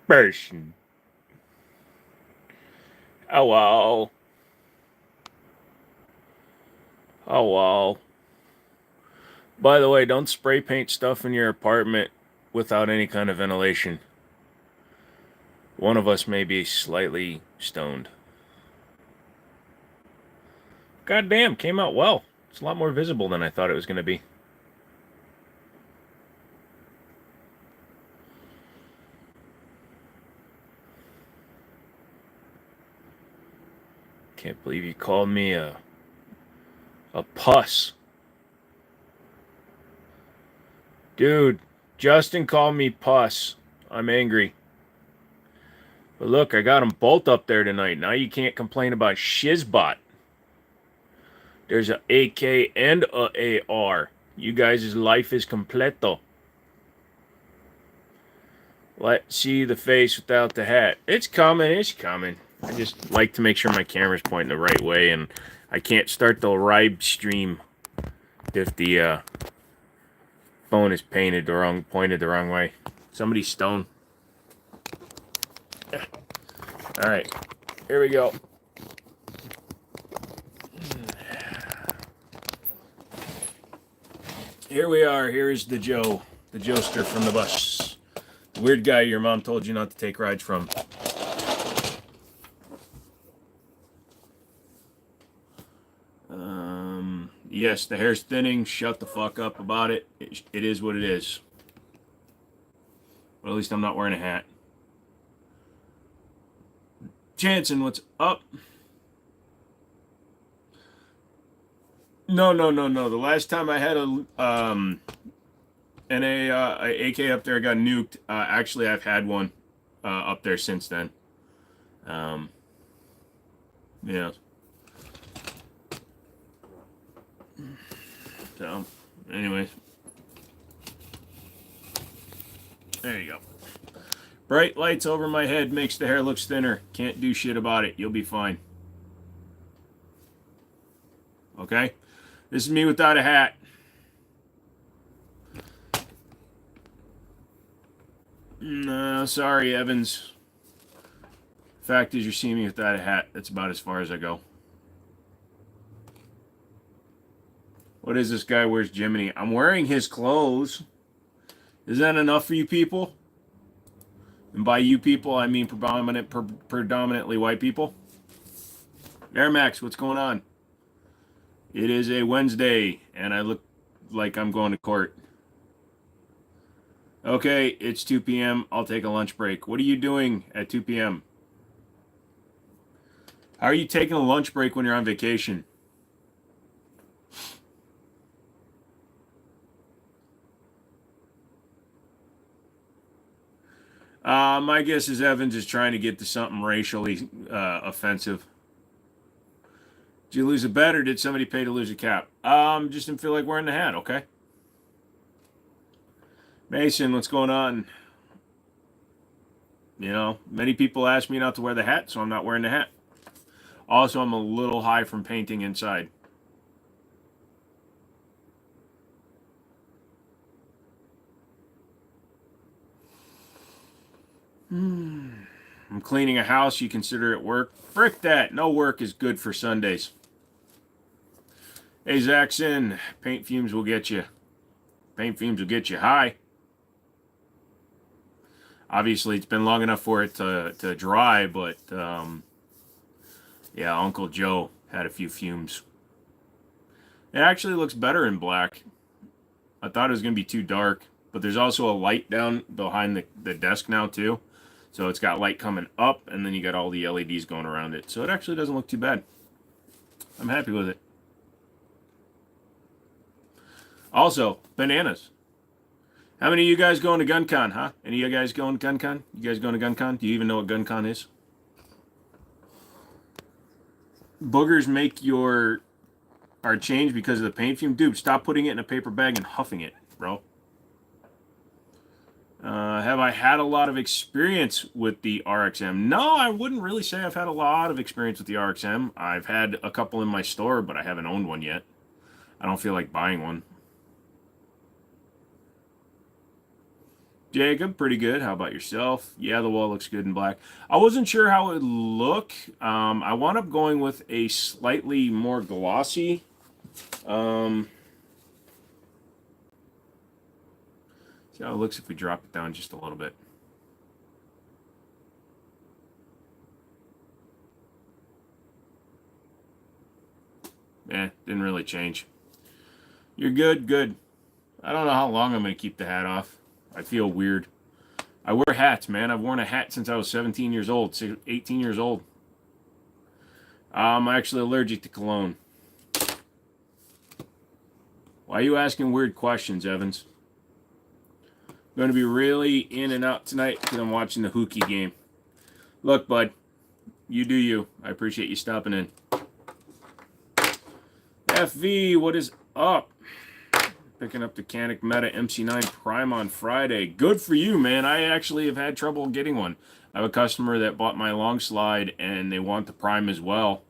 person. Oh well. Oh well. By the way, don't spray paint stuff in your apartment without any kind of ventilation. One of us may be slightly stoned. Goddamn, came out well. It's a lot more visible than I thought it was going to be. Can't believe you called me a puss. Dude, Justin called me puss. I'm angry. But look, I got them both up there tonight. Now you can't complain about Shizbot. There's a AK and a AR. You guys' life is completo. Let's see the face without the hat. It's coming, it's coming. I just like to make sure my camera's pointing the right way, and I can't start the live stream if the phone is pointed the wrong way. Somebody's stoned. All right, here we go. Here we are. Here's the Joester from the bus. The weird guy your mom told you not to take rides from. Yes, the hair's thinning. Shut the fuck up about it. It is what it is. But at least I'm not wearing a hat. Jansen, what's up? No. The last time I had an AK up there got nuked. Actually, I've had one up there since then. Yeah. So, anyways. There you go. Bright lights over my head makes the hair look thinner. Can't do shit about it. You'll be fine. Okay? This is me without a hat. No, sorry, Evans. Fact is, you're seeing me without a hat. That's about as far as I go. What is this guy? Where's Jiminy? I'm wearing his clothes. Is that enough for you people? And by you people, I mean predominantly white people. Air Max, what's going on? It is a Wednesday, and I look like I'm going to court. Okay, it's 2 p.m. I'll take a lunch break. What are you doing at 2 p.m.? How are you taking a lunch break when you're on vacation? My guess is Evans is trying to get to something racially offensive. Did you lose a bet or did somebody pay to lose a cap? Just didn't feel like wearing the hat, okay? Mason, what's going on? You know, many people ask me not to wear the hat, so I'm not wearing the hat. Also, I'm a little high from painting inside. I'm cleaning a house. You consider it work? Frick that. No work is good for Sundays. Hey, Zaxon, paint fumes will get you. Paint fumes will get you high. Obviously, it's been long enough for it to dry, but yeah, Uncle Joe had a few fumes. It actually looks better in black. I thought it was going to be too dark, but there's also a light down behind the desk now, too. So it's got light coming up, and then you got all the LEDs going around it. So it actually doesn't look too bad. I'm happy with it. Also, bananas. How many of you guys going to GunCon, huh? Any of you guys going to GunCon? You guys going to GunCon? Do you even know what GunCon is? Boogers make our change because of the paint fume. Dude, stop putting it in a paper bag and huffing it, bro. Have I had a lot of experience with the RXM? No, I wouldn't really say I've had a lot of experience with the RXM. I've had a couple in my store, but I haven't owned one yet. I don't feel like buying one. Jacob, pretty good. How about yourself? Yeah, the wall looks good in black. I wasn't sure how it would look. I wound up going with a slightly more glossy. See how it looks if we drop it down just a little bit. Didn't really change. You're good, good. I don't know how long I'm going to keep the hat off. I feel weird. I wear hats, man. I've worn a hat since I was 17 years old, 18 years old. I'm actually allergic to cologne. Why are you asking weird questions, Evans? I'm going to be really in and out tonight because I'm watching the Hookie game. Look, bud, you do you. I appreciate you stopping in. FV, what is up? Picking up the Canic Meta MC9 Prime on Friday. Good for you, man. I actually have had trouble getting one. I have a customer that bought my long slide and they want the Prime as well.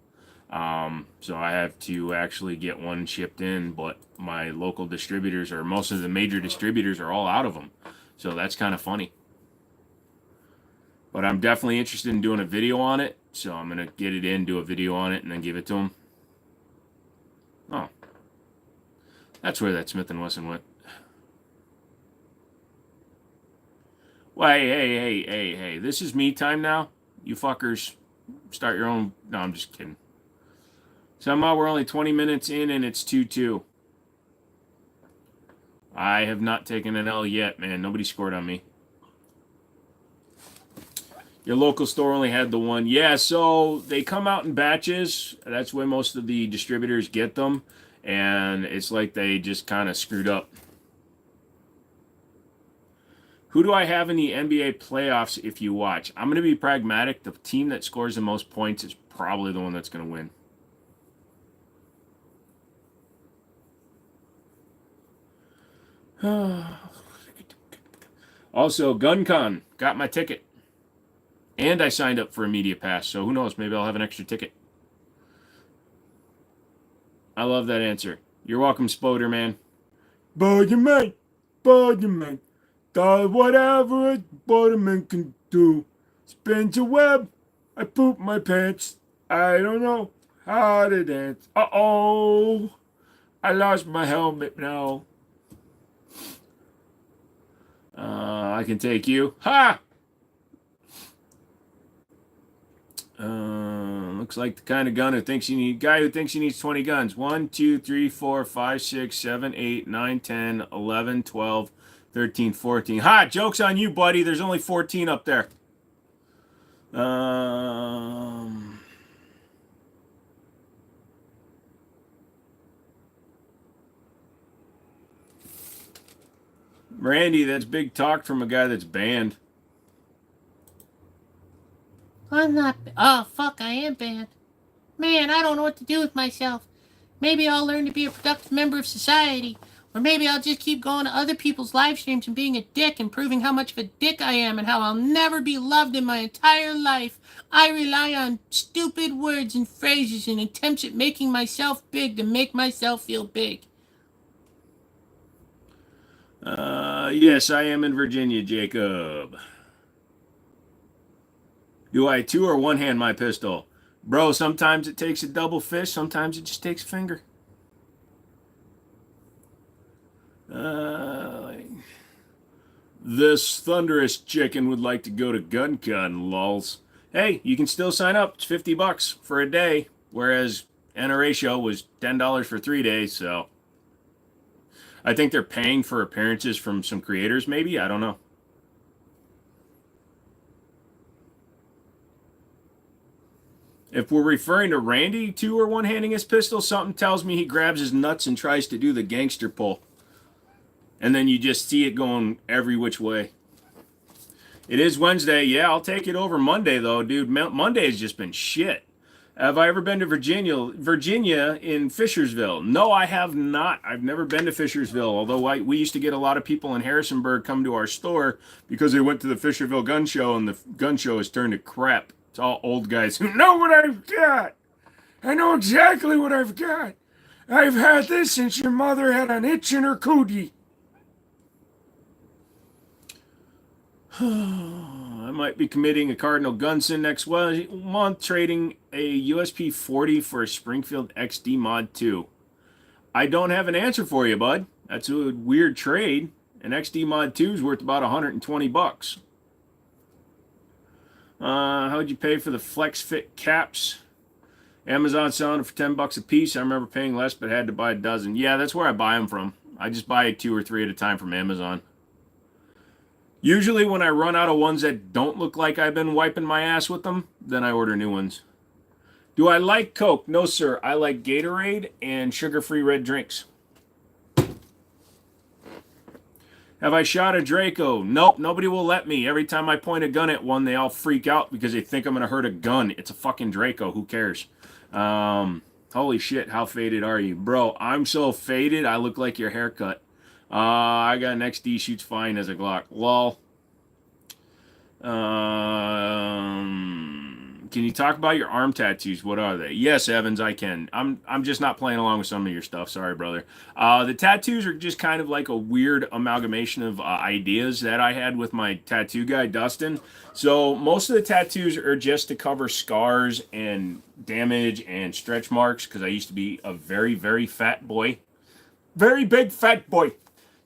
So I have to actually get one shipped in, but my local distributors, or most of the major distributors, are all out of them. So that's kind of funny. But I'm definitely interested in doing a video on it. So I'm going to get it in, do a video on it, and then give it to them. Oh. That's where that Smith & Wesson went. Well, hey. This is me time now. You fuckers start your own... No, I'm just kidding. Somehow we're only 20 minutes in and it's 2-2. I have not taken an L yet, man. Nobody scored on me. Your local store only had the one. Yeah, so they come out in batches. That's where most of the distributors get them. And it's like they just kind of screwed up. Who do I have in the NBA playoffs if you watch? I'm going to be pragmatic. The team that scores the most points is probably the one that's going to win. Also, GunCon. Got my ticket. And I signed up for a media pass, so who knows? Maybe I'll have an extra ticket. I love that answer. You're welcome, Spoder, man. Spoderman. Does whatever a Spoderman can do. Spins a web. I poop my pants. I don't know how to dance. Uh-oh. I lost my helmet now. I can take you. Ha! Looks like the kind of gun who thinks you need, guy who thinks he needs 20 guns. 1, 2, 3, 4, 5, 6, 7, 8, 9, 10, 11, 12, 13, 14. Ha! Joke's on you, buddy. There's only 14 up there. Randy, that's big talk from a guy that's banned. I'm not... Oh, fuck, I am banned. Man, I don't know what to do with myself. Maybe I'll learn to be a productive member of society. Or maybe I'll just keep going to other people's live streams and being a dick and proving how much of a dick I am and how I'll never be loved in my entire life. I rely on stupid words and phrases and attempts at making myself big to make myself feel big. Yes, I am in Virginia, Jacob. Do I two or one hand my pistol? Bro, sometimes it takes a double fist, sometimes it just takes a finger. This thunderous chicken would like to go to GunCon, lols. Hey, you can still sign up. It's $50 for a day, whereas NRA show was $10 for 3 days, so... I think they're paying for appearances from some creators, maybe? I don't know. If we're referring to Randy two or one-handing his pistol, something tells me he grabs his nuts and tries to do the gangster pull. And then you just see it going every which way. It is Wednesday. Yeah, I'll take it over Monday, though, dude. Monday has just been shit. Have I ever been to Virginia in Fishersville? No, I have not. I've never been to Fishersville, although we used to get a lot of people in Harrisonburg come to our store because they went to the Fisherville gun show, and the gun show has turned to crap. It's all old guys who know what I've got. I know exactly what I've got. I've had this since your mother had an itch in her cootie. I might be committing a cardinal gun sin next month, trading a USP 40 for a Springfield XD Mod 2. I don't have an answer for you, bud. That's a weird trade. An XD Mod 2 is worth about 120 bucks. How'd you pay for the Flex Fit caps? Amazon selling it for 10 bucks a piece. I remember paying less, but had to buy a dozen. Yeah, that's where I buy them from. I just buy 2 or 3 at a time from Amazon. Usually when I run out of ones that don't look like I've been wiping my ass with them, then I order new ones. Do I like Coke? No, sir. I like Gatorade and sugar-free red drinks. Have I shot a Draco? Nope, nobody will let me. Every time I point a gun at one, they all freak out because they think I'm going to hurt a gun. It's a fucking Draco. Who cares? Holy shit, how faded are you? Bro, I'm so faded, I look like your haircut. I got an XD, shoots fine as a Glock. Lol. Can you talk about your arm tattoos? What are they? Yes, Evans, I can. I'm just not playing along with some of your stuff. Sorry, brother. The tattoos are just kind of like a weird amalgamation of ideas that I had with my tattoo guy, Dustin. So most of the tattoos are just to cover scars and damage and stretch marks because I used to be a very, very fat boy. Very big fat boy.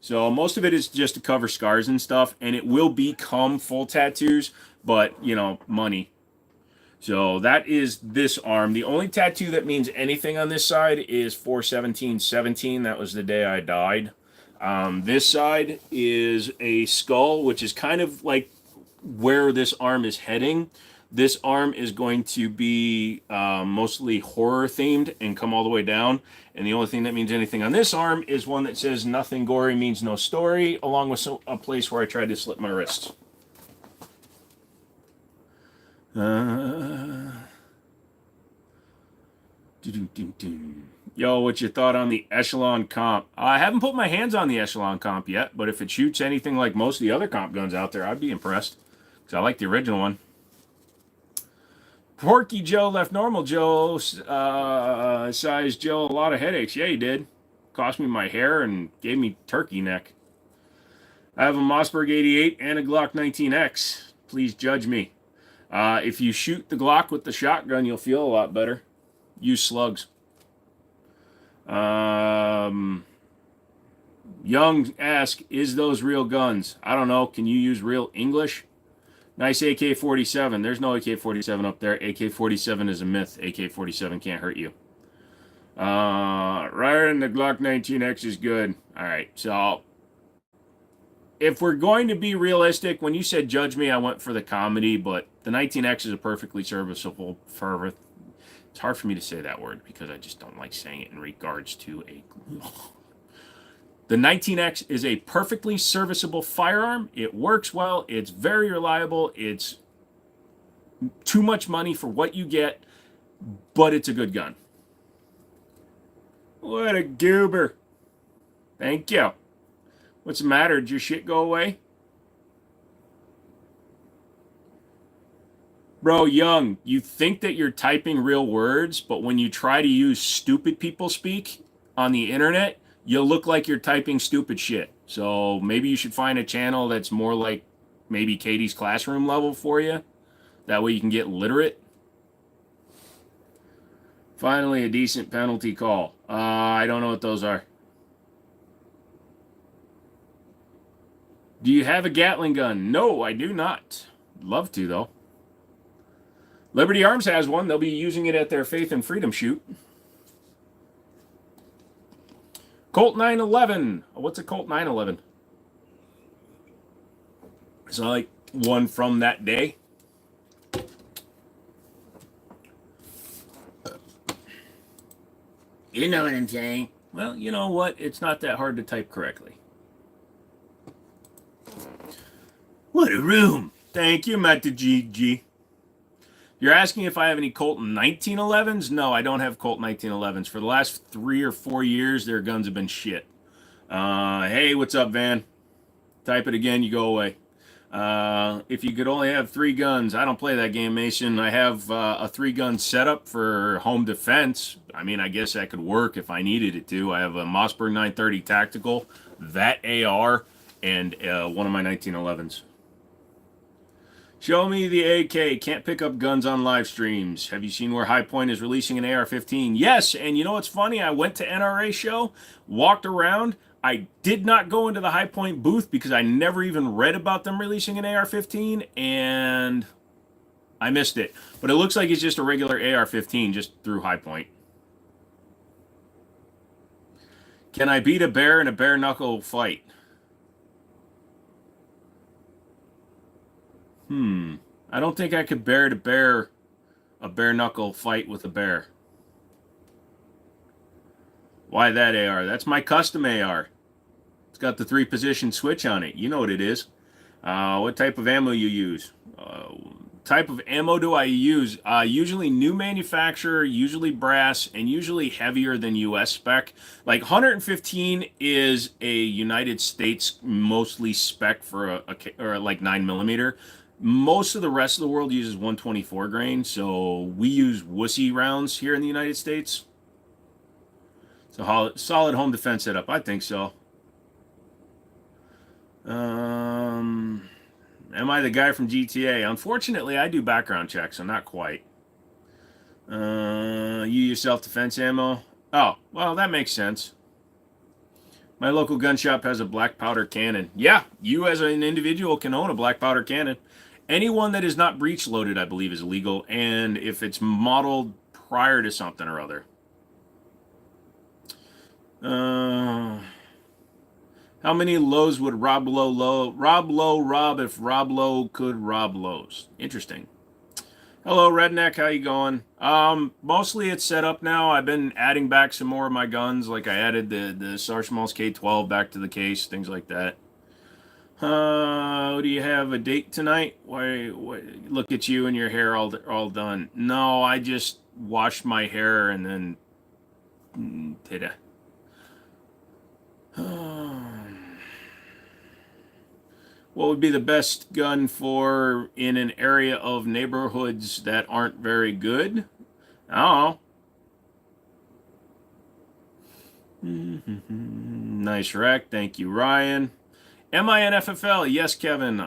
So most of it is just to cover scars and stuff, and it will become full tattoos, but, you know, money. So that is this arm. The only tattoo that means anything on this side is 4/17/17. That was the day I died. This side is a skull, which is kind of like where this arm is heading. This arm is going to be mostly horror themed and come all the way down. And the only thing that means anything on this arm is one that says nothing gory means no story, along with a place where I tried to slit my wrists. Yo, what's your thought on the Echelon comp? I haven't put my hands on the Echelon comp yet, but if it shoots anything like most of the other comp guns out there, I'd be impressed. Because I like the original one. Porky Joe left normal Joe, size Joe, a lot of headaches. Yeah, he did. Cost me my hair and gave me turkey neck. I have a Mossberg 88 and a Glock 19X. Please judge me. If you shoot the Glock with the shotgun, you'll feel a lot better. Use slugs. Young ask, is those real guns? I don't know. Can you use real English? Nice AK-47. There's no AK-47 up there. AK-47 is a myth. AK-47 can't hurt you. Right, and the Glock 19X is good. All right, so if we're going to be realistic, when you said judge me, I went for the comedy, but the 19X is a perfectly serviceable fervor. It's hard for me to say that word because I just don't like saying it in regards to a... The 19X is a perfectly serviceable firearm. It works well. It's very reliable. It's too much money for what you get, but it's a good gun. What a goober. Thank you. What's the matter? Did your shit go away? Bro, Young, you think that you're typing real words, but when you try to use stupid people speak on the internet, you look like you're typing stupid shit. So maybe you should find a channel that's more like maybe Katie's Classroom level for you. That way you can get literate. Finally, a decent penalty call. I don't know what those are. Do you have a Gatling gun? No, I do not. Love to, though. Liberty Arms has one. They'll be using it at their Faith and Freedom shoot. Colt 911. What's a Colt 911? It's like one from that day. You know what I'm saying? Well, you know what? It's not that hard to type correctly. What a room. Thank you, Matt GG. You're asking if I have any Colt 1911s? No, I don't have Colt 1911s. For the last 3 or 4 years, their guns have been shit. Hey, what's up, Van? Type it again, you go away. If you could only have 3 guns, I don't play that game, Mason. I have a 3-gun setup for home defense. I mean, I guess that could work if I needed it to. I have a Mossberg 930 Tactical, that AR, and one of my 1911s. Show me the AK. Can't pick up guns on live streams. Have you seen where High Point is releasing an AR-15? Yes, and you know what's funny? I went to NRA show, walked around. I did not go into the High Point booth because I never even read about them releasing an AR-15, and I missed it. But it looks like it's just a regular AR-15 just through High Point. Can I beat a bear in a bare knuckle fight? I don't think I could bear to bear a bare knuckle fight with a bear. Why that AR? That's my custom AR. It's got the 3-position switch on it. You know what it is. What type of ammo you use? Type of ammo do I use? Usually new manufacturer, usually brass, and usually heavier than US spec. Like 115 is a United States mostly spec for or like 9mm. Most of the rest of the world uses 124 grain, so we use wussy rounds here in the United States. So solid home defense setup, I think so. Am I the guy from GTA? Unfortunately, I do background checks, so not quite. You use self-defense ammo? Oh, well, that makes sense. My local gun shop has a black powder cannon. Yeah, you as an individual can own a black powder cannon. Anyone that is not breech loaded, I believe, is illegal, and if it's modeled prior to something or other. How many lows would Rob Lowe rob if Rob Lowe could rob Lowe's? Interesting. Hello, Redneck. How you going? Mostly it's set up now. I've been adding back some more of my guns. Like I added the Sarchmal's K12 back to the case, things like that. Do you have a date tonight? Why look at you and your hair all done. No, I just washed my hair and then did it. What would be the best gun for in an area of neighborhoods that aren't very good? I don't know. Nice rack. Thank you, Ryan. MINFFL. Yes, Kevin.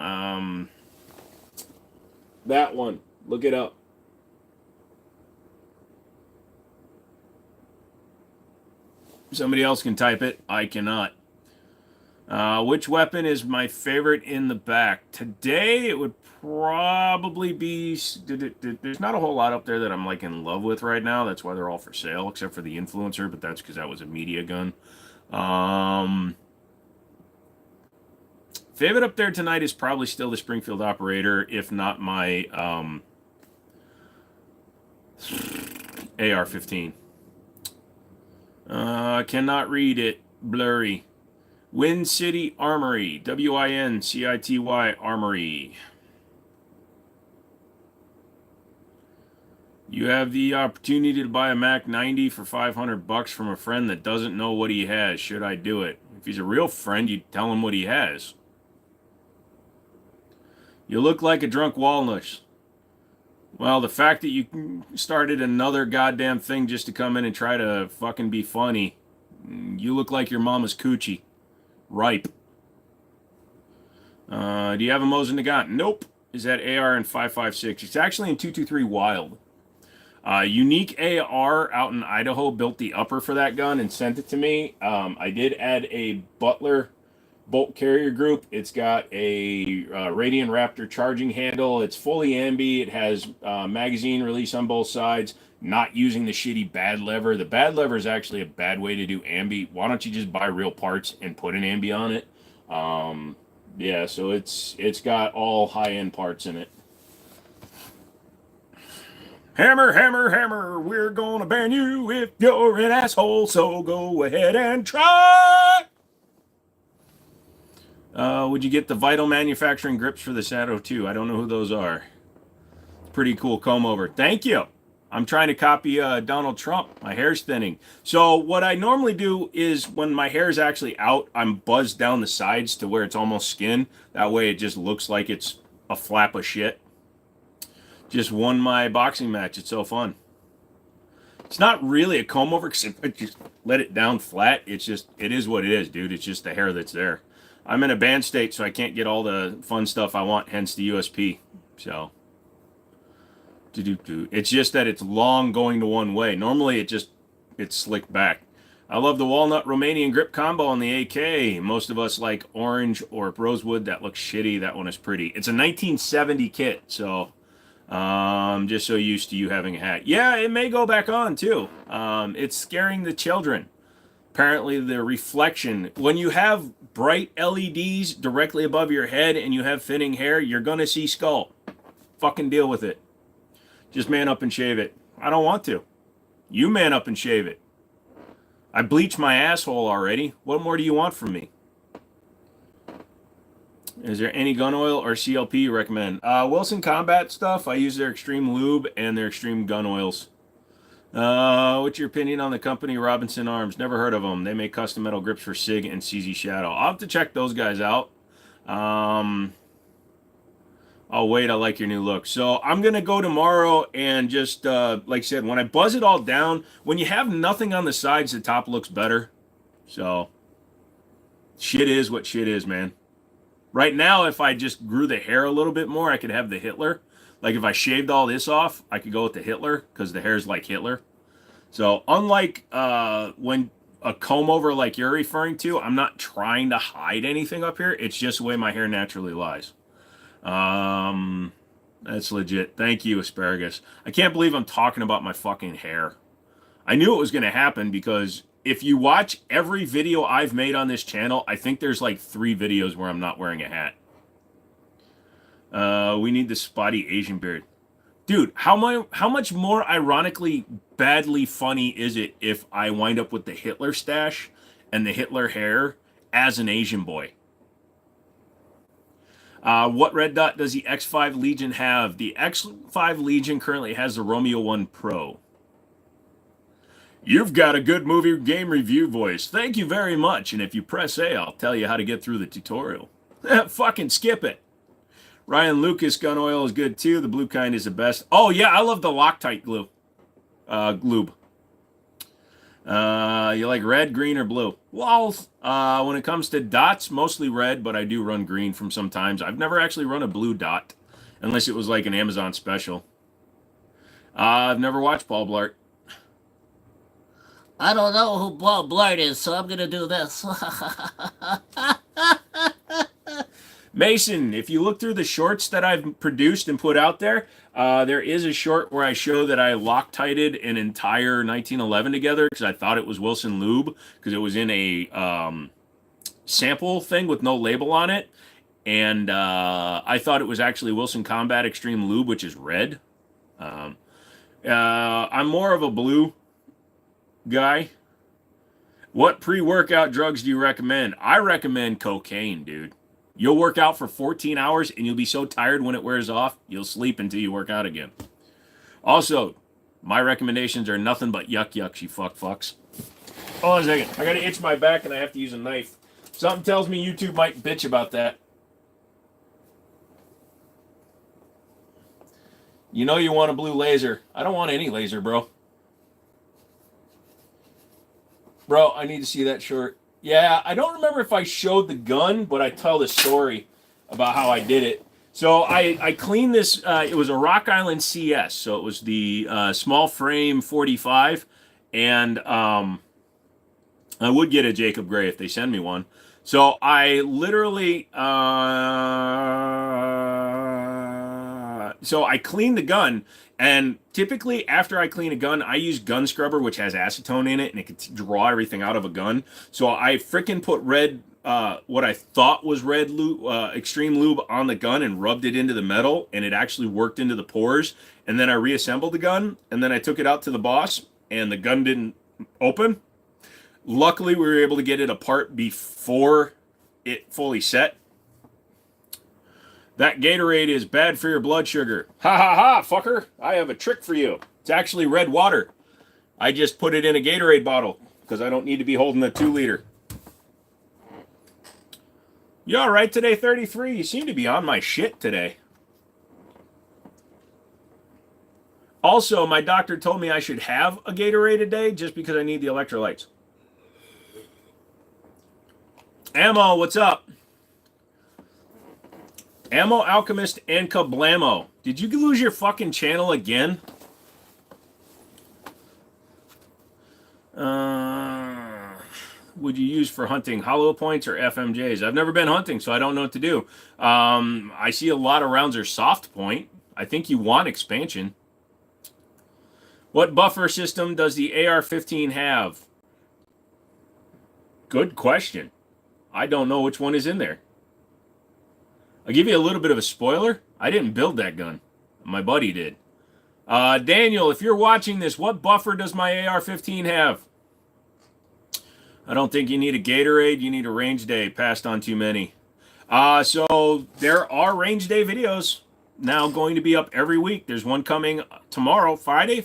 That one. Look it up. Somebody else can type it. I cannot. Which weapon is my favorite in the back? Today, it would probably be... There's not a whole lot up there that I'm like in love with right now. That's why they're all for sale, except for the Influencer, but that's because that was a media gun. Favorite up there tonight is probably still the Springfield Operator, if not my AR-15. Cannot read it. Blurry. Wind City Armory. WINCITY Armory. You have the opportunity to buy a Mac 90 for $500 from a friend that doesn't know what he has. Should I do it? If he's a real friend, you tell him what he has. You look like a drunk walnuts. Well, the fact that you started another goddamn thing just to come in and try to fucking be funny, you look like your mama's coochie. Ripe. Do you have a Mosin Nagant? Nope. Is that AR in 5.56? It's actually in 223 Wild. Unique AR out in Idaho built the upper for that gun and sent it to me. I did add a Butler bolt carrier group. It's got a Radian Raptor charging handle. It's fully ambi. It has magazine release on both sides. Not using the shitty bad lever. The bad lever is actually a bad way to do ambi. Why don't you just buy real parts and put an ambi on it? Yeah, so it's got all high-end parts in it. Hammer, hammer, hammer, we're gonna ban you if you're an asshole, so go ahead and try. Would you get the Vital Manufacturing grips for the Sato 2? I don't know who those are. Pretty cool comb over. Thank you. I'm trying to copy Donald Trump. My hair's thinning. So what I normally do is when my hair is actually out, I'm buzzed down the sides to where it's almost skin. That way it just looks like it's a flap of shit. Just won my boxing match. It's so fun. It's not really a comb over because I just let it down flat. It's just, it is what it is, dude. It's just the hair that's there. I'm in a band state, so I can't get all the fun stuff I want, hence the USP. So, it's just that it's long going to one way. Normally, it's slicked back. I love the walnut Romanian grip combo on the AK. Most of us like orange or rosewood. That looks shitty. That one is pretty. It's a 1970 kit, so just so used to you having a hat. Yeah, it may go back on too. It's scaring the children. Apparently, the reflection. When you have bright LEDs directly above your head and you have thinning hair, you're gonna see skull. Fucking deal with it. Just man up and shave it. I don't want to. You man up and shave it. I bleached my asshole already. What more do you want from me? Is there any gun oil or CLP you recommend? Wilson Combat stuff. I use their Extreme Lube and their Extreme Gun Oils. What's your opinion on the company Robinson Arms? Never heard of them. They make custom metal grips for SIG and CZ Shadow. I'll have to check those guys out. Oh, wait, I like your new look. So I'm going to go tomorrow and just, like I said, when I buzz it all down, when you have nothing on the sides, the top looks better. So shit is what shit is, man. Right now, if I just grew the hair a little bit more, I could have the Hitler. Like if I shaved all this off, I could go with the Hitler because the hair's like Hitler. So unlike when a comb over like you're referring to, I'm not trying to hide anything up here. It's just the way my hair naturally lies. That's legit. Thank you, Asparagus. I can't believe I'm talking about my fucking hair. I knew it was going to happen because if you watch every video I've made on this channel, I think there's like 3 videos where I'm not wearing a hat. We need the spotty Asian beard. Dude, how much more ironically badly funny is it if I wind up with the Hitler stash and the Hitler hair as an Asian boy? What red dot does the X5 Legion have? The X5 Legion currently has the Romeo 1 Pro. You've got a good movie game review voice. Thank you very much. And if you press A, I'll tell you how to get through the tutorial. Fucking skip it. Ryan Lucas gun oil is good too. The blue kind is the best. Oh yeah, I love the Loctite glue. Lube. You like red, green, or blue? Well, when it comes to dots, mostly red, but I do run green from sometimes. I've never actually run a blue dot, unless it was like an Amazon special. I've never watched Paul Blart. I don't know who Paul Blart is, so I'm gonna do this. Mason, if you look through the shorts that I've produced and put out there, there is a short where I show that I Loctited an entire 1911 together because I thought it was Wilson Lube because it was in a sample thing with no label on it. And I thought it was actually Wilson Combat Extreme Lube, which is red. I'm more of a blue guy. What pre-workout drugs do you recommend? I recommend cocaine, dude. You'll work out for 14 hours and you'll be so tired when it wears off, you'll sleep until you work out again. Also, my recommendations are nothing but yuck, you fucks. Hold on a second. I gotta itch my back and I have to use a knife. Something tells me YouTube might bitch about that. You know you want a blue laser. I don't want any laser, bro. Bro, I need to see that short. Yeah, I don't remember if I showed the gun, but I tell the story about how I did it. So I cleaned this. It was a Rock Island CS, so it was the small frame 45, and I would get a Jacob Gray if they send me one. So I literally, so I cleaned the gun. And typically, after I clean a gun, I use gun scrubber, which has acetone in it, and it can draw everything out of a gun. So I freaking put red, what I thought was red lube, extreme lube on the gun and rubbed it into the metal, and it actually worked into the pores. And then I reassembled the gun, and then I took it out to the boss, and the gun didn't open. Luckily, we were able to get it apart before it fully set. That Gatorade is bad for your blood sugar. Ha ha ha, fucker. I have a trick for you. It's actually red water. I just put it in a Gatorade bottle because I don't need to be holding a 2-liter. You all right today, 33? You seem to be on my shit today. Also, my doctor told me I should have a Gatorade a day just because I need the electrolytes. Ammo, what's up? Ammo Alchemist and Kablamo. Did you lose your fucking channel again? Would you use for hunting hollow points or FMJs? I've never been hunting, so I don't know what to do. I see a lot of rounds are soft point. I think you want expansion. What buffer system does the AR-15 have? Good question. I don't know which one is in there. I'll give you a little bit of a spoiler. I didn't build that gun. My buddy did. Daniel, if you're watching this, what buffer does my AR-15 have? I don't think you need a Gatorade. You need a range day. Passed on too many. So there are range day videos now going to be up every week. There's one coming tomorrow, Friday.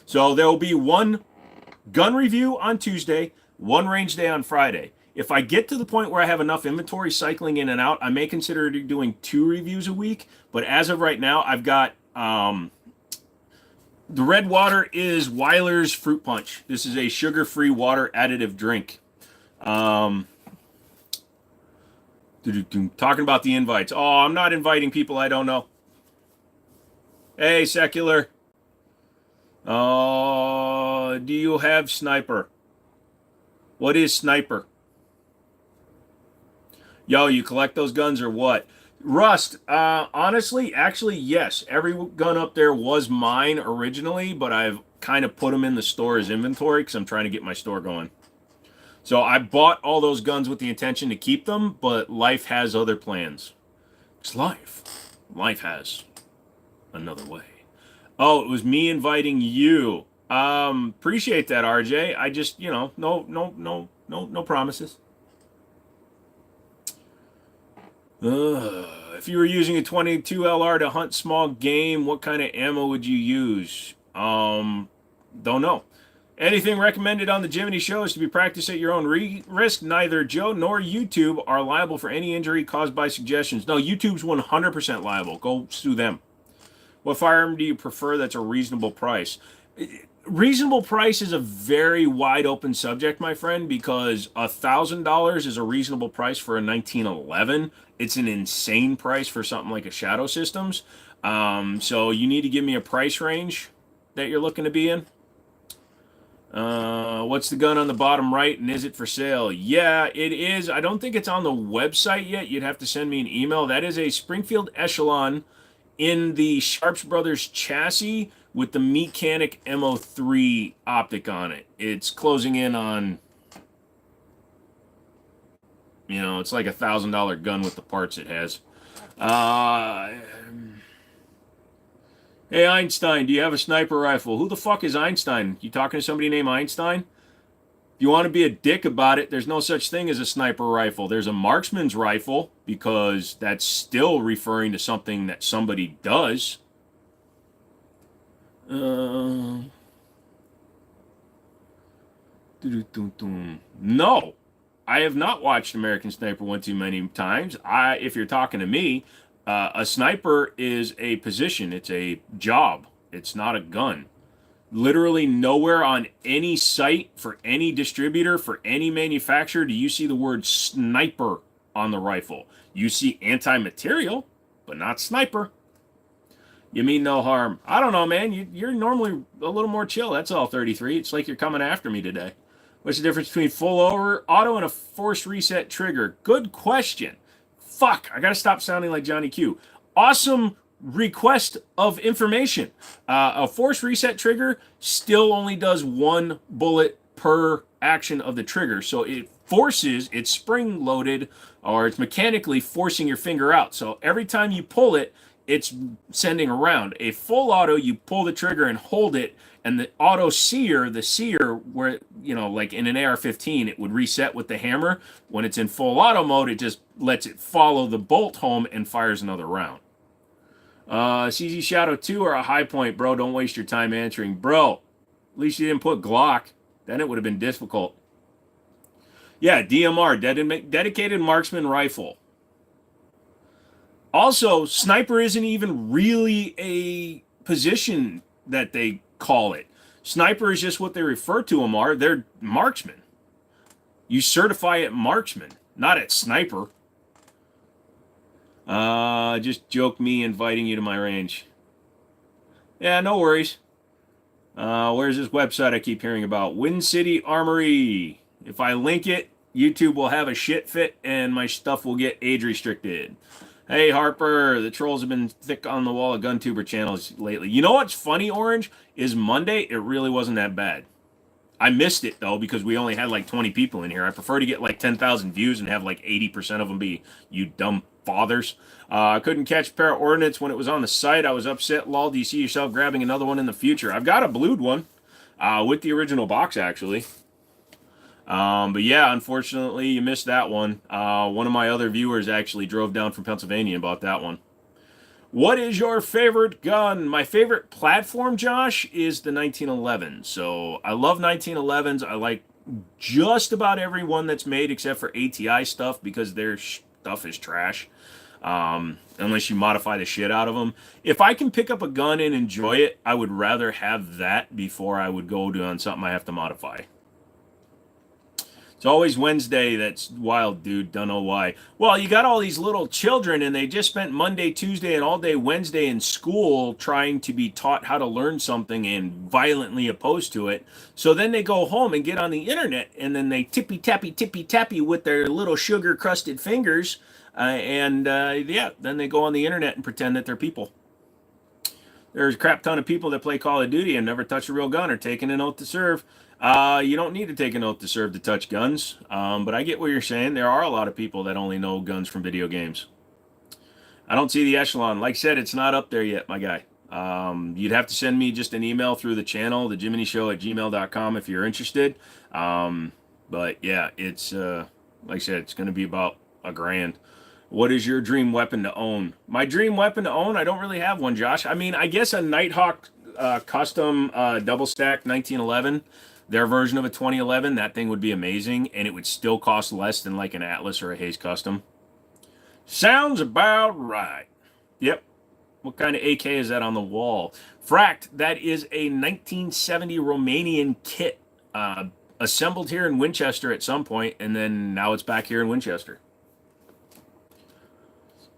So there will be one gun review on Tuesday, one range day on Friday. If I get to the point where I have enough inventory cycling in and out, I may consider doing 2 reviews a week. But as of right now, I've got the red water is Weiler's Fruit Punch. This is a sugar-free water additive drink. Talking about the invites. Oh, I'm not inviting people I don't know. Hey, Secular. Do you have Sniper? What is Sniper? Yo, you collect those guns or what? Rust, honestly, actually, yes. Every gun up there was mine originally, but I've kind of put them in the store as inventory because I'm trying to get my store going. So I bought all those guns with the intention to keep them, but life has other plans. It's life. Life has another way. Oh, it was me inviting you. Appreciate that, RJ. I just, no promises. If you were using a 22 LR to hunt small game, what kind of ammo would you use? Don't know. Anything recommended on the Jiminy Show is to be practiced at your own risk. Neither Joe nor YouTube are liable for any injury caused by suggestions. No, YouTube's 100% liable. Go sue them. What firearm do you prefer that's a reasonable price? Reasonable price is a very wide open subject, my friend, because $1,000 is a reasonable price for a 1911. It's an insane price for something like a Shadow Systems. So you need to give me a price range that you're looking to be in. What's the gun on the bottom right, and is it for sale? Yeah, it is. I don't think it's on the website yet. You'd have to send me an email. That is a Springfield Echelon in the Sharps Brothers chassis with the Mechanic MO3 optic on it. It's closing in on, it's like $1,000 gun with the parts it has. Hey, Einstein, do you have a sniper rifle? Who the fuck is Einstein? You talking to somebody named Einstein? If you want to be a dick about it, there's no such thing as a sniper rifle. There's a marksman's rifle, because that's still referring to something that somebody does. No. I have not watched American Sniper one too many times. If you're talking to me, a sniper is a position. It's a job. It's not a gun. Literally nowhere on any site for any distributor, for any manufacturer, do you see the word sniper on the rifle. You see anti-material, but not sniper. You mean no harm. I don't know, man. You're normally a little more chill. That's all, 33. It's like you're coming after me today. What's the difference between full auto and a force reset trigger? Good question. Fuck, I gotta stop sounding like Johnny Q. Awesome request of information. A force reset trigger still only does 1 bullet per action of the trigger. So it forces, it's spring loaded, or it's mechanically forcing your finger out. So every time you pull it, it's sending around. A full auto, you pull the trigger and hold it, and the auto sear, where, like in an AR-15, it would reset with the hammer. When it's in full auto mode, it just lets it follow the bolt home and fires another round. CZ Shadow 2 or a high point, bro. Don't waste your time answering. Bro, at least you didn't put Glock. Then it would have been difficult. Yeah, DMR, dedicated marksman rifle. Also, sniper isn't even really a position that they call it. Sniper is just what they refer to them are. They're marksmen. You certify at marksman, not at sniper. Just joke me inviting you to my range. Yeah, no worries. Where's this website I keep hearing about? Wind City Armory. If I link it, YouTube will have a shit fit and my stuff will get age restricted. Hey Harper, the trolls have been thick on the wall of GunTuber channels lately. You know what's funny, Orange? Is Monday, it really wasn't that bad. I missed it though because we only had like 20 people in here. I prefer to get like 10,000 views and have like 80% of them be you dumb fathers. I couldn't catch a pair of ordnance when it was on the site. I was upset. Lol, do you see yourself grabbing another one in the future? I've got a blued one with the original box actually. But yeah, unfortunately, you missed that one. One of my other viewers actually drove down from Pennsylvania and bought that one. What is your favorite gun? My favorite platform, Josh, is the 1911. So I love 1911s. I like just about every one that's made except for ATI stuff because their stuff is trash. Unless you modify the shit out of them. If I can pick up a gun and enjoy it, I would rather have that before I would go on something I have to modify. It's always Wednesday. That's wild, dude. Don't know why. Well, you got all these little children, and they just spent Monday, Tuesday, and all day Wednesday in school trying to be taught how to learn something and violently opposed to it. So then they go home and get on the internet, and then they tippy tappy with their little sugar crusted fingers, yeah, then they go on the internet and pretend that they're people. There's a crap ton of people that play Call of Duty and never touch a real gun or taken an oath to serve. You don't need to take an oath to serve to touch guns, but I get what you're saying. There are a lot of people that only know guns from video games. I don't see the echelon. Like I said, it's not up there yet, my guy. You'd have to send me just an email through the channel, thejiminnyshow@gmail.com if you're interested. But yeah, it's like I said, it's going to be about $1,000. What is your dream weapon to own? My dream weapon to own? I don't really have one, Josh. I mean, I guess a Nighthawk custom double stack 1911, their version of a 2011, that thing would be amazing, and it would still cost less than like an Atlas or a Hayes custom. Sounds about right. Yep. What kind of AK is that on the wall? Fract, that is a 1970 Romanian kit, assembled here in Winchester at some point, and then now it's back here in Winchester.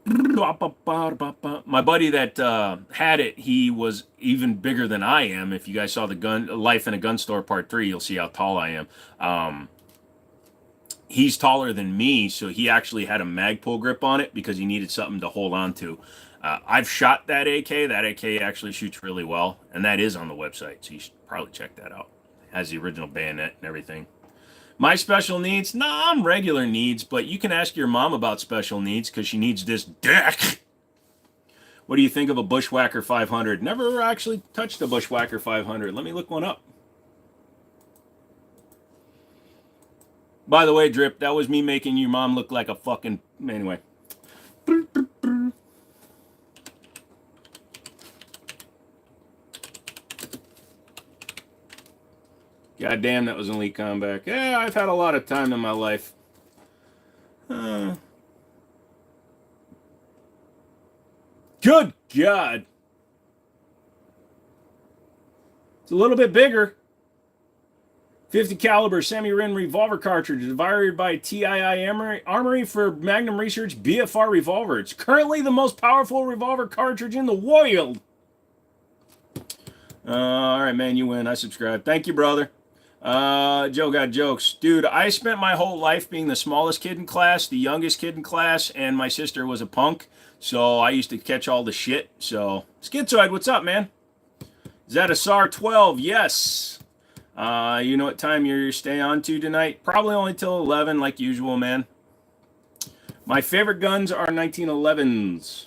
My buddy that had it, he was even bigger than I am. If you guys saw the Life in a Gun Store Part 3, you'll see how tall I am. He's taller than me, so he actually had a mag pull grip on it because he needed something to hold on to. I've shot that AK. That AK actually shoots really well, and that is on the website, so you should probably check that out. It has the original bayonet and everything. My special needs? Nah, I'm regular needs, but you can ask your mom about special needs because she needs this dick. What do you think of a Bushwhacker 500? Never actually touched a Bushwhacker 500. Let me look one up. By the way, Drip, that was me making your mom look like a fucking... Anyway. God damn, that was an elite comeback. Yeah, I've had a lot of time in my life. Good God. It's a little bit bigger. 50 caliber semi-rim revolver cartridge devoured by TII Armory for Magnum Research BFR revolver. It's currently the most powerful revolver cartridge in the world. All right, man, you win. I subscribe. Thank you, brother. Joe got jokes. Dude, I spent my whole life being the smallest kid in class, the youngest kid in class, and my sister was a punk, so I used to catch all the shit. So, Schizoid, what's up, man? Is that a SAR 12? Yes. You know what time you're staying on to tonight? Probably only till 11, like usual, man. My favorite guns are 1911s.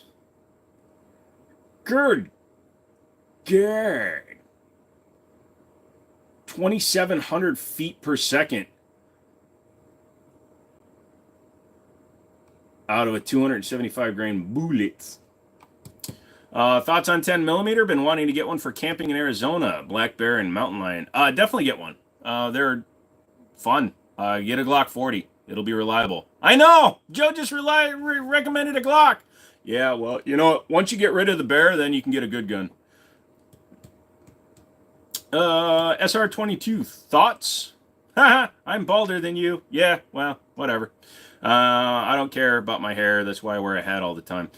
Good. 2,700 feet per second out of a 275 grain bullet. Thoughts on 10 millimeter? Been wanting to get one for camping in Arizona. Black bear and mountain lion. Definitely get one. They're fun. Get a Glock 40. It'll be reliable. I know! Joe just recommended a Glock. Yeah, well, you know, once you get rid of the bear, then you can get a good gun. SR22, thoughts? Haha, I'm balder than you. Yeah, well, whatever. I don't care about my hair. That's why I wear a hat all the time.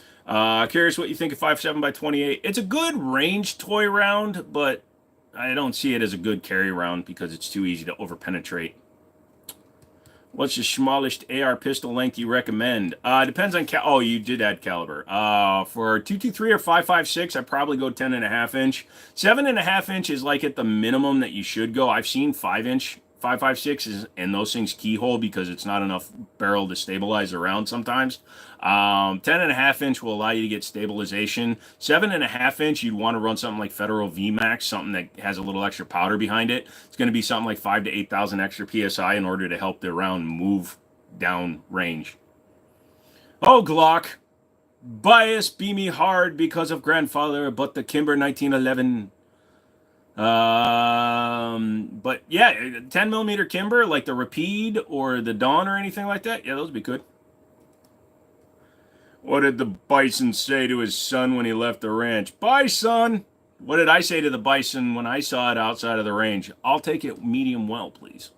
Curious what you think of 5.7 by 28. It's a good range toy round, but I don't see it as a good carry round because it's too easy to overpenetrate. What's the smallest AR pistol length you recommend? Depends on oh, you did add caliber. For 223 or 5.56, I'd probably go 10.5 inch. 7.5 inch is like at the minimum that you should go. I've seen 5-inch 5.56 and those things keyhole because it's not enough barrel to stabilize around sometimes. 10.5 inch will allow you to get stabilization. 7.5 inch, you'd want to run something like Federal VMAX, something that has a little extra powder behind it. It's going to be something like 5,000 to 8,000 extra PSI in order to help the round move down range. Oh, Glock. Bias be me hard because of grandfather, but the Kimber 1911. But yeah, 10 millimeter Kimber, like the Rapide or the Dawn or anything like that. Yeah, those would be good. What did the bison say to his son when he left the ranch? Bye, son. What did I say to the bison when I saw it outside of the range? I'll take it medium well, please.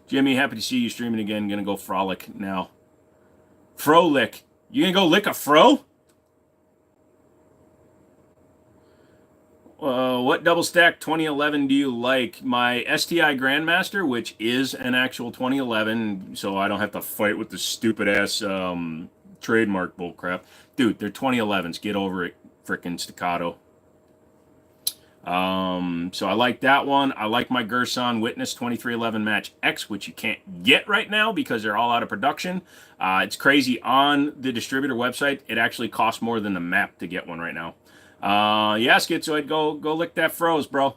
Jimmy, happy to see you streaming again. Gonna go frolic now. Fro lick. You gonna go lick a fro? What double stack 2011 do you like? My STI Grandmaster, which is an actual 2011, so I don't have to fight with the stupid ass trademark bullcrap. Dude, they're 2011s. Get over it, frickin' staccato. So I like that one. I like my Gerson Witness 2311 Match X, which you can't get right now because they're all out of production. It's crazy. On the distributor website, it actually costs more than the map to get one right now. Yeah, Schizoid, go lick that froze, bro.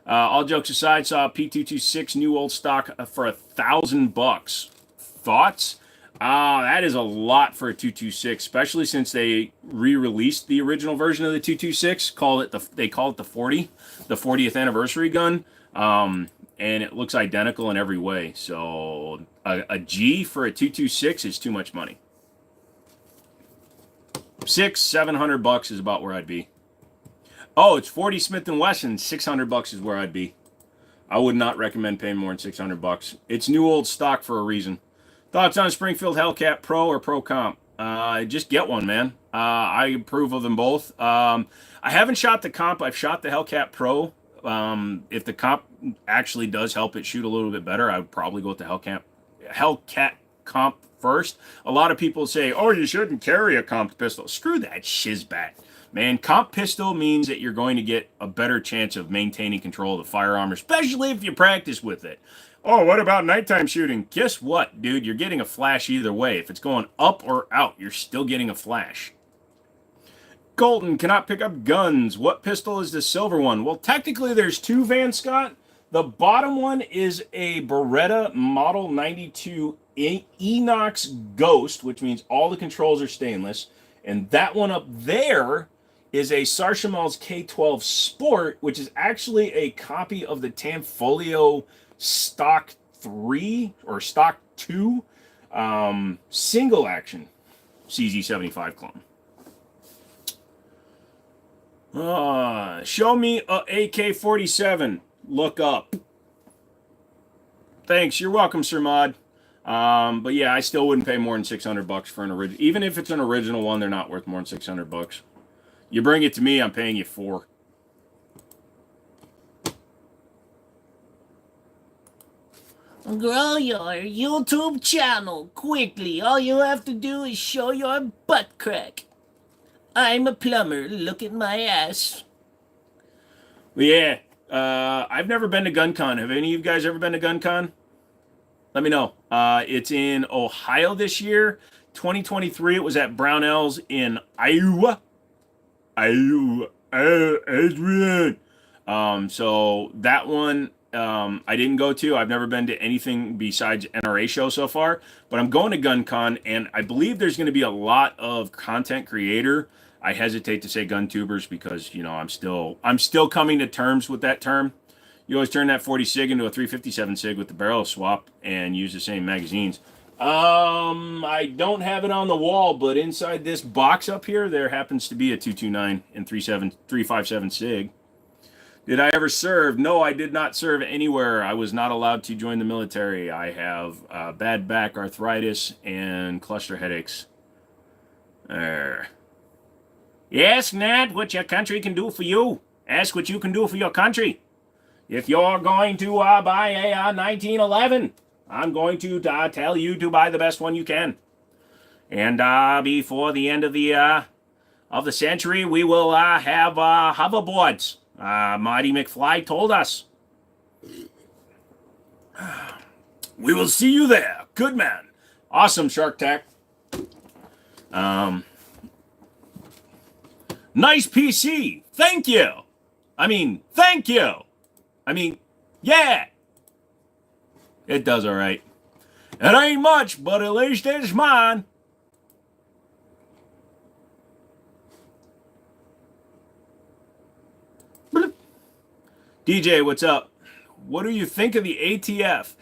All jokes aside, saw a P226 new old stock for $1,000. Thoughts? That is a lot for a 226, especially since they re-released the original version of the 226. They call it the 40th anniversary gun. And it looks identical in every way. So a G for a 226 is too much money. $700 is about where I'd be. Oh, it's 40 Smith & Wesson. $600 is where I'd be. I would not recommend paying more than $600. It's new old stock for a reason. Thoughts on Springfield Hellcat Pro or Pro Comp? Just get one, man. I approve of them both. I haven't shot the Comp. I've shot the Hellcat Pro. If the Comp actually does help it shoot a little bit better, I would probably go with the Hellcat Comp first. A lot of people say, oh, you shouldn't carry a Comp pistol. Screw that shizbat. Man, Comp pistol means that you're going to get a better chance of maintaining control of the firearm, especially if you practice with it. Oh, what about nighttime shooting? Guess what, dude? You're getting a flash either way. If it's going up or out, you're still getting a flash. Golden cannot pick up guns. What pistol is the silver one? Well, technically there's two, Van Scott. The bottom one is a Beretta Model 92 Enox Ghost, which means all the controls are stainless. And that one up there is a Sarshamal's K12 Sport, which is actually a copy of the Tanfolio Stock 3 or Stock 2 single action CZ75 clone. Show me a AK-47. Look up. Thanks. You're welcome, Sir Mod. But yeah, I still wouldn't pay more than $600 for an original. Even if it's an original one, they're not worth more than $600. You bring it to me, I'm paying you $4. Grow your YouTube channel quickly. All you have to do is show your butt crack. I'm a plumber. Look at my ass. Yeah. I've never been to GunCon. Have any of you guys ever been to GunCon? Let me know. It's in Ohio this year. 2023, it was at Brownells in Iowa. Adrian. So that one I didn't go to. I've never been to anything besides NRA show so far. But I'm going to GunCon, and I believe there's going to be a lot of content creator. I hesitate to say gun tubers because, you know, I'm still coming to terms with that term. You always turn that 40 SIG into a 357 SIG with the barrel swap and use the same magazines. I don't have it on the wall, but inside this box up here, there happens to be a 229 and 357 SIG. Did I ever serve? No, I did not serve anywhere. I was not allowed to join the military. I have bad back, arthritis, and cluster headaches. Yes, Nat, what your country can do for you. Ask what you can do for your country. If you're going to buy a 1911, I'm going to tell you to buy the best one you can. And before the end of the century, we will have hoverboards. Marty McFly told us. We will see you there. Good man. Awesome, Shark Tank. Nice PC. Thank you. Thank you. Yeah. It does all right. It ain't much, but at least it's mine. DJ, what's up? What do you think of the ATF?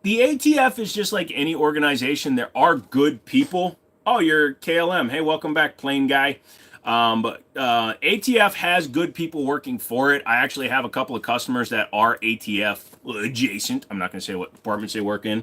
The ATF is just like any organization. There are good people. Oh, you're KLM. Hey, welcome back, plane guy. But ATF has good people working for it. I actually have a couple of customers that are ATF adjacent. I'm not going to say what departments they work in.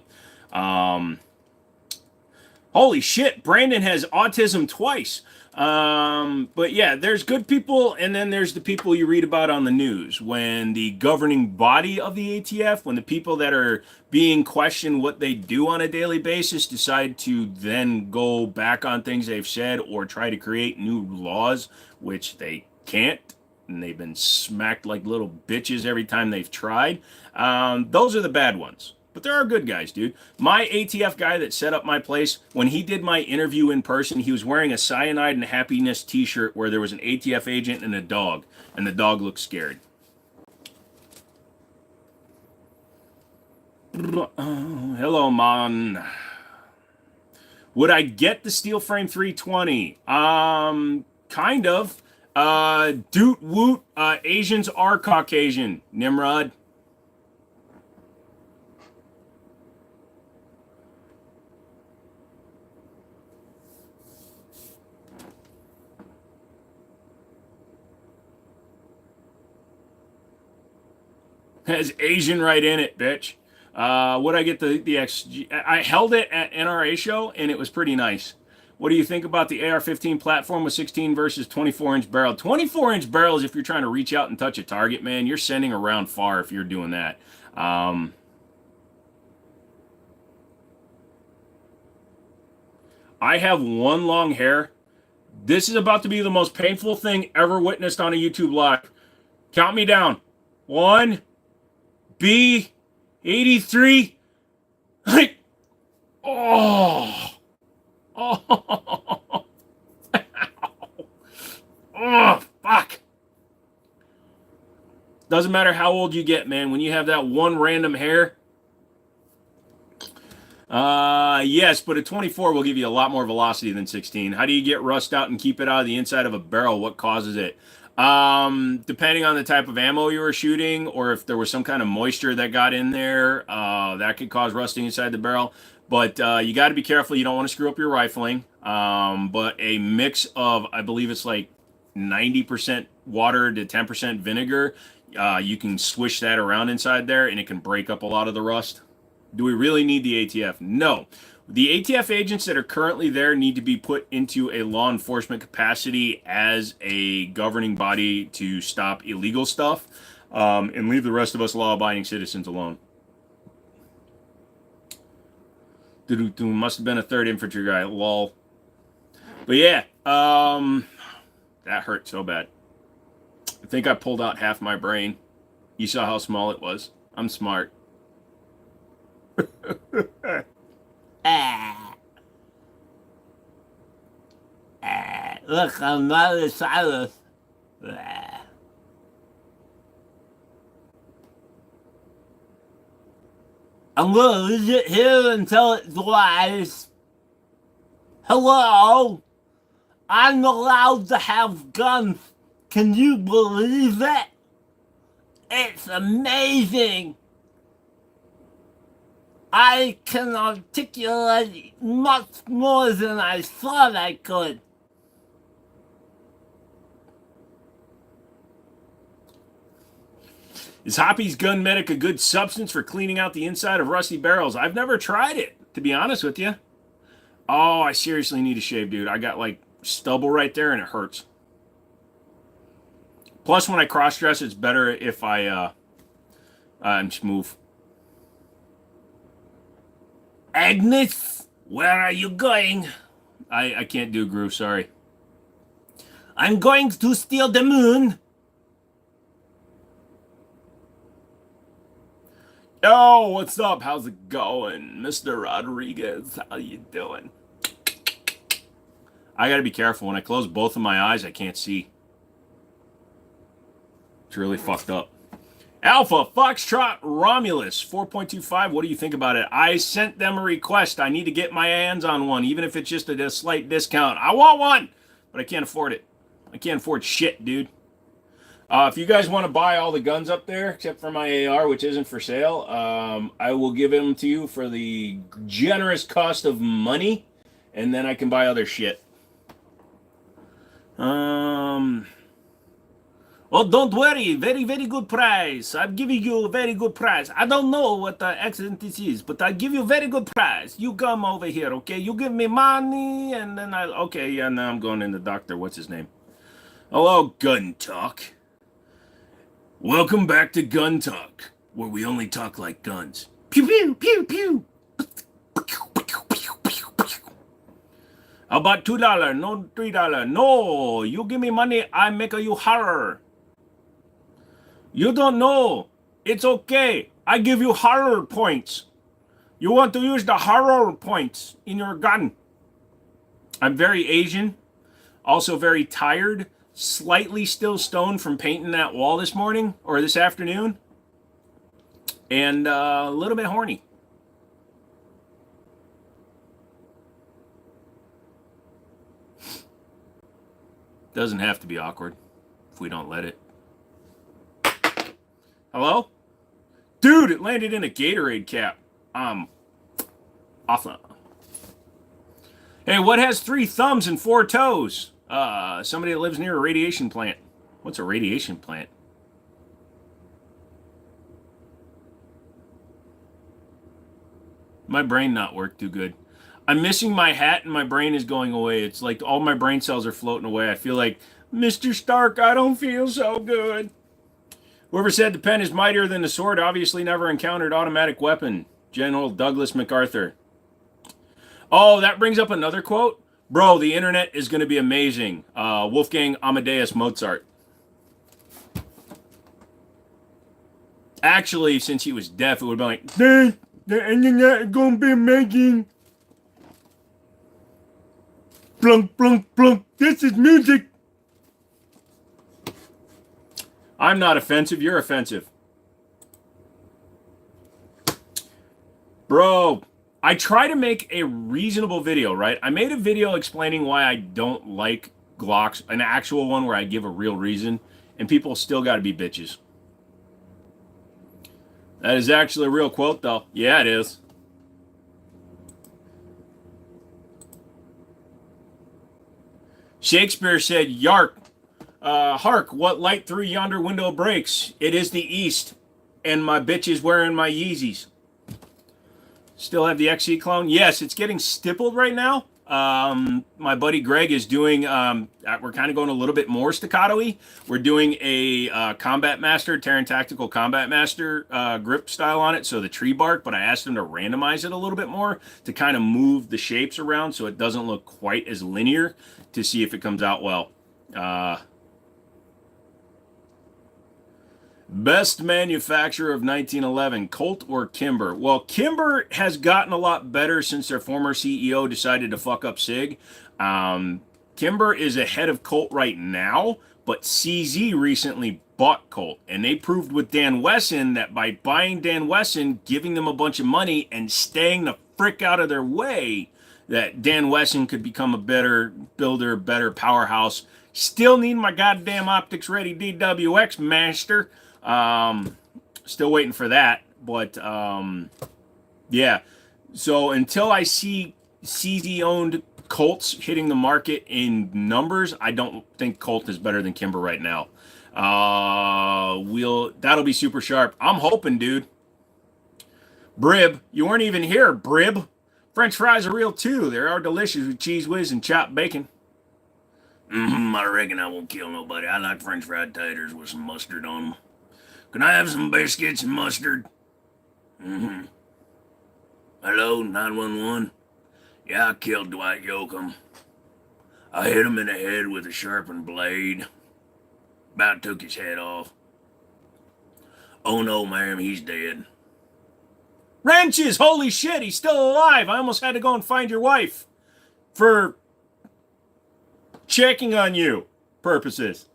Holy shit, Brandon has autism twice. But yeah, there's good people, and then there's the people you read about on the news. When the governing body of the ATF, when the people that are being questioned what they do on a daily basis decide to then go back on things they've said or try to create new laws, which they can't, and they've been smacked like little bitches every time they've tried, those are the bad ones. But there are good guys, dude. My ATF guy that set up my place, when he did my interview in person, he was wearing a Cyanide and Happiness t-shirt where there was an ATF agent and the dog looked scared. Hello, man. Would I get the steel frame 320? Kind of. Doot woot. Asians are Caucasian. Nimrod. Has Asian right in it, bitch. Would I get the XG? I held it at NRA show, and it was pretty nice. What do you think about the AR-15 platform with 16 versus 24-inch barrel? 24-inch barrels, if you're trying to reach out and touch a target, man, you're sending around far if you're doing that. I have one long hair. This is about to be the most painful thing ever witnessed on a YouTube live. Count me down. 1, B, 83. Like, oh, oh, oh, fuck. Doesn't matter how old you get, man. When you have that one random hair. Yes, but a 24 will give you a lot more velocity than 16. How do you get rust out and keep it out of the inside of a barrel? What causes it? Depending on the type of ammo you were shooting, or if there was some kind of moisture that got in there, that could cause rusting inside the barrel. But you got to be careful. You don't want to screw up your rifling. But a mix of, I believe it's like 90% water to 10% vinegar, you can swish that around inside there, and it can break up a lot of the rust. Do we really need the ATF? No. The ATF agents that are currently there need to be put into a law enforcement capacity as a governing body to stop illegal stuff, and leave the rest of us law-abiding citizens alone. Must have been a 3rd infantry guy, lol. But yeah, that hurt so bad. I think I pulled out half my brain. You saw how small it was. I'm smart. Look, I'm not a Silas. I'm gonna leave it here until it dries. Hello? I'm allowed to have guns. Can you believe it? It's amazing. I can articulate much more than I thought I could. Is Hoppy's Gun Medic a good substance for cleaning out the inside of rusty barrels? I've never tried it, to be honest with you. Oh, I seriously need a shave, dude. I got like stubble right there and it hurts. Plus, when I cross-dress, it's better if I just move. Agnes, where are you going? I can't do groove, sorry. I'm going to steal the moon. Yo, what's up? How's it going? Mr. Rodriguez, how you doing? I gotta be careful. When I close both of my eyes, I can't see. It's really fucked up. Alpha Foxtrot Romulus 4.25. What do you think about it? I sent them a request. I need to get my hands on one, even if it's just a slight discount. I want one, but I can't afford it. I can't afford shit, dude. If you guys want to buy all the guns up there, except for my AR, which isn't for sale, I will give them to you for the generous cost of money, and then I can buy other shit. Well, don't worry. Very, very good price. I'm giving you a very good price. I don't know what the accident this is, but I give you a very good price. You come over here, okay? You give me money, and then okay, yeah, now I'm going in the doctor. What's his name? Hello, Gun Talk. Welcome back to Gun Talk, where we only talk like guns. Pew, pew, pew, pew. How about $2? No, $3. No, you give me money, I make you horror. You don't know. It's okay. I give you horror points. You want to use the horror points in your gun. I'm very Asian. Also very tired. Slightly still stoned from painting that wall this morning or this afternoon. And a little bit horny. Doesn't have to be awkward if we don't let it. Hello? Dude, it landed in a Gatorade cap. Awesome. Hey, what has 3 thumbs and 4 toes? Somebody that lives near a radiation plant. What's a radiation plant? My brain not work too good. I'm missing my hat and my brain is going away. It's like all my brain cells are floating away. I feel like, Mr. Stark, I don't feel so good. Whoever said the pen is mightier than the sword obviously never encountered automatic weapon. General Douglas MacArthur. Oh, that brings up another quote. Bro, the internet is going to be amazing. Wolfgang Amadeus Mozart. Actually, since he was deaf, it would be like, the internet is going to be amazing. Plunk, plunk, plunk. This is music. I'm not offensive. You're offensive. Bro, I try to make a reasonable video, right? I made a video explaining why I don't like Glocks, an actual one where I give a real reason, and people still got to be bitches. That is actually a real quote, though. Yeah, it is. Shakespeare said, Yark, hark, what light through yonder window breaks? It is the east, and my bitch is wearing my Yeezys. Still have the XC clone? Yes, it's getting stippled right now. My buddy Greg is doing, we're kind of going a little bit more staccato-y. We're doing a Combat Master, Terran Tactical Combat Master grip style on it, so the tree bark, but I asked him to randomize it a little bit more to kind of move the shapes around so it doesn't look quite as linear to see if it comes out well. Best manufacturer of 1911, Colt or Kimber? Well, Kimber has gotten a lot better since their former CEO decided to fuck up SIG. Kimber is ahead of Colt right now, but CZ recently bought Colt, and they proved with Dan Wesson that by buying Dan Wesson, giving them a bunch of money, and staying the frick out of their way, that Dan Wesson could become a better builder, better powerhouse. Still need my goddamn optics ready DWX master. Still waiting for that, but yeah. So until I see CZ owned Colt's hitting the market in numbers, I don't think Colt is better than Kimber right now. That'll be super sharp. I'm hoping, dude. Brib, you weren't even here, Brib. French fries are real too. They are delicious with cheese whiz and chopped bacon. I reckon I won't kill nobody. I like French fried taters with some mustard on them. Can I have some biscuits and mustard? Hello, 911? Yeah, I killed Dwight Yoakam. I hit him in the head with a sharpened blade. About took his head off. Oh no, ma'am, he's dead. Wrenches! Holy shit, he's still alive! I almost had to go and find your wife. For checking on you purposes.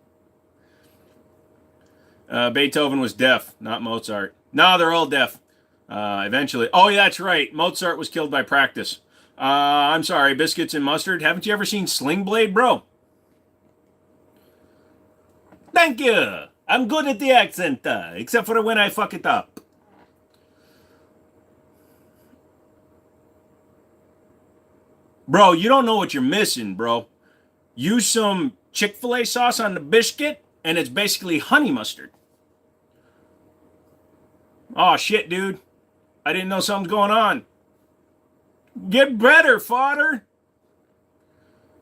Beethoven was deaf, not Mozart. No, they're all deaf. Eventually. Oh, yeah, that's right. Mozart was killed by practice. I'm sorry, biscuits and mustard. Haven't you ever seen Sling Blade, bro? Thank you. I'm good at the accent, except for when I fuck it up. Bro, you don't know what you're missing, bro. Use some Chick-fil-A sauce on the biscuit, and it's basically honey mustard. Oh, shit, dude. I didn't know something's going on. Get better, fodder.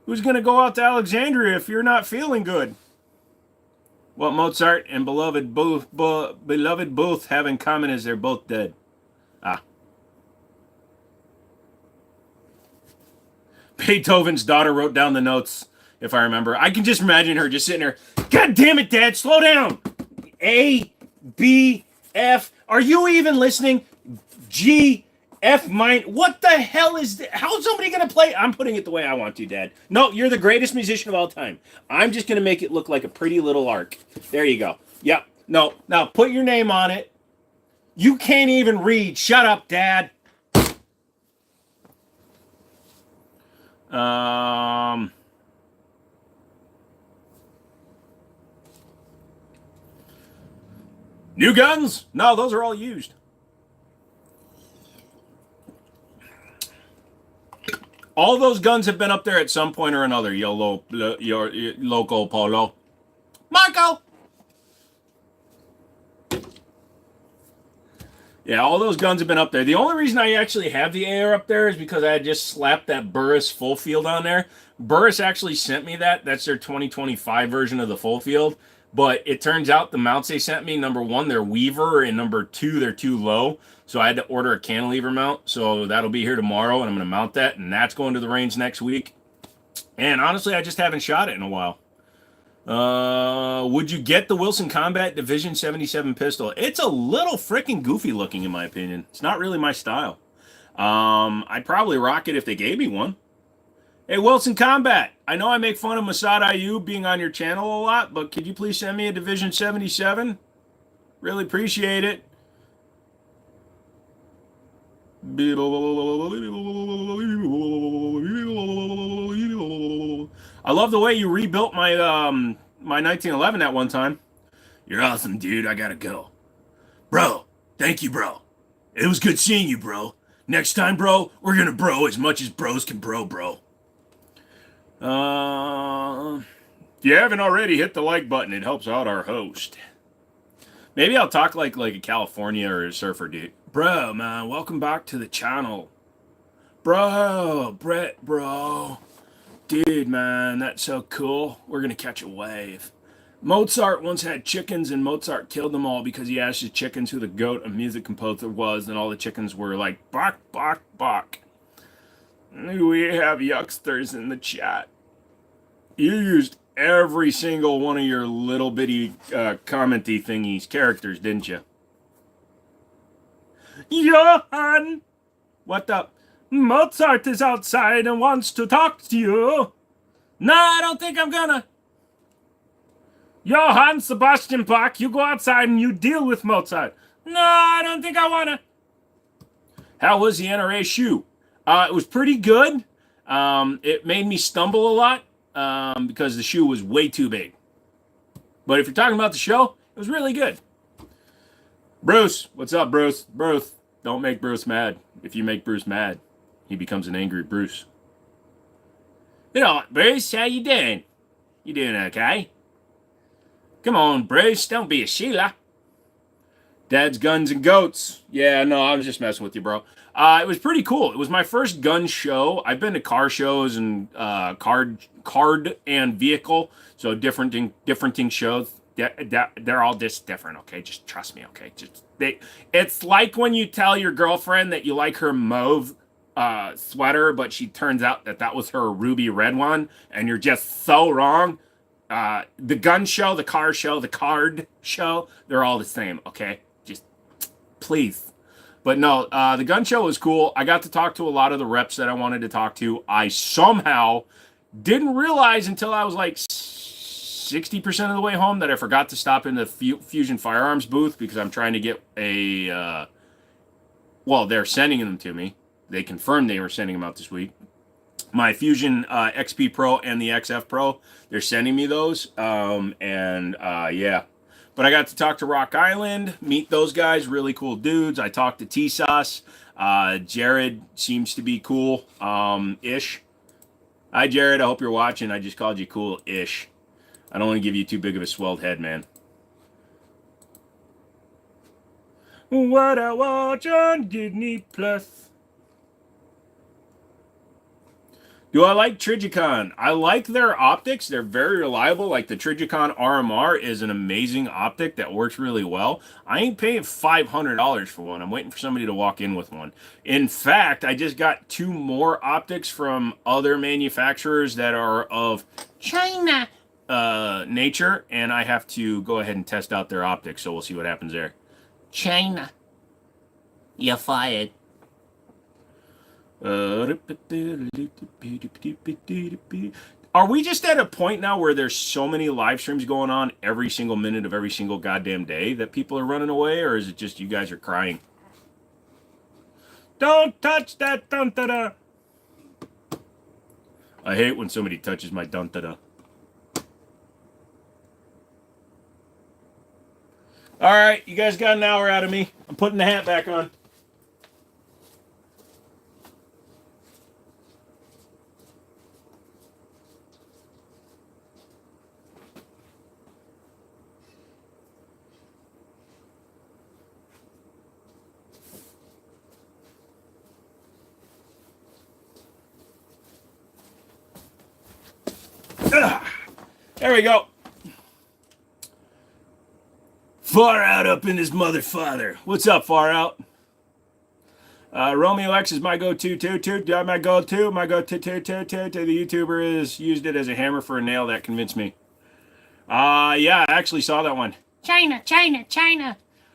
Who's going to go out to Alexandria if you're not feeling good? What Mozart and Beloved both have in common is they're both dead. Ah. Beethoven's daughter wrote down the notes, if I remember. I can just imagine her just sitting there. God damn it, Dad, slow down. A, B, F. Are you even listening? G, F mine. What the hell is that? How's somebody going to play? I'm putting it the way I want to, Dad. No, you're the greatest musician of all time. I'm just going to make it look like a pretty little arc. There you go. Yep. No. Now put your name on it. You can't even read. Shut up, Dad. New guns? No, those are all used. All those guns have been up there at some point or another, your local polo. Marco! Yeah, all those guns have been up there. The only reason I actually have the AR up there is because I had just slapped that Burris full field on there. Burris actually sent me that. That's their 2025 version of the full field. But it turns out the mounts they sent me, number one, they're Weaver, and number two, they're too low. So I had to order a cantilever mount. So that'll be here tomorrow, and I'm going to mount that, and that's going to the range next week. And honestly, I just haven't shot it in a while. Would you get the Wilson Combat Division 77 pistol? It's a little freaking goofy looking, in my opinion. It's not really my style. I'd probably rock it if they gave me one. Hey, Wilson Combat, I know I make fun of Masad Ayub being on your channel a lot, but could you please send me a Division 77? Really appreciate it. I love the way you rebuilt my my 1911 at one time. You're awesome, dude. I gotta go. Bro, thank you, bro. It was good seeing you, bro. Next time, bro, we're gonna bro as much as bros can bro. If you haven't already, hit the like button. It helps out our host. Maybe I'll talk like a California or a surfer dude. Bro, man, welcome back to the channel. Bro, Brett, bro. Dude, man, that's so cool. We're going to catch a wave. Mozart once had chickens, and Mozart killed them all because he asked his chickens who the goat of music composer was, and all the chickens were like, bark, bark, bark. We have yucksters in the chat. You used every single one of your little bitty commenty thingies, characters, didn't you? Johann! What the? Mozart is outside and wants to talk to you. No, I don't think I'm gonna. Johann Sebastian Bach, you go outside and you deal with Mozart. No, I don't think I wanna. How was the NRA shoe? It was pretty good. It made me stumble a lot because the shoe was way too big. But if you're talking about the show, it was really good. Bruce, what's up, Bruce? Bruce, don't make Bruce mad. If you make Bruce mad, he becomes an angry Bruce. You know, Bruce, how you doing? You doing okay? Come on, Bruce, don't be a Sheila. Dad's Guns and Goats. Yeah, no, I was just messing with you, bro. It was pretty cool. It was my first gun show. I've been to car shows and card and vehicle, so different shows. They're all just different. Okay, just trust me. Okay, it's like when you tell your girlfriend that you like her mauve sweater, but she turns out that was her ruby red one, and you're just so wrong. The gun show, the car show, the card show, they're all the same. Okay, just please. But no, the gun show was cool. I got to talk to a lot of the reps that I wanted to talk to. I somehow didn't realize until I was like 60% of the way home that I forgot to stop in the Fusion Firearms booth because I'm trying to get a. Well, they're sending them to me. They confirmed they were sending them out this week. My Fusion XP Pro and the XF Pro, they're sending me those. Yeah. But I got to talk to Rock Island, meet those guys, really cool dudes. I talked to T-Sauce. Jared seems to be cool ish. Hi, Jared. I hope you're watching. I just called you cool ish. I don't want to give you too big of a swelled head, man. What I watch on Disney Plus. Do I like Trigicon? I like their optics. They're very reliable. Like the Trigicon RMR is an amazing optic that works really well. I ain't paying $500 for one. I'm waiting for somebody to walk in with one. In fact, I just got 2 more optics from other manufacturers that are of China nature, and I have to go ahead and test out their optics, so we'll see what happens there. China. You're fired. Are we just at a point now where there's so many live streams going on every single minute of every single goddamn day that people are running away, or is it just you guys are crying? Don't touch that dun-da-da. I hate when somebody touches my dun-da-da. All right, you guys got an hour out of me. I'm putting the hat back on. There we go. Far out up in his mother father. What's up, Far Out? Romeo X is my go-to, my go-to. The YouTuber is used it as a hammer for a nail. That convinced me. Yeah, I actually saw that one. China.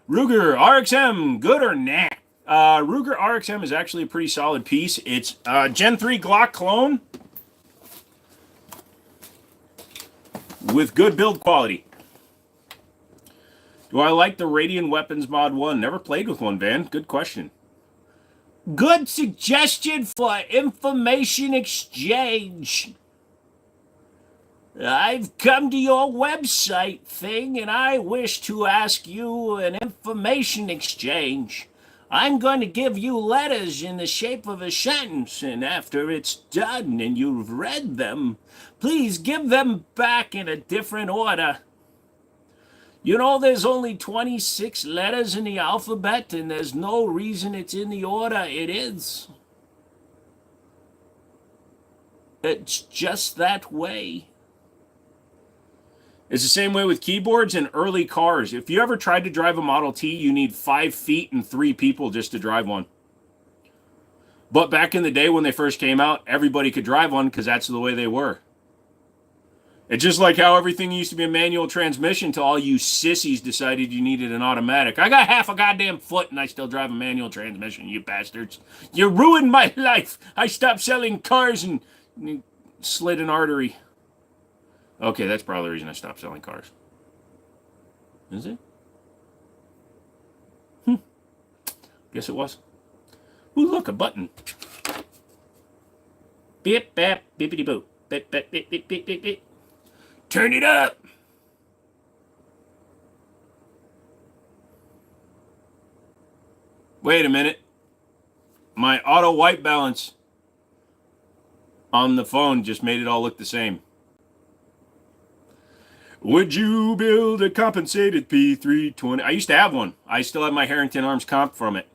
Ruger RXM, good or nah? Ruger RXM is actually a pretty solid piece. It's Gen 3 Glock clone with good build quality. Do I like the Radiant Weapons Mod 1? Never played with one, Van. Good question. Good suggestion for information exchange. I've come to your website thing and I wish to ask you an information exchange. I'm going to give you letters in the shape of a sentence, and after it's done and you've read them, please give them back in a different order. You know, there's only 26 letters in the alphabet, and there's no reason it's in the order it is. It's just that way. It's the same way with keyboards and early cars. If you ever tried to drive a Model T, you need 5 feet and 3 people just to drive one. But back in the day when they first came out, everybody could drive one because that's the way they were. It's just like how everything used to be a manual transmission until all you sissies decided you needed an automatic. I got half a goddamn foot and I still drive a manual transmission, you bastards. You ruined my life. I stopped selling cars and slit an artery. Okay, that's probably the reason I stopped selling cars. Is it? Guess it was. Ooh, look, a button. Beep, bap, bippity boop. Beep, beep, beep, beep, beep, beep, beep. Turn it up. Wait a minute. My auto white balance. on the phone just made it all look the same. Would you build a compensated P320? I used to have one. I still have my Harrington Arms comp from it.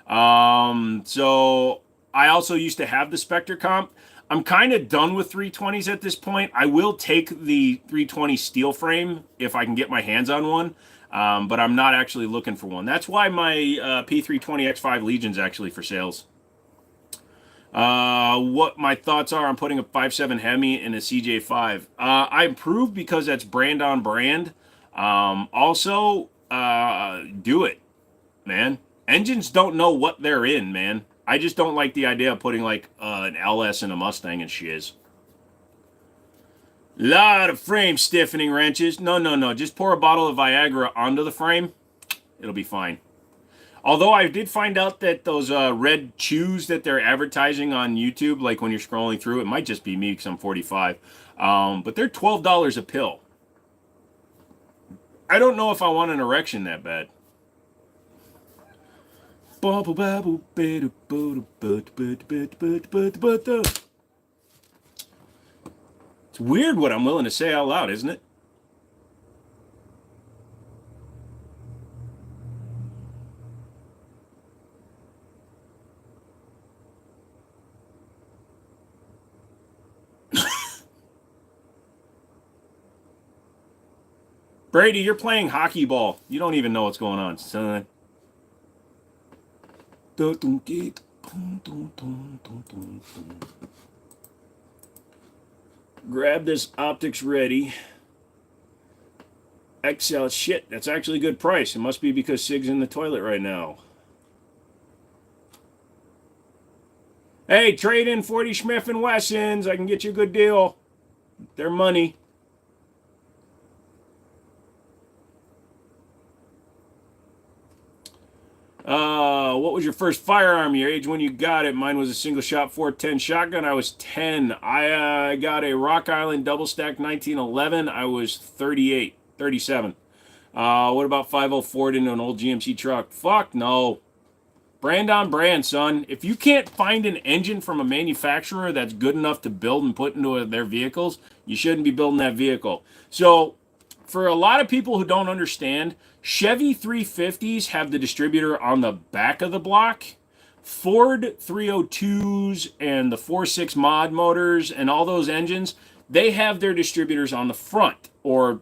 So I also used to have the Spectre comp. I'm kind of done with 320s at this point. I will take the 320 steel frame if I can get my hands on one, but I'm not actually looking for one. That's why my P320 X5 Legion's actually for sales. What my thoughts are on putting a 5.7 Hemi in a CJ5. I improved because that's brand on brand. Also, do it, man. Engines don't know what they're in, man. I just don't like the idea of putting like an LS in a Mustang and shiz. Lot of frame stiffening wrenches. No. Just pour a bottle of Viagra onto the frame. It'll be fine. Although I did find out that those red chews that they're advertising on YouTube, like when you're scrolling through, it might just be me because I'm 45, but they're $12 a pill. I don't know if I want an erection that bad. It's weird what I'm willing to say out loud, isn't it? Brady, you're playing hockey ball. You don't even know what's going on, son. Grab this optics ready. XL shit, that's actually a good price. It must be because Sig's in the toilet right now. Hey, trade in 40 Schmiff and Wessons. I can get you a good deal. They're money. What was your first firearm? Your age when you got it? Mine was a single shot 410 shotgun. I was 10. I got a Rock Island double stack 1911. I was 38, 37. What about 504 into an old GMC truck? Fuck no. Brand on brand, son. If you can't find an engine from a manufacturer that's good enough to build and put into their vehicles, you shouldn't be building that vehicle. So, for a lot of people who don't understand, Chevy 350s have the distributor on the back of the block. Ford 302s and the 4.6 mod motors and all those engines, they have their distributors on the front, or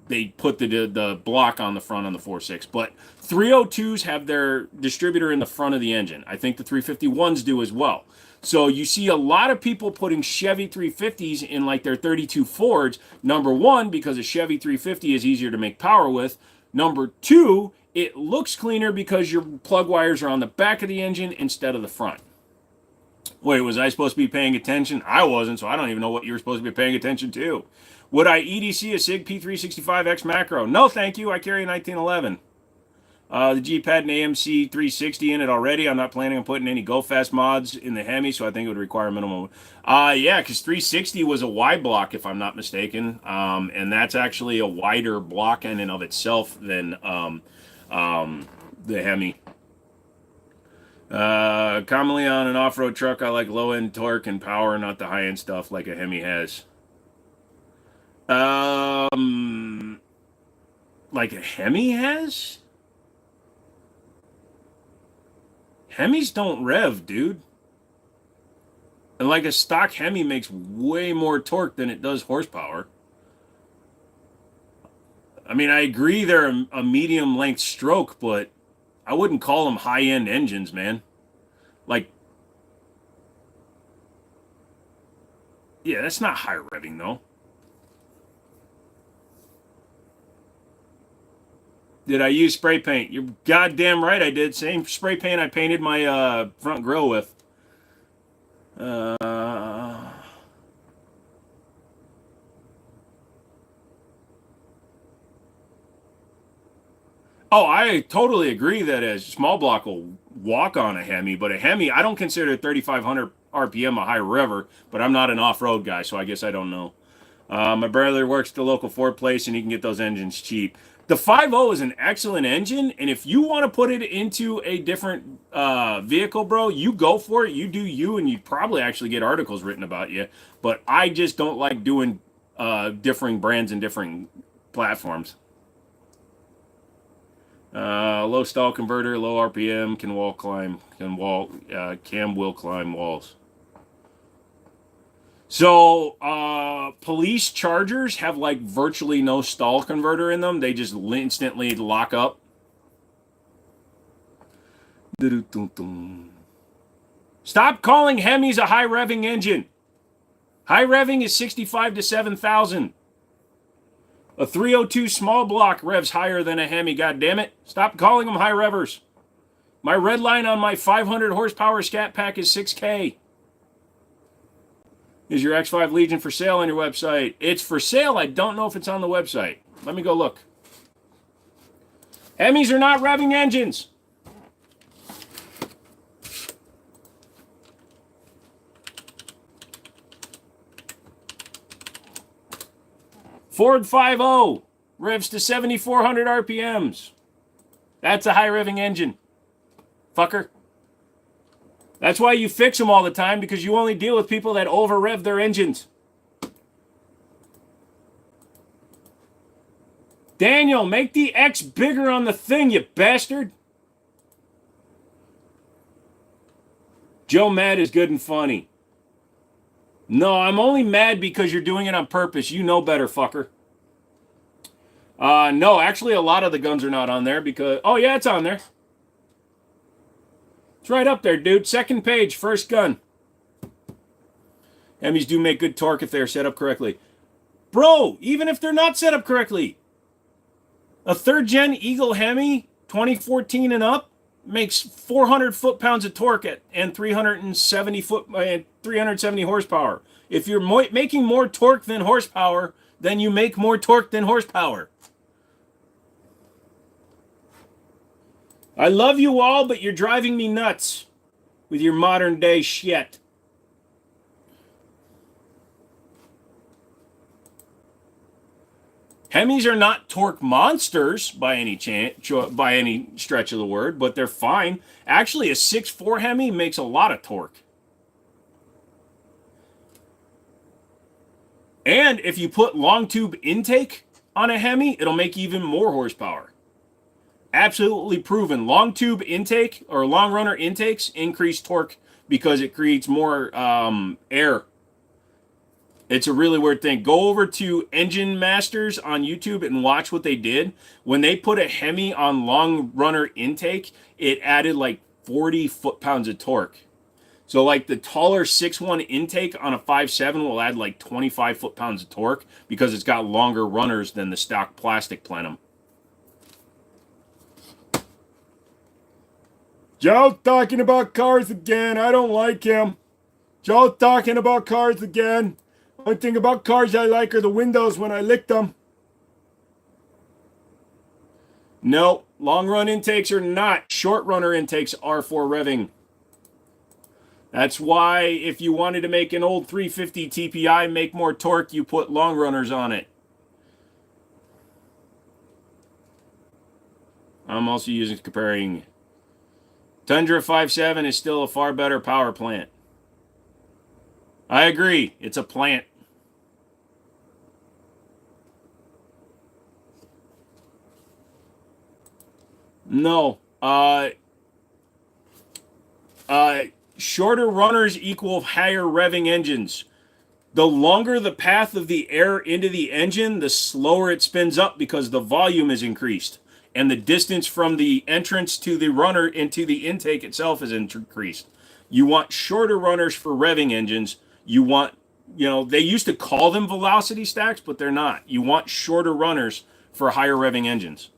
they put the block on the front on the 4.6. But 302s have their distributor in the front of the engine. I think the 351s do as well. So you see a lot of people putting Chevy 350s in like their 32 Fords. Number one, because a Chevy 350 is easier to make power with. Number two, it looks cleaner because your plug wires are on the back of the engine instead of the front. Wait, was I supposed to be paying attention? I wasn't, so I don't even know what you were supposed to be paying attention to. Would I EDC a SIG P365X macro? No, thank you. I carry a 1911. The Jeep had an AMC 360 in it already. I'm not planning on putting any Go Fast mods in the Hemi, so I think it would require minimum. Yeah, because 360 was a wide block, if I'm not mistaken. And that's actually a wider block in and of itself than the Hemi. Commonly on an off-road truck, I like low-end torque and power, not the high-end stuff like a Hemi has. Like a Hemi has? Hemis don't rev, dude. And like a stock Hemi makes way more torque than it does horsepower. I mean, I agree they're a medium length stroke, but I wouldn't call them high-end engines, man. Like, yeah, that's not high revving, though. Did I use spray paint? You're goddamn right I did. Same spray paint I painted my front grille with. Oh, I totally agree that a small block will walk on a Hemi, but a Hemi, I don't consider 3,500 RPM a high rever, but I'm not an off-road guy, so I guess I don't know. My brother works at the local Ford place, and he can get those engines cheap. The 5.0 is an excellent engine, and if you want to put it into a different vehicle, bro, you go for it. You do you, and you probably actually get articles written about you. But I just don't like doing differing brands and differing platforms. Low stall converter, low RPM, cam will climb walls. So, police chargers have like virtually no stall converter in them. They just instantly lock up. Stop calling Hemis a high revving engine. High revving is 65 to 7,000. A 302 small block revs higher than a Hemi, goddammit. Stop calling them high revvers. My red line on my 500 horsepower Scat Pack is 6K. Is your X5 Legion for sale on your website? It's for sale. I don't know if it's on the website. Let me go look. Hemis are not revving engines. Ford 5.0 revs to 7,400 RPMs. That's a high revving engine. Fucker. That's why you fix them all the time, because you only deal with people that over-rev their engines. Daniel, make the X bigger on the thing, you bastard. Joe mad is good and funny. No, I'm only mad because you're doing it on purpose. You know better, fucker. No, actually, a lot of the guns are not on there because... Oh, yeah, it's on there. It's right up there, dude. Second page, first gun. Hemis do make good torque if they are set up correctly. Bro, even if they're not set up correctly. A third-gen Eagle Hemi, 2014 and up, makes 400 foot-pounds of torque and 370 horsepower. If you're making more torque than horsepower, then you make more torque than horsepower. I love you all, but you're driving me nuts with your modern day shit. Hemis are not torque monsters by any stretch of the word, but they're fine. Actually, a 6.4 Hemi makes a lot of torque. And if you put long tube intake on a Hemi, it'll make even more horsepower. Absolutely proven. Long tube intake or long runner intakes increase torque because it creates more air. It's a really weird thing. Go over to Engine Masters on YouTube and watch what they did. When they put a Hemi on long runner intake, it added like 40 foot-pounds of torque. So like the taller 6.1 intake on a 5.7 will add like 25 foot-pounds of torque because it's got longer runners than the stock plastic plenum. Joe talking about cars again. I don't like him. Joe talking about cars again. One thing about cars I like are the windows when I lick them. No, long run intakes are not. Short runner intakes are for revving. That's why if you wanted to make an old 350 TPI make more torque, you put long runners on it. I'm also comparing. Tundra 5.7 is still a far better power plant. I agree. It's a plant. No. Shorter runners equal higher revving engines. The longer the path of the air into the engine, the slower it spins up because the volume is increased. And the distance from the entrance to the runner into the intake itself is increased. You want shorter runners for revving engines. You want, they used to call them velocity stacks, but they're not. You want shorter runners for higher revving engines.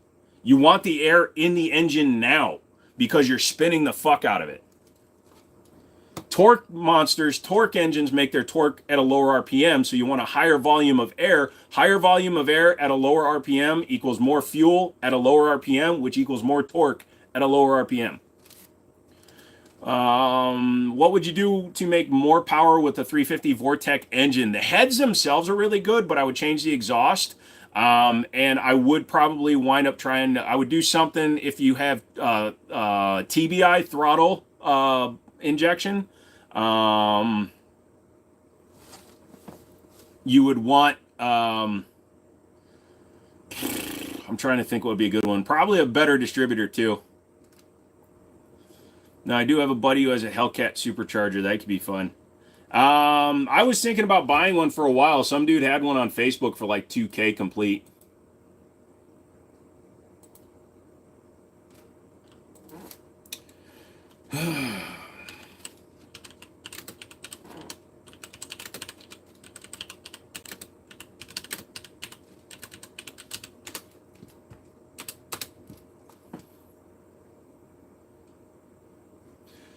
You want the air in the engine now because you're spinning the fuck out of it. Torque monsters, torque engines make their torque at a lower RPM, so you want a higher volume of air. Higher volume of air at a lower RPM equals more fuel at a lower RPM, which equals more torque at a lower RPM. What would you do to make more power with the 350 Vortec engine? The heads themselves are really good, but I would change the exhaust. And I would probably wind up trying to, I would do something if you have TBI throttle injection. You would want, I'm trying to think what would be a good one. Probably a better distributor too. Now, I do have a buddy who has a Hellcat supercharger. That could be fun. I was thinking about buying one for a while. Some dude had one on Facebook for like 2K complete.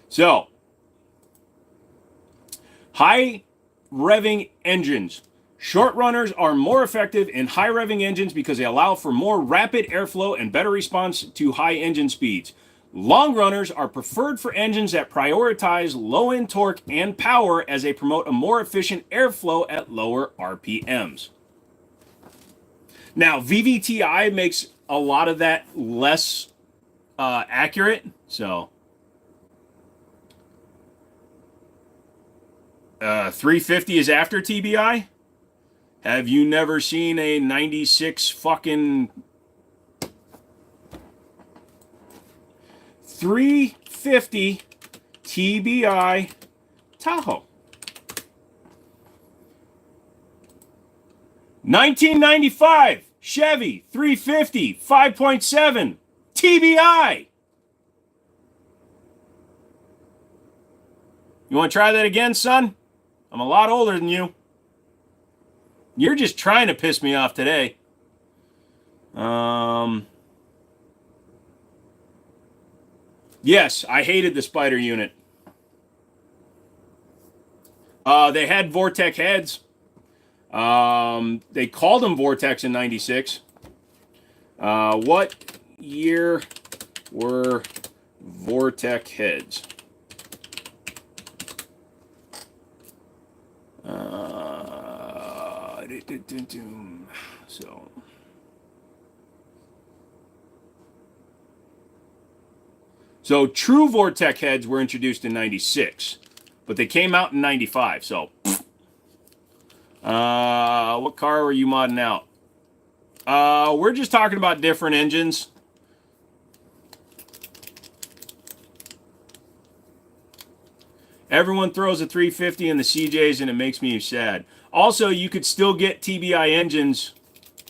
So, high revving engines. Short runners are more effective in high revving engines because they allow for more rapid airflow and better response to high engine speeds. Long runners are preferred for engines that prioritize low end torque and power as they promote a more efficient airflow at lower RPMs. Now, VVTi makes a lot of that less accurate, so 350 is after TBI. Have you never seen a 96 fucking 350 TBI Tahoe? 1995 Chevy 350 5.7 TBI. You want to try that again, son? I'm a lot older than you. You're just trying to piss me off today. Yes, I hated the Spider unit. They had Vortex heads. They called them Vortex in 96. What year were Vortex heads? So true Vortex heads were introduced in 96, but they came out in 95. So, what car were you modding out? We're just talking about different engines. Everyone throws a 350 in the CJs and it makes me sad. Also, you could still get TBI engines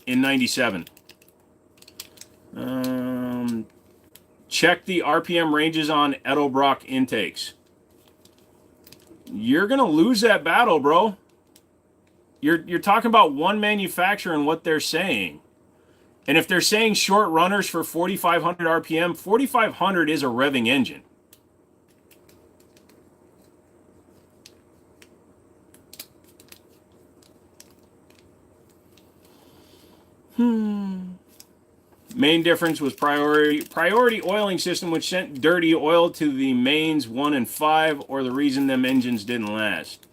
in 97. Check the RPM ranges on Edelbrock intakes. You're going to lose that battle, bro. You're talking about one manufacturer and what they're saying. And if they're saying short runners for 4,500 RPM, 4,500 is a revving engine. Main difference was priority oiling system, which sent dirty oil to the mains 1 and 5, or the reason them engines didn't last.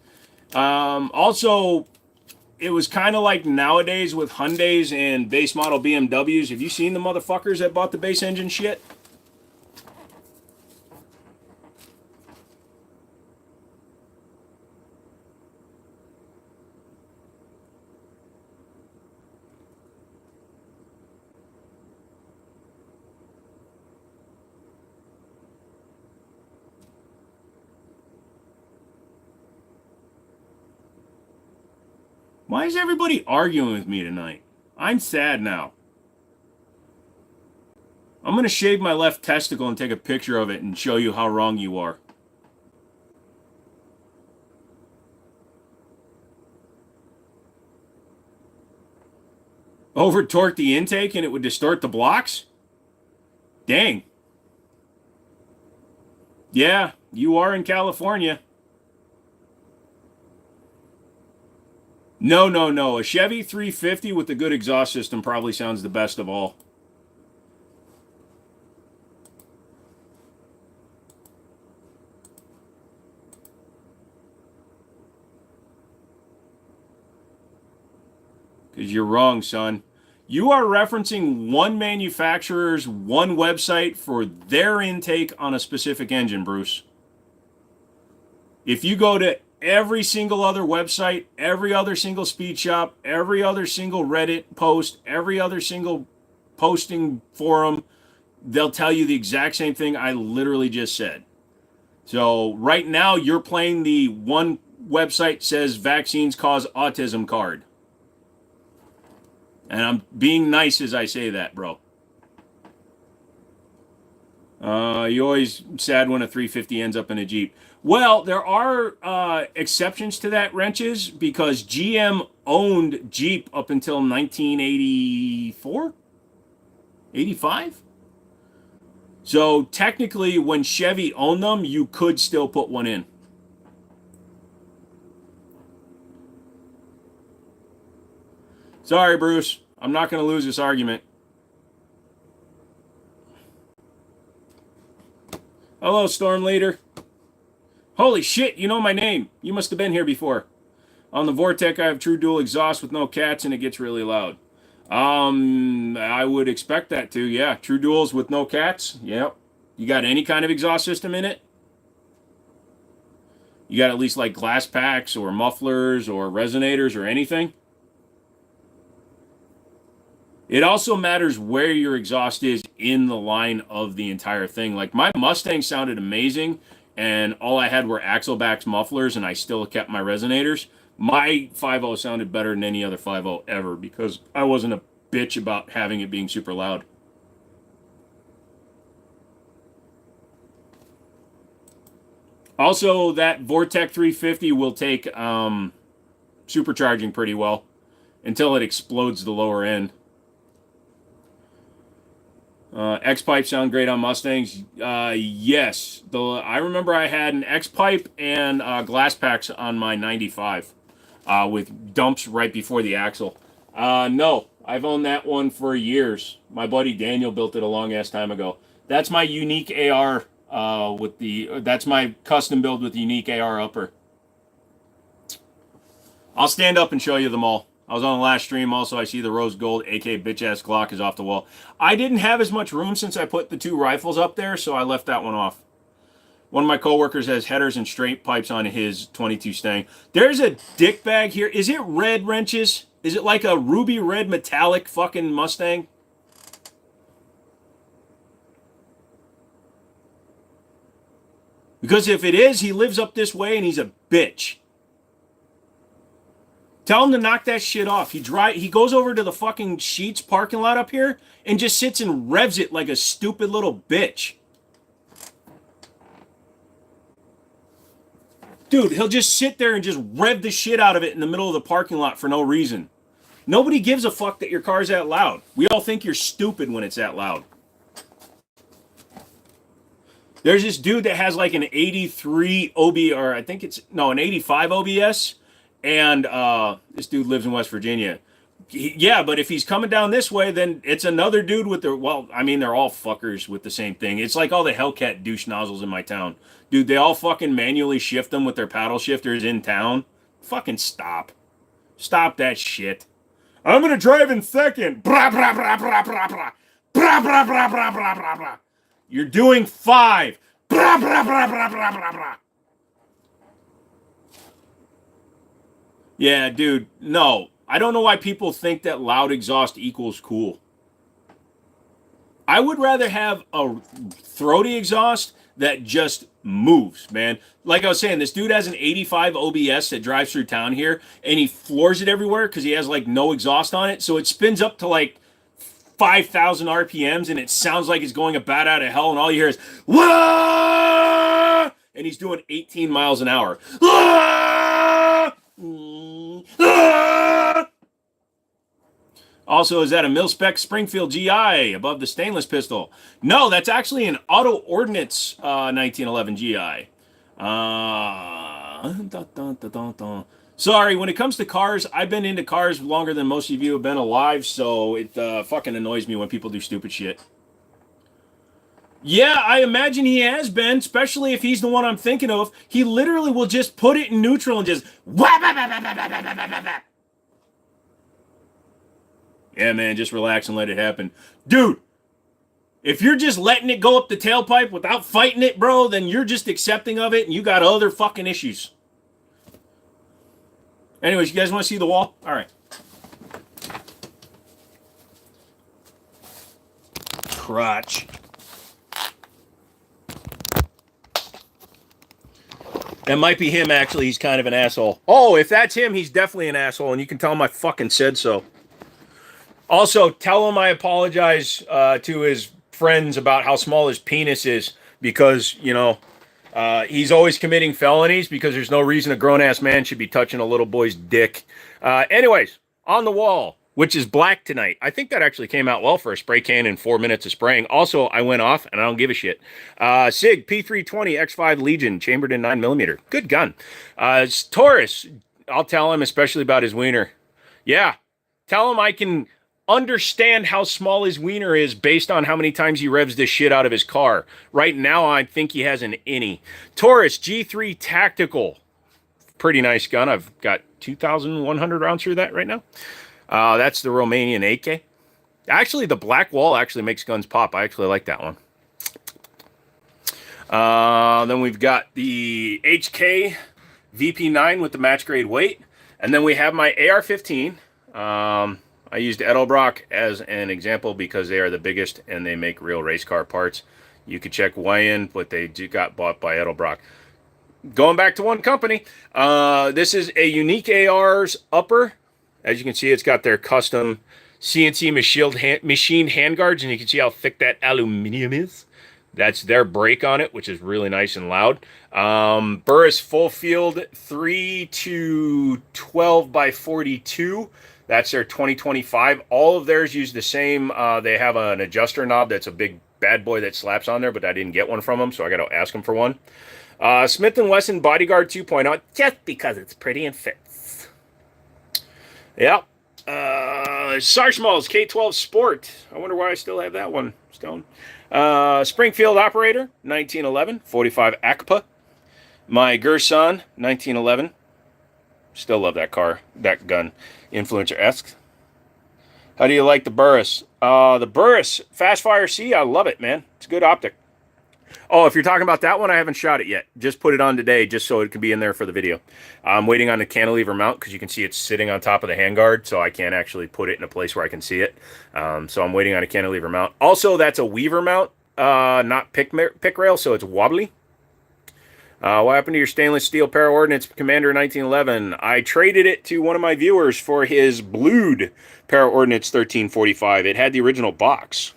Also, it was kind of like nowadays with Hyundais and base model BMWs. Have you seen the motherfuckers that bought the base engine shit? Why is everybody arguing with me tonight? I'm sad now. I'm going to shave my left testicle and take a picture of it and show you how wrong you are. Over torque the intake and it would distort the blocks? Dang. Yeah, you are in California. No. A Chevy 350 with a good exhaust system probably sounds the best of all. Because you're wrong, son. You are referencing one manufacturer's one website for their intake on a specific engine, Bruce. If you go to every single other website, every other single speed shop, every other single Reddit post, every other single posting forum, they'll tell you the exact same thing I literally just said. So right now you're playing the one website says vaccines cause autism card. And I'm being nice as I say that, bro. You always sad when a 350 ends up in a Jeep. Well, there are exceptions to that, Wrenches, because GM owned Jeep up until 1984? 85? So technically, when Chevy owned them, you could still put one in. Sorry, Bruce. I'm not going to lose this argument. Hello, Storm Leader. Holy shit, you know my name. You must have been here before. On the Vortec, I have true dual exhaust with no cats, and it gets really loud. I would expect that to, yeah. True duals with no cats, yep. You got any kind of exhaust system in it? You got at least like glass packs or mufflers or resonators or anything? It also matters where your exhaust is in the line of the entire thing. Like my Mustang sounded amazing, and all I had were Axlebacks mufflers, and I still kept my resonators. My 5.0 sounded better than any other 5.0 ever because I wasn't a bitch about having it being super loud. Also, that Vortec 350 will take supercharging pretty well until it explodes the lower end. X-Pipe sound great on Mustangs. Yes. I remember I had an X-Pipe and glass packs on my 95 with dumps right before the axle. No, I've owned that one for years. My buddy Daniel built it a long-ass time ago. That's my unique AR that's my custom build with the unique AR upper. I'll stand up and show you them all. I was on the last stream. Also, I see the rose gold, AK bitch-ass Glock is off the wall. I didn't have as much room since I put the two rifles up there, so I left that one off. One of my coworkers has headers and straight pipes on his 22 Stang. There's a dick bag here. Is it red, Wrenches? Is it like a ruby red metallic fucking Mustang? Because if it is, he lives up this way and he's a bitch. Tell him to knock that shit off. He goes over to the fucking Sheetz parking lot up here and just sits and revs it like a stupid little bitch. Dude, he'll just sit there and just rev the shit out of it in the middle of the parking lot for no reason. Nobody gives a fuck that your car's that loud. We all think you're stupid when it's that loud. There's this dude that has like an 83 or I think an 85 OBS. And this dude lives in West Virginia. Yeah, but if he's coming down this way, then it's another dude with they're all fuckers with the same thing. It's like all the Hellcat douche nozzles in my town. Dude, they all fucking manually shift them with their paddle shifters in town. Fucking stop. Stop that shit. I'm going to drive in second. Blah, blah, blah, blah, blah, blah. Blah, blah, blah, blah, blah, blah, blah. You're doing 5. Blah, blah, blah, blah, blah, blah, blah. Yeah, dude, no. I don't know why people think that loud exhaust equals cool. I would rather have a throaty exhaust that just moves, man. Like I was saying, this dude has an 85 OBS that drives through town here, and he floors it everywhere because he has, like, no exhaust on it. So it spins up to, like, 5,000 RPMs, and it sounds like it's going a bat out of hell, and all you hear is, wah! And he's doing 18 miles an hour. Wah! Also, is that a mil-spec Springfield GI above the stainless pistol? No, that's actually an Auto Ordnance 1911 GI. Sorry, when it comes to cars, I've been into cars longer than most of you have been alive, so it fucking annoys me when people do stupid shit. Yeah, I imagine he has been, especially if he's the one I'm thinking of. He literally will just put it in neutral and just... Yeah, man, just relax and let it happen. Dude, if you're just letting it go up the tailpipe without fighting it, bro, then you're just accepting of it and you got other fucking issues. Anyways, you guys want to see the wall? All right. Crotch. That might be him, actually. He's kind of an asshole. Oh, if that's him, he's definitely an asshole, and you can tell him I fucking said so. Also, tell him I apologize to his friends about how small his penis is because, you know, he's always committing felonies because there's no reason a grown-ass man should be touching a little boy's dick. Anyways, on the wall, which is black tonight. I think that actually came out well for a spray can in 4 minutes of spraying. Also, I went off, and I don't give a shit. SIG P320 X5 Legion, chambered in 9mm. Good gun. Taurus, I'll tell him, especially about his wiener. Yeah, tell him I can understand how small his wiener is based on how many times he revs this shit out of his car. Right now, I think he has an innie. Taurus G3 Tactical. Pretty nice gun. I've got 2,100 rounds through that right now. That's the Romanian AK. Actually, the black wall actually makes guns pop. I actually like that one. Then we've got the HK VP9 with the match grade weight. And then we have my AR-15. I used Edelbrock as an example because they are the biggest and they make real race car parts. You could check Wyan, but they got bought by Edelbrock. Going back to one company, this is a Unique AR's upper. As you can see, it's got their custom CNC machined handguards, and you can see how thick that aluminum is. That's their brake on it, which is really nice and loud. Burris full field 3 to 12 by 42. That's their 2025. All of theirs use the same. They have an adjuster knob that's a big bad boy that slaps on there, but I didn't get one from them, so I got to ask them for one. Smith & Wesson Bodyguard 2.0, just because it's pretty and fits. Yep. Sarchmal's K12 Sport. I wonder why I still have that one, Stone. Springfield Operator, 1911, 45 ACPA. My Gerson, 1911. Still love that car, that gun. Influencer-esque. How do you like the Burris? The Burris Fast Fire C, I love it, man. It's a good optic. Oh, if you're talking about that one, I haven't shot it yet. Just put it on today just so it can be in there for the video. I'm waiting on the cantilever mount because you can see it's sitting on top of the handguard, so I can't actually put it in a place where I can see it. So I'm waiting on a cantilever mount. Also, that's a Weaver mount, not pick rail, so it's wobbly. What happened to your stainless steel Para Ordnance Commander 1911? I traded it to one of my viewers for his blued Para Ordnance 1345. It had the original box.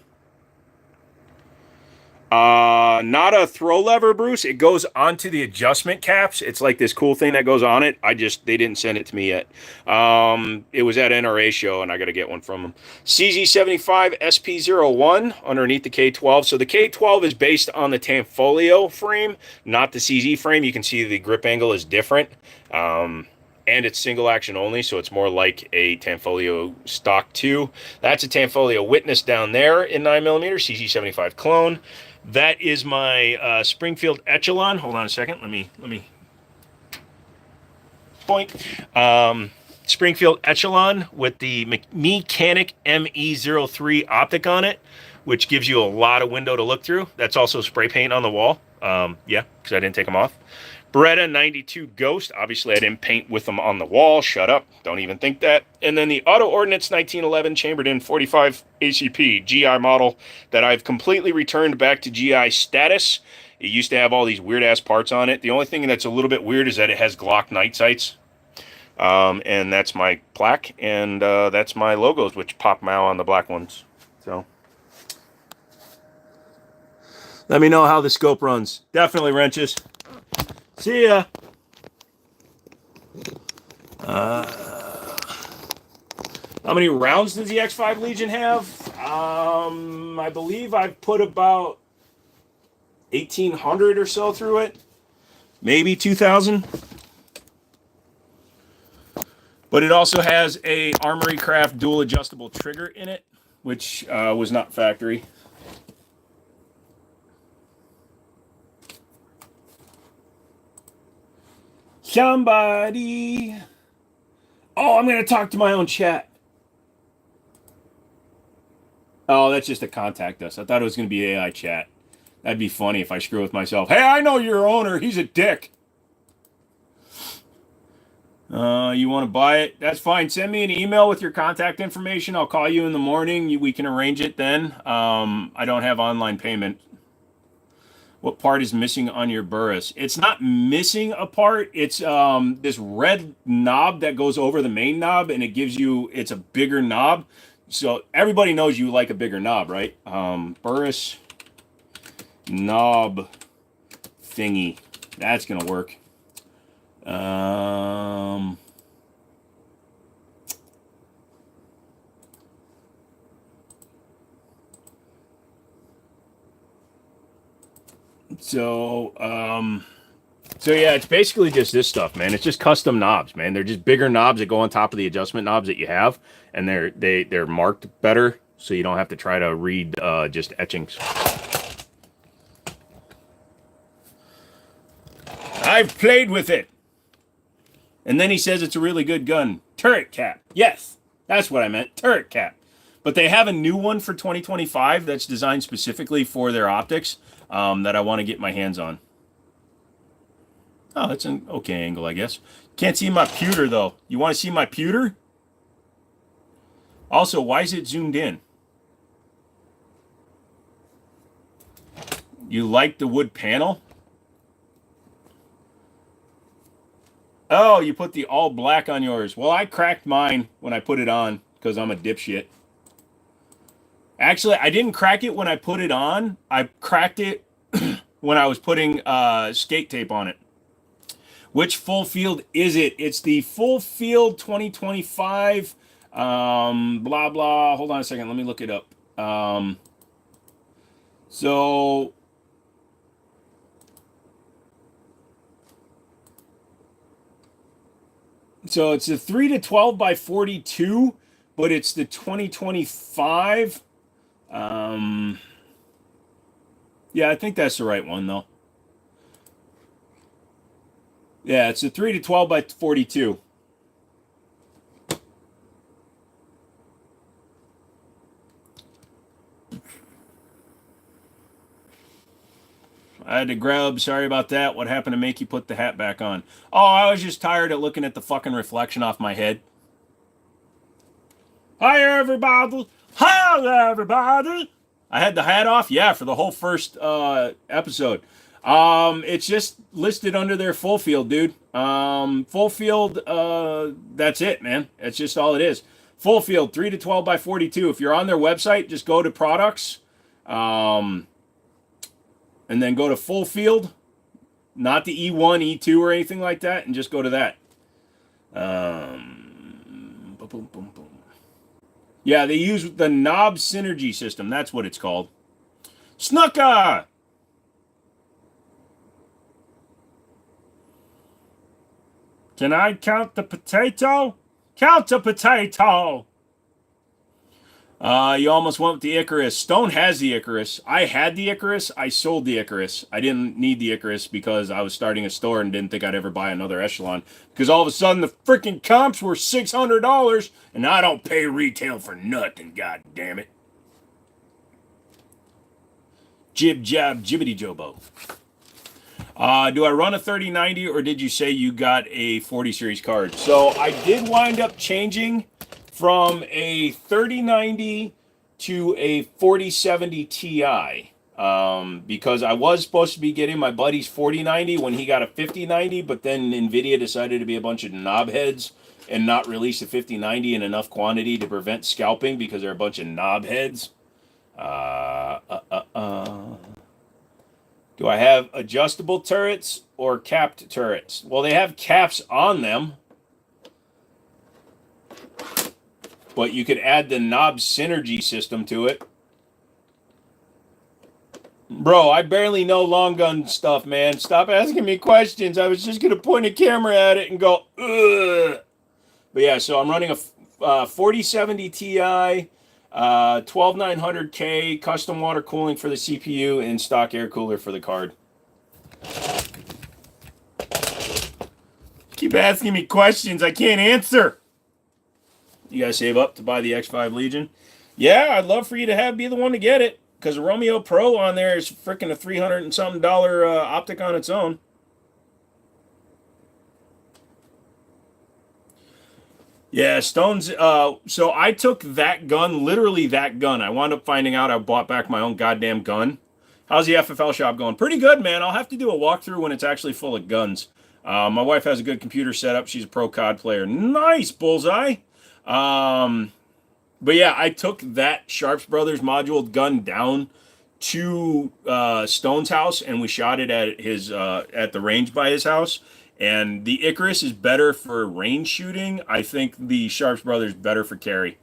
Not a throw lever, Bruce. It goes onto the adjustment caps. It's like this cool thing that goes on it. They didn't send it to me yet. It was at NRA show, and I got to get one from them. CZ75 SP01 underneath the K12. So the K12 is based on the Tanfolio frame, not the CZ frame. You can see the grip angle is different. And it's single action only, so it's more like a Tanfolio Stock 2. That's a Tanfolio Witness down there in 9mm, CZ75 clone. That is my Springfield Echelon. Hold on a second. Let me point. Springfield Echelon with the Mechanic ME03 optic on it, which gives you a lot of window to look through. That's also spray paint on the wall. Yeah, because I didn't take them off. Beretta 92 Ghost. Obviously, I didn't paint with them on the wall. Shut up. Don't even think that. And then the Auto Ordnance 1911 chambered in 45 ACP GI model that I've completely returned back to GI status. It used to have all these weird-ass parts on it. The only thing that's a little bit weird is that it has Glock night sights. And that's my plaque. And that's my logos, which pop Mao on the black ones. So let me know how the scope runs. Definitely wrenches. See ya. How many rounds does the X5 Legion have? I believe I've put about 1,800 or so through it. Maybe 2,000. But it also has a Armory Craft dual adjustable trigger in it, which was not factory. Somebody. Oh, I'm going to talk to my own chat. Oh, that's just to contact us. I thought it was going to be AI chat. That'd be funny if I screw with myself. Hey, I know your owner. He's a dick. You want to buy it? That's fine. Send me an email with your contact information. I'll call you in the morning. We can arrange it then. I don't have online payment. What part is missing on your Burris? It's not missing a part. It's this red knob that goes over the main knob, and it gives you. It's a bigger knob. So everybody knows you like a bigger knob, right? Burris knob thingy. That's gonna work. So yeah, it's basically just this stuff, man. It's just custom knobs, man. They're just bigger knobs that go on top of the adjustment knobs that you have, and they're marked better, so you don't have to try to read just etchings. I've played with it. And then he says it's a really good gun. Turret cap. Yes, that's what I meant. Turret cap. But they have a new one for 2025 that's designed specifically for their optics that I want to get my hands on. Oh, that's an okay angle, I guess. Can't see my pewter, though. You want to see my pewter? Also, why is it zoomed in? You like the wood panel? Oh, you put the all black on yours. Well, I cracked mine when I put it on because I'm a dipshit. Actually, I didn't crack it when I put it on. I cracked it when I was putting skate tape on it. Which full field is it? It's the full field 2025. Blah, blah. Hold on a second. Let me look it up. So it's a 3 to 12 by 42, but it's the 2025. Yeah, I think that's the right one, though. Yeah, it's a 3 to 12 by 42. I had to grub. Sorry about that. What happened to make you put the hat back on? Oh, I was just tired of looking at the fucking reflection off my head. Hi, everybody. Hi, everybody. I had the hat off, yeah, for the whole first episode. It's just listed under their full field, dude. Full field, that's it, man. That's just all it is. Full field, 3 to 12 by 42. If you're on their website, just go to products, and then go to full field, not the E1, E2, or anything like that, and just go to that. Boom, boom, boom, boom. Yeah, they use the knob synergy system. That's what it's called. Snuka! Can I count the potato? Count the potato! You almost went with the Icarus. Stone has the Icarus. I had the Icarus. I sold the Icarus. I didn't need the Icarus because I was starting a store and didn't think I'd ever buy another Echelon. Because all of a sudden the freaking comps were $600 and I don't pay retail for nothing, god damn it. Jib jab jibbity jobo. Do I run a 3090 or did you say you got a 40 series card? So I did wind up changing from a 3090 to a 4070 Ti because I was supposed to be getting my buddy's 4090 when he got a 5090, but then NVIDIA decided to be a bunch of knobheads and not release a 5090 in enough quantity to prevent scalping because they're a bunch of knobheads. Do I have adjustable turrets or capped turrets? Well, they have caps on them. But you could add the knob synergy system to it. Bro, I barely know long gun stuff, man. Stop asking me questions. I was just going to point a camera at it and go, ugh. But yeah, so I'm running a 4070 Ti, 12900K, custom water cooling for the CPU, and stock air cooler for the card. Keep asking me questions I can't answer. You guys save up to buy the X5 Legion? Yeah, I'd love for you to be the one to get it, because a Romeo Pro on there is freaking a $300 and something optic on its own. Yeah, Stones. So I took that gun, literally that gun. I wound up finding out I bought back my own goddamn gun. How's the FFL shop going? Pretty good, man. I'll have to do a walkthrough when it's actually full of guns. My wife has a good computer setup. She's a pro COD player. Nice bullseye. Um, but yeah, I took that Sharps Brothers module gun down to Stone's house, and we shot it at his at the range by his house. And the Icarus is better for range shooting. I think the Sharps Brothers better for carry.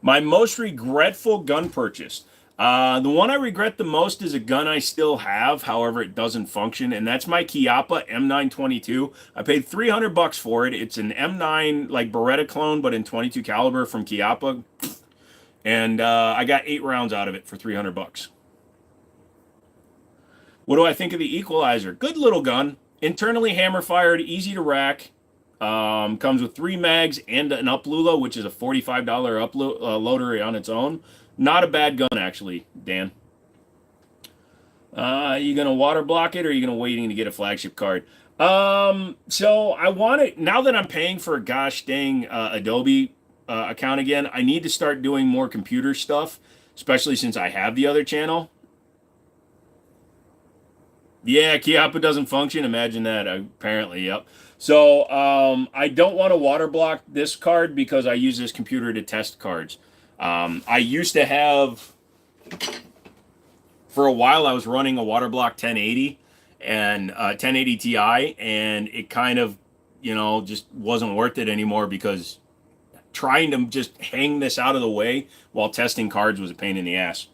My most regretful gun purchase. The one I regret the most is a gun I still have, however it doesn't function, and that's my Chiappa M922. I paid $300 for it. It's an M9 like Beretta clone, but in 22 caliber from Chiappa, and I got 8 rounds out of it for $300. What do I think of the Equalizer? Good little gun. Internally hammer fired, easy to rack. Comes with 3 mags and an uplula, which is a $45 loader on its own. Not a bad gun, actually, Dan. You gonna water block it, or are you gonna waiting to get a flagship card? So I want it now that I'm paying for a gosh dang Adobe account again. I need to start doing more computer stuff, especially since I have the other channel. Yeah, Chiappa doesn't function. Imagine that. Apparently, yep. So I don't want to water block this card because I use this computer to test cards. I used to have, for a while, I was running a water block 1080 and 1080 Ti, and it kind of, just wasn't worth it anymore because trying to just hang this out of the way while testing cards was a pain in the ass.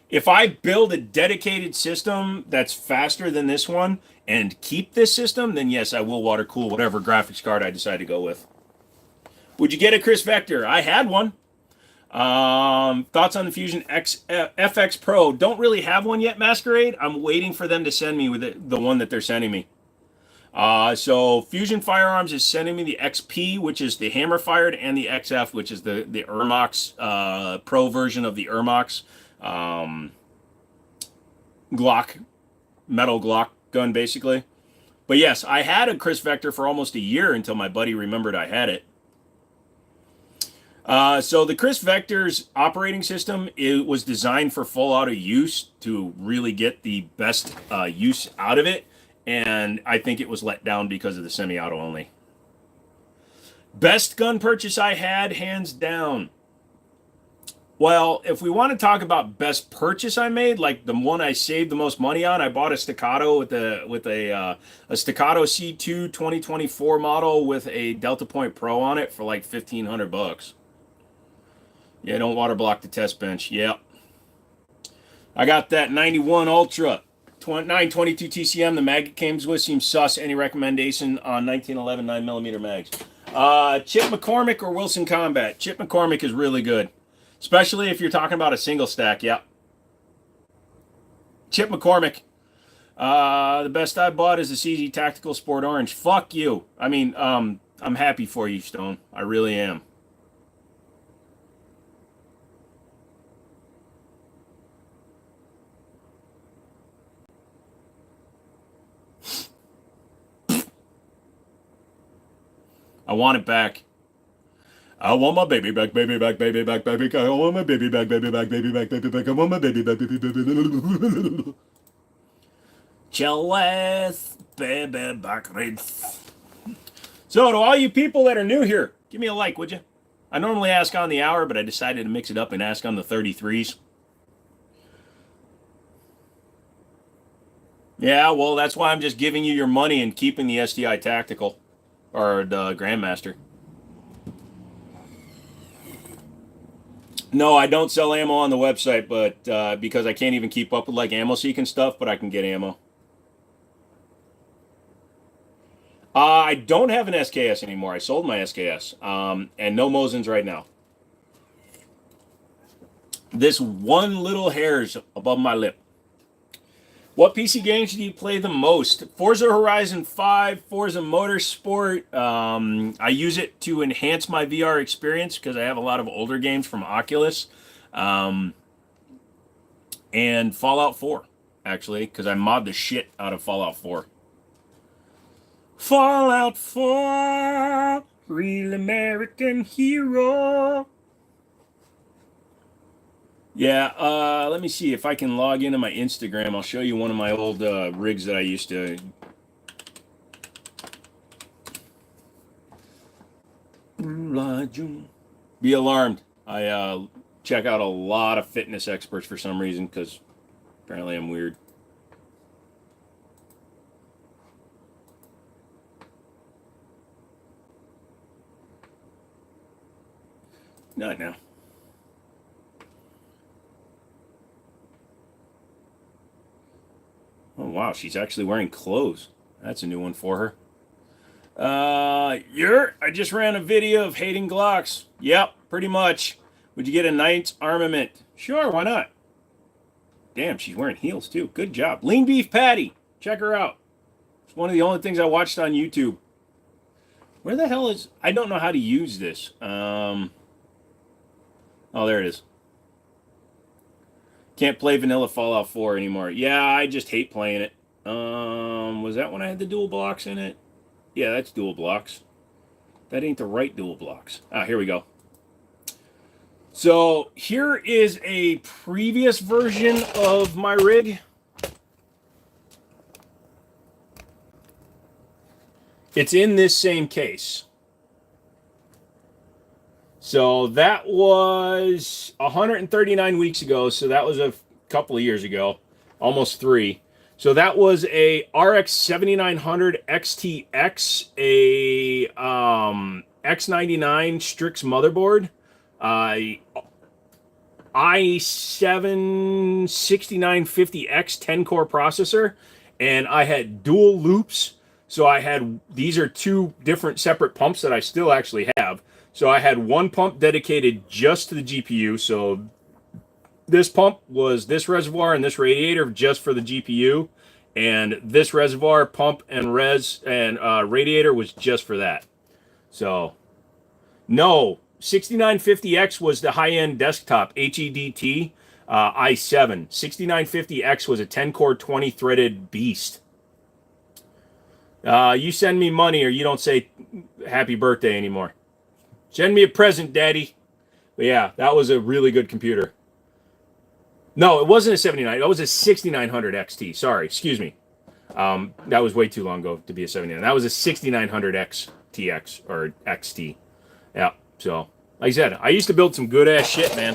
If I build a dedicated system that's faster than this one and keep this system, then yes, I will water cool whatever graphics card I decide to go with. Would you get a Chris Vector? I had one. Thoughts on the Fusion FX Pro? Don't really have one yet, Masquerade. I'm waiting for them to send me with the one that they're sending me. So Fusion Firearms is sending me the XP, which is the hammer fired, and the XF, which is the Ermox Pro version of the Ermox Glock, metal Glock gun, basically. But yes, I had a Chris Vector for almost a year until my buddy remembered I had it. So the Chris Vector's operating system, it was designed for full auto use to really get the best use out of it, and I think it was let down because of the semi-auto only. Best gun purchase I had, hands down. Well, if we want to talk about best purchase I made, like the one I saved the most money on, I bought a Staccato with a Staccato C2 2024 model with a Delta Point Pro on it for like $1,500. Yeah, don't water block the test bench. Yep. I got that 91 Ultra 922 TCM. The mag it came with seems sus. Any recommendation on 1911 9mm mags? Chip McCormick or Wilson Combat? Chip McCormick is really good. Especially if you're talking about a single stack, yeah. Chip McCormick. The best I bought is the CZ Tactical Sport Orange. Fuck you. I mean, I'm happy for you, Stone. I really am. I want it back. I want my baby back, baby back, baby back, baby back. I want my baby back, baby back, baby back, baby back. I want my baby back, baby back. Chilleth, baby back, red. So, to all you people that are new here, give me a like, would you? I normally ask on the hour, but I decided to mix it up and ask on the 33s. Yeah, well, that's why I'm just giving you your money and keeping the STI Tactical or the Grandmaster. No, I don't sell ammo on the website, but because I can't even keep up with like AmmoSeek and stuff, but I can get ammo. I don't have an SKS anymore. I sold my SKS, and no Mosins right now. This one little hair's above my lip. What PC games do you play the most? Forza Horizon 5, Forza Motorsport. I use it to enhance my VR experience because I have a lot of older games from Oculus. And Fallout 4, actually, because I mod the shit out of Fallout 4. Fallout 4, real American hero. Yeah, let me see if I can log into my Instagram. I'll show you one of my old rigs that I used to. Be alarmed. I check out a lot of fitness experts for some reason because apparently I'm weird. Not now. Oh, wow, she's actually wearing clothes. That's a new one for her. I just ran a video of hating Glocks. Yep, pretty much. Would you get a knight's armament? Sure, why not? Damn, she's wearing heels too. Good job. Lean Beef Patty. Check her out. It's one of the only things I watched on YouTube. Where the hell is... I don't know how to use this. Oh, there it is. Can't play vanilla Fallout 4 anymore. Yeah, I just hate playing it. Was that when I had the dual blocks in it? Yeah, that's dual blocks. That ain't the right dual blocks. Ah, here we go. So here is a previous version of my rig. It's in this same case. So that was 139 weeks ago. So that was a couple of years ago, almost 3. So that was a RX 7900 XTX, a X99 Strix motherboard, i7 6950X 10-core processor, and I had dual loops. So I had, these are 2 different separate pumps that I still actually have. So I had one pump dedicated just to the GPU. So this pump was this reservoir and this radiator just for the GPU. And this reservoir, pump, and radiator was just for that. So, no, 6950X was the high-end desktop, HEDT i7. 6950X was a 10-core, 20-threaded beast. You send me money or you don't say happy birthday anymore. Send me a present, Daddy. But yeah, that was a really good computer. No, it wasn't a 79. That was a 6900 XT. Sorry, excuse me. That was way too long ago to be a 79. That was a 6900X TX or XT. Yeah, so like I said, I used to build some good-ass shit, man.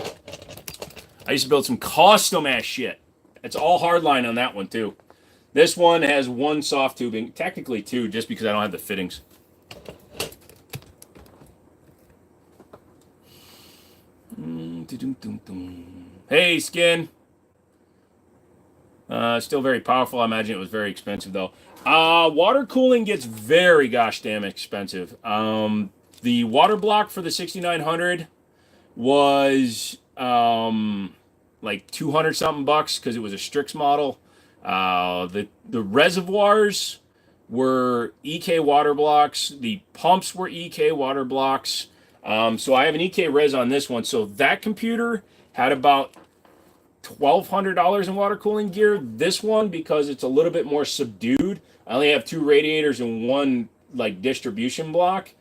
I used to build some custom-ass shit. It's all hardline on that one, too. This one has 1 soft tubing. Technically 2, just because I don't have the fittings. Hey, Skin. Still very powerful. I imagine it was very expensive, though. Water cooling gets very gosh damn expensive. The water block for the 6900 was like 200 something bucks because it was a Strix model. The reservoirs were EK water blocks. The pumps were EK water blocks. So I have an EK res on this one. So that computer had about $1,200 in water cooling gear. This one, because it's a little bit more subdued, I only have 2 radiators and 1 like distribution block.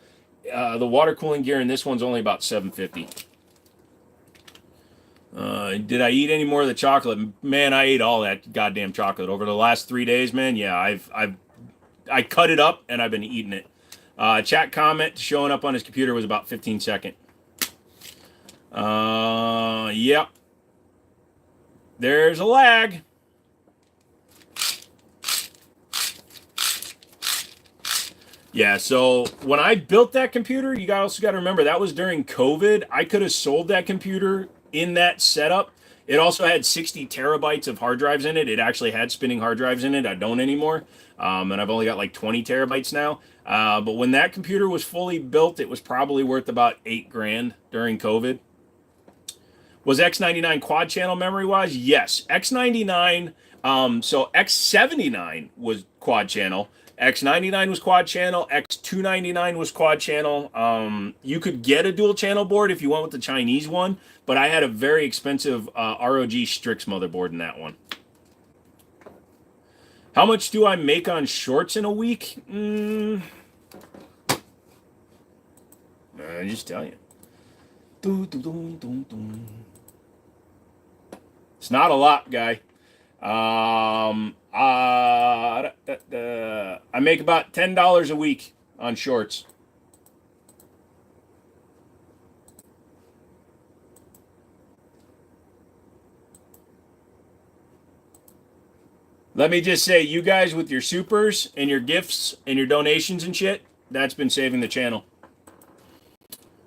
The water cooling gear in this one's only about $750. Did I eat any more of the chocolate? Man, I ate all that goddamn chocolate over the last 3 days, man. Yeah, I cut it up and I've been eating it. Chat comment showing up on his computer was about 15 seconds. Yep. There's a lag. Yeah, so when I built that computer, you also got to remember that was during COVID. I could have sold that computer in that setup. It also had 60 terabytes of hard drives in it. It actually had spinning hard drives in it. I don't anymore. And I've only got like 20 terabytes now. But when that computer was fully built, it was probably worth about $8,000 during COVID. Was X99 quad channel memory wise? Yes. X99, so X79 was quad channel. X99 was quad channel. X299 was quad channel. You could get a dual channel board if you went with the Chinese one, but I had a very expensive ROG Strix motherboard in that one. How much do I make on shorts in a week? I just tell you. It's not a lot, guy. I make about $10 a week on shorts. Let me just say, you guys with your supers and your gifts and your donations and shit, that's been saving the channel.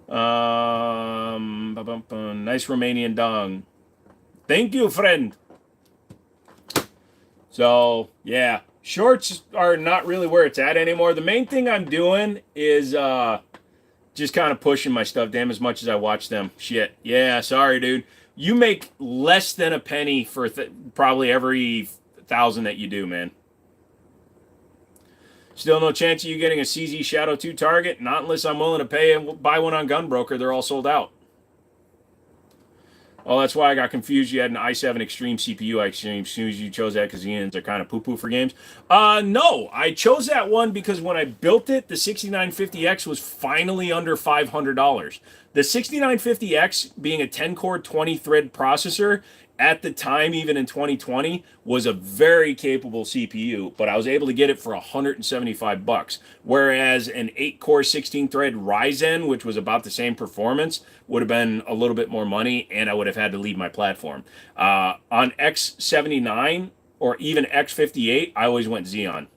Nice Romanian dong. Thank you, friend. So, yeah. Shorts are not really where it's at anymore. The main thing I'm doing is just kind of pushing my stuff, damn, as much as I watch them. Shit. Yeah, sorry, dude. You make less than a penny for probably every 1,000 that you do, man. Still no chance of you getting a CZ Shadow 2 target? Not unless I'm willing to pay and buy one on Gunbroker. They're all sold out. Oh, that's why I got confused. You had an i7 Extreme CPU. I assume as soon as you chose that because Xenons are kind of poo-poo for games. No, I chose that one because when I built it, the 6950X was finally under $500. The 6950X, being a 10-core, 20-thread processor, at the time, even in 2020, was a very capable CPU, but I was able to get it for $175. Whereas an 8-core, 16-thread Ryzen, which was about the same performance, would have been a little bit more money, and I would have had to leave my platform. On X79 or even X58, I always went Xeon.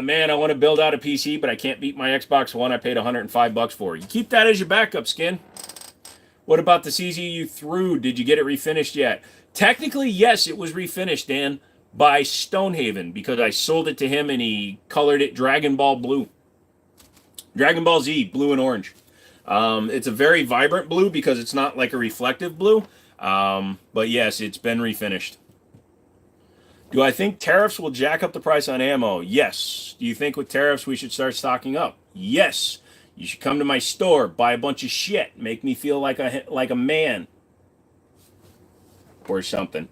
Man, I want to build out a PC, but I can't beat my Xbox One I paid $105 for. You keep that as your backup, Skin. What about the CZ you threw? Did you get it refinished yet? Technically, yes, it was refinished, Dan, by Stonehaven, because I sold it to him and he colored it Dragon Ball blue. Dragon Ball Z, blue and orange. It's a very vibrant blue because it's not like a reflective blue. But yes, it's been refinished. Do I think tariffs will jack up the price on ammo? Yes. Do you think with tariffs we should start stocking up? Yes. You should come to my store, buy a bunch of shit, make me feel like a man. Or something.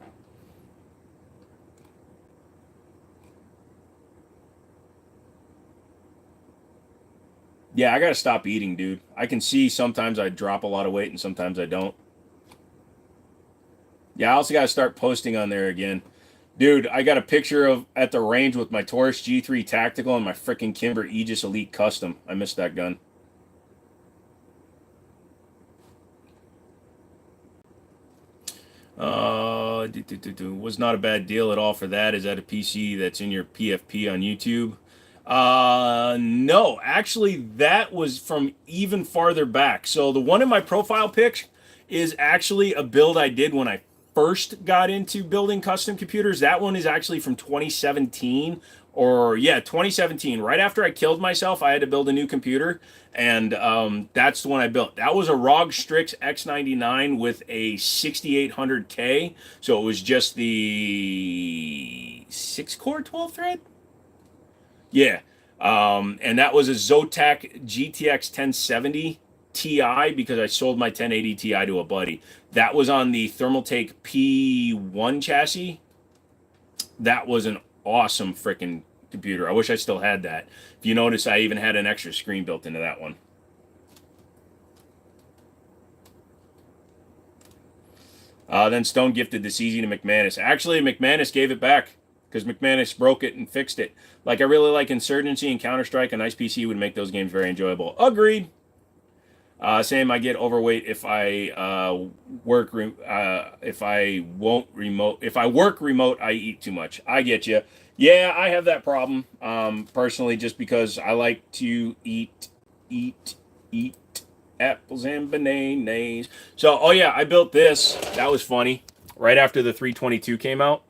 Yeah, I gotta stop eating, dude. I can see sometimes I drop a lot of weight and sometimes I don't. Yeah, I also gotta start posting on there again. Dude, I got a picture of at the range with my Taurus G3 Tactical and my freaking Kimber Aegis Elite Custom. I missed that gun. Was not a bad deal at all for that. Is that a PC that's in your PFP on YouTube? No, actually, that was from even farther back. So the one in my profile pic is actually a build I did when I first got into building custom computers. That one is actually from 2017 or 2017. Right after I killed myself, I had to build a new computer, and that's the one I built. That was a ROG Strix X99 with a 6800K, so it was just the 6-core 12-thread? Yeah, and that was a Zotac GTX 1070 Ti because I sold my 1080 Ti to a buddy. That was on the Thermaltake P1 chassis. That was an awesome freaking computer. I wish I still had that. If you notice, I even had an extra screen built into that one. Then Stone gifted the CZ to McManus. Actually, McManus gave it back because McManus broke it and fixed it. Like, I really like Insurgency and Counter-Strike. A nice PC would make those games very enjoyable. Agreed. Same, I get overweight if I work remote, I eat too much. I get you. Yeah, I have that problem personally, just because I like to eat apples and bananas. So, oh yeah, I built this. That was funny. Right after the 322 came out.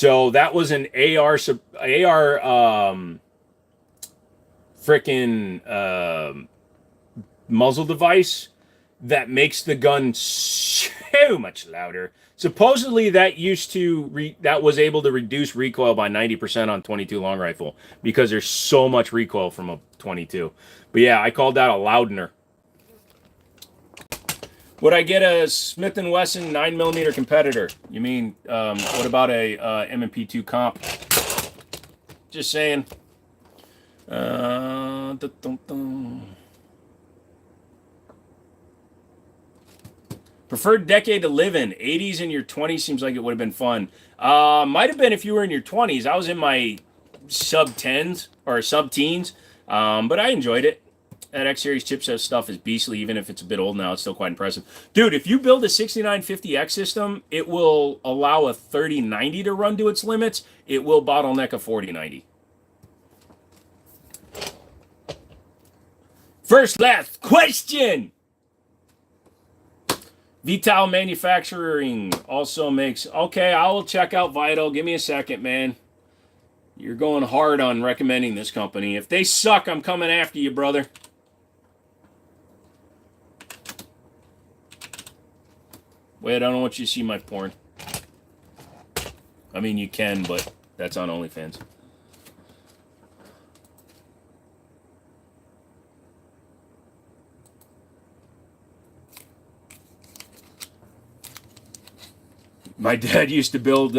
So that was an AR freaking muzzle device that makes the gun so much louder. Supposedly that was able to reduce recoil by 90% on 22 long rifle because there's so much recoil from a 22. But yeah, I called that a loudener. Would I get a Smith & Wesson 9mm competitor? You mean, what about a M&P2 comp? Just saying. Preferred decade to live in. 80s in your 20s seems like it would have been fun. Might have been if you were in your 20s. I was in my sub-10s or sub-teens, but I enjoyed it. That X-Series chipset stuff is beastly, even if it's a bit old now. It's still quite impressive. Dude, if you build a 6950X system, it will allow a 3090 to run to its limits. It will bottleneck a 4090. First last question! Vital Manufacturing also makes... Okay, I will check out Vital. Give me a second, man. You're going hard on recommending this company. If they suck, I'm coming after you, brother. Wait, I don't want you to see my porn. I mean, you can, but that's on OnlyFans. My dad used to build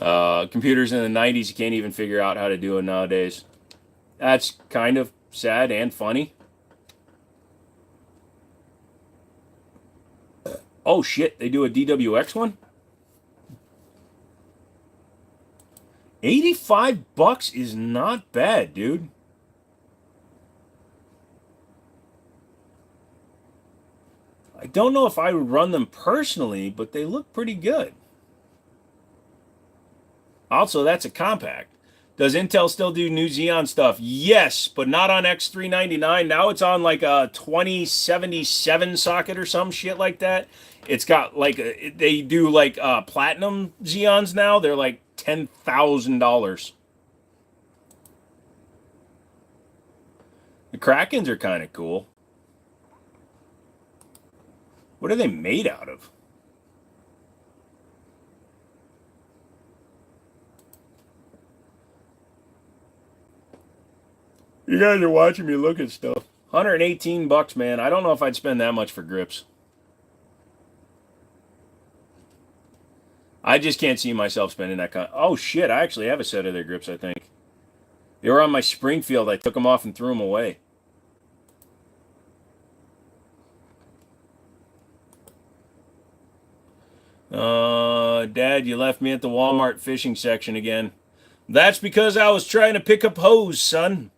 computers in the 90s. You can't even figure out how to do it nowadays. That's kind of sad and funny. Oh shit, they do a DWX one? $85 is not bad, dude. I don't know if I would run them personally, but they look pretty good. Also, that's a compact. Does Intel still do new Xeon stuff? Yes, but not on X399. Now it's on like a 2077 socket or some shit like that. It's got like, they do like platinum Xeons now. They're like $10,000. The Krakens are kind of cool. What are they made out of? You guys are watching me look at stuff. $118, man. I don't know if I'd spend that much for grips. I just can't see myself spending that kind. Oh shit! I actually have a set of their grips. I think they were on my Springfield. I took them off and threw them away. Dad, you left me at the Walmart fishing section again. That's because I was trying to pick up hose, son.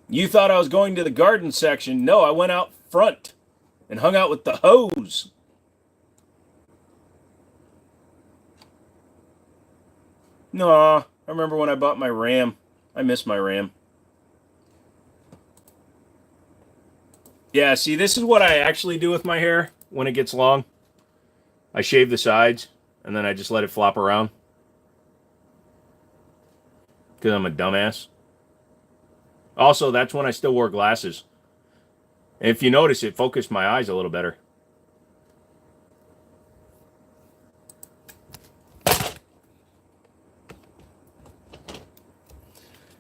You thought I was going to the garden section. No, I went out front and hung out with the hose. No, I remember when I bought my Ram. I miss my Ram. Yeah, see, this is what I actually do with my hair when it gets long. I shave the sides, and then I just let it flop around. Because I'm a dumbass. Also, that's when I still wore glasses. And if you notice, it focused my eyes a little better.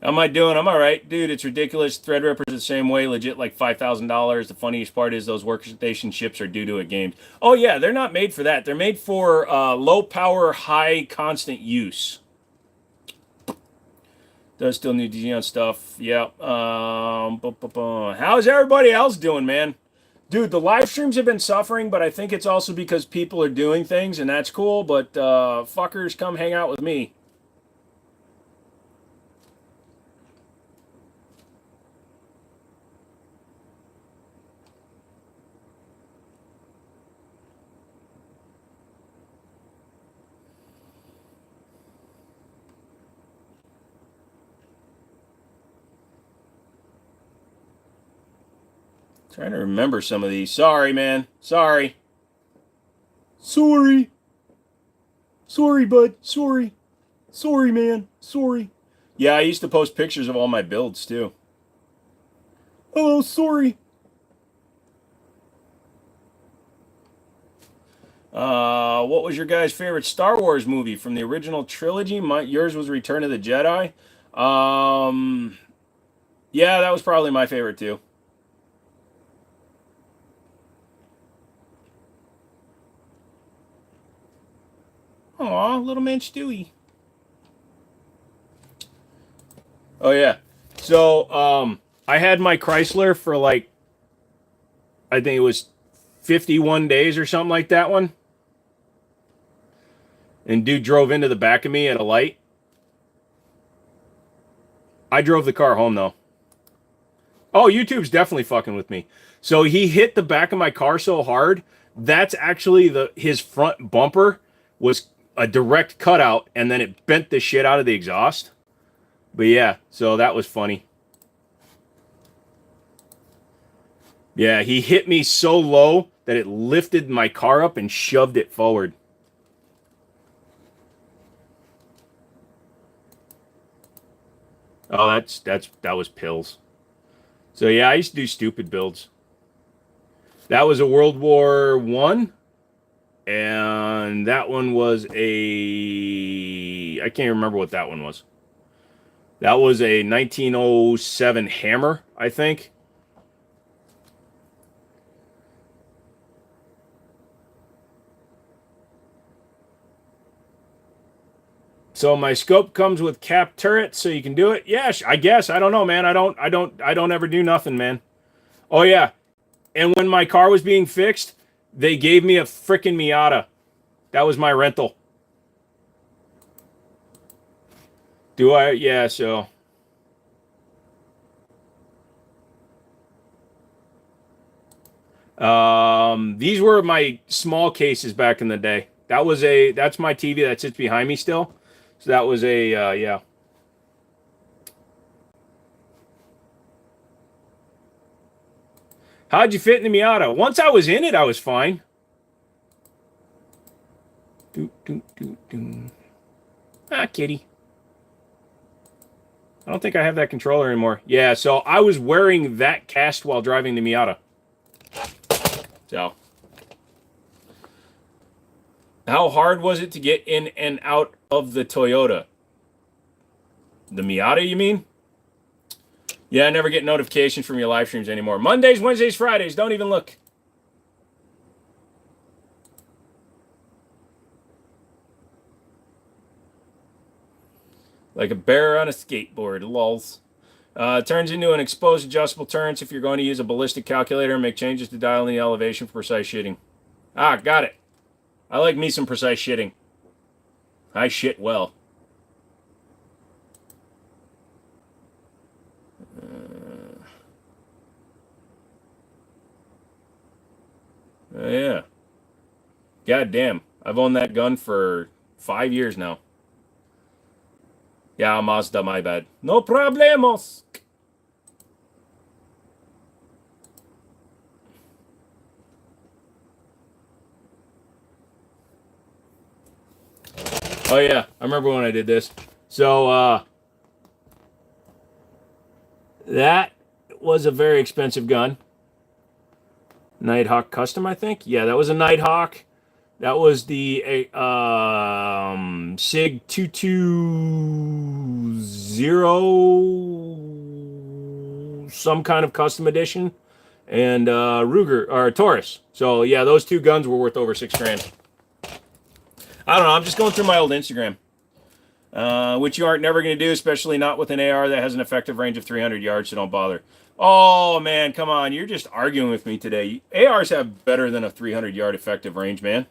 How am I doing? I'm all right. Dude, it's ridiculous. Threadripper's the same way. Legit like $5,000. The funniest part is those workstation chips are due to a game. Oh, yeah. They're not made for that. They're made for low power, high constant use. Does still need Xeon stuff. Yeah. How's everybody else doing, man? Dude, the live streams have been suffering, but I think it's also because people are doing things, and that's cool. But fuckers, come hang out with me. Trying to remember some of these. Sorry, man. Sorry. Sorry. Sorry, bud. Sorry. Sorry, man. Sorry. Yeah, I used to post pictures of all my builds, too. Oh, sorry. What was your guys' favorite Star Wars movie from the original trilogy? Yours was Return of the Jedi. Yeah, that was probably my favorite, too. Aw, little man Stewie. Oh yeah. So I had my Chrysler for like I think it was 51 days or something like that one. And dude drove into the back of me at a light. I drove the car home though. Oh, YouTube's definitely fucking with me. So he hit the back of my car so hard, that's actually his front bumper was a direct cutout and then it bent the shit out of the exhaust. But yeah, so that was funny. Yeah, he hit me so low that it lifted my car up and shoved it forward. Oh, that was pills. So yeah, I used to do stupid builds. That was a World War One, and that one was I can't remember what that one was. That was a 1907 Hammer, I think. So my scope comes with cap turret, so you can do it. Yeah, I guess. I don't know, man. I don't ever do nothing, man. Oh yeah, and when my car was being fixed, they gave me a freaking Miata. That was my rental. Do I? Yeah. So. These were my small cases back in the day. That's my TV that sits behind me still. So that was yeah. How'd you fit in the Miata? Once I was in it, I was fine. Ah, kitty. I don't think I have that controller anymore. Yeah, so I was wearing that cast while driving the Miata. So, how hard was it to get in and out of the Toyota? The Miata, you mean? Yeah, I never get notifications from your live streams anymore. Mondays, Wednesdays, Fridays. Don't even look. Like a bear on a skateboard. Lols. Turns into an exposed adjustable turns if you're going to use a ballistic calculator and make changes to dial in the elevation for precise shitting. Ah, got it. I like me some precise shitting. I shit well. Yeah. God damn. I've owned that gun for 5 years now. Yeah, Mazda, my bad. No problemos. Oh yeah, I remember when I did this. So that was a very expensive gun. Nighthawk Custom, I think. Yeah, that was a Nighthawk. That was the SIG 220 some kind of custom edition, and Ruger or Taurus. So yeah, those two guns were worth over $6,000. I don't know. I'm just going through my old Instagram, which you aren't never going to do, especially not with an AR that has an effective range of 300 yards. So don't bother. Oh man, come on! You're just arguing with me today. ARs have better than a 300-yard effective range, man.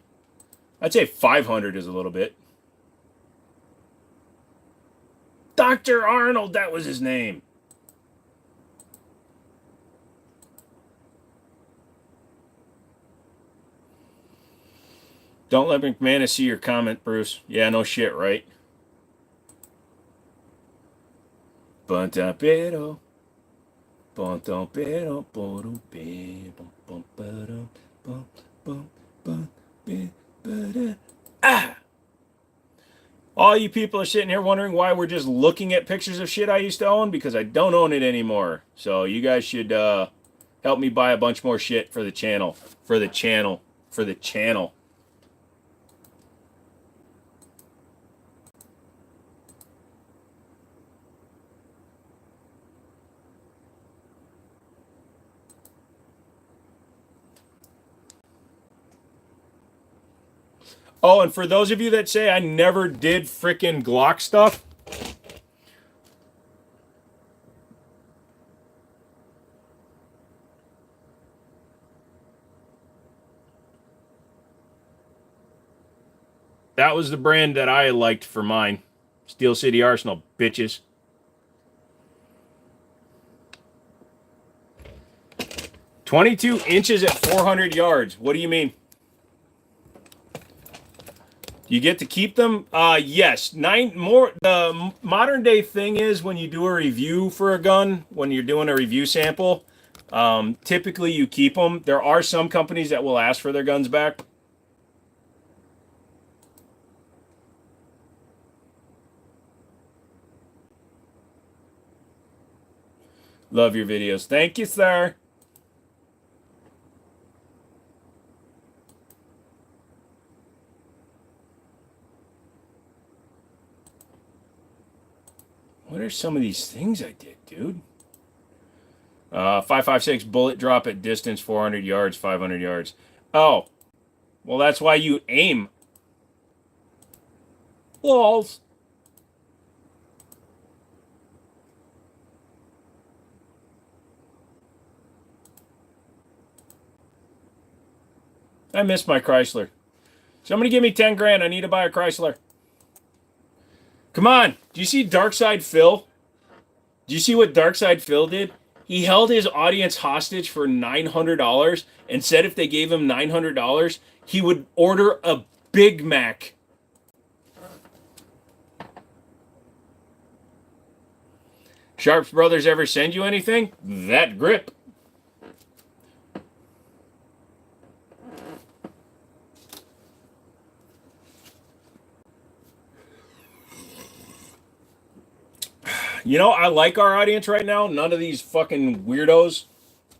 I'd say 500 is a little bit. Dr. Arnold, that was his name. Don't let McManus see your comment, Bruce. Yeah, no shit, right? Banter. Ah! All you people are sitting here wondering why we're just looking at pictures of shit I used to own, because I don't own it anymore. So you guys should help me buy a bunch more shit for the channel. For the channel. For the channel. Oh, and for those of you that say I never did frickin' Glock stuff, that was the brand that I liked for mine. Steel City Arsenal, bitches. .22 inches at 400 yards. What do you mean? You get to keep them? Yes. The modern day thing is when you do a review for a gun, when you're doing a review sample, typically you keep them. There are some companies that will ask for their guns back. Love your videos. Thank you, sir. What are some of these things I did, dude? 5.56 bullet drop at distance, 400 yards, 500 yards. Oh, well, that's why you aim. Walls. I miss my Chrysler. Somebody give me 10 grand. I need to buy a Chrysler. Come on. Do you see Darkside Phil? Do you see what Darkside Phil did? He held his audience hostage for $900 and said if they gave him $900, he would order a Big Mac. Sharps Brothers ever send you anything? That grip. You know, I like our audience right now. None of these fucking weirdos.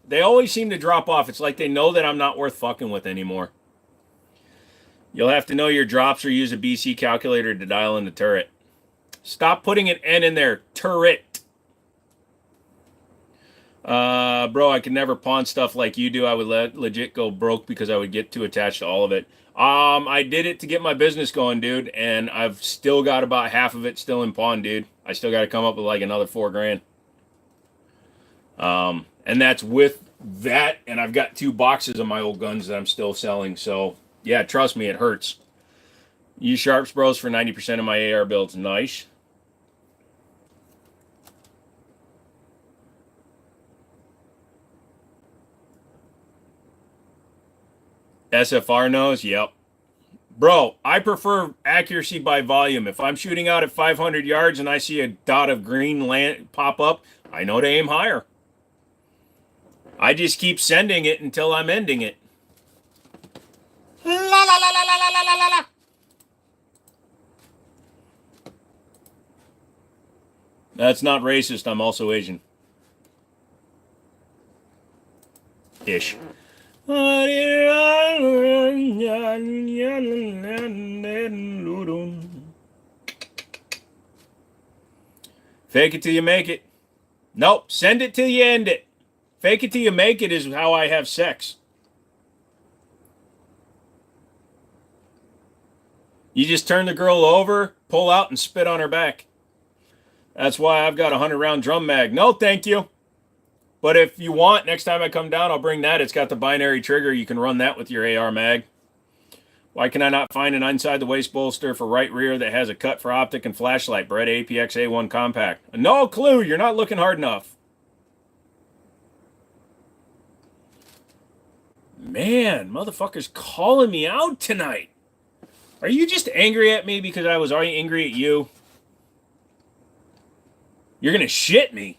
They always seem to drop off. It's like they know that I'm not worth fucking with anymore. You'll have to know your drops or use a BC calculator to dial in the turret. Stop putting an N in there. Turret. Bro, I could never pawn stuff like you do. I would legit go broke because I would get too attached to all of it. I did it to get my business going, dude, and I've still got about half of it still in pawn, dude. I still got to come up with like another 4 grand. And that's with that, and I've got 2 boxes of my old guns that I'm still selling. So, yeah, trust me, it hurts. Use Sharps Bros for 90% of my AR builds. Nice. SFR knows? Yep. Bro, I prefer accuracy by volume. If I'm shooting out at 500 yards and I see a dot of green land pop up, I know to aim higher. I just keep sending it until I'm ending it. La la la la la la la la la. That's not racist. I'm also Asian. Ish. Fake it till you make it. Nope. Send it till you end it. Fake it till you make it is how I have sex. You just turn the girl over, pull out, and spit on her back. That's why I've got a 100-round drum mag. No, thank you. But if you want, next time I come down, I'll bring that. It's got the binary trigger. You can run that with your AR mag. Why can I not find an inside the waist bolster for right rear that has a cut for optic and flashlight? Brett APX A1 compact. No clue. You're not looking hard enough. Man, motherfucker's calling me out tonight. Are you just angry at me because I was already angry at you? You're going to shit me.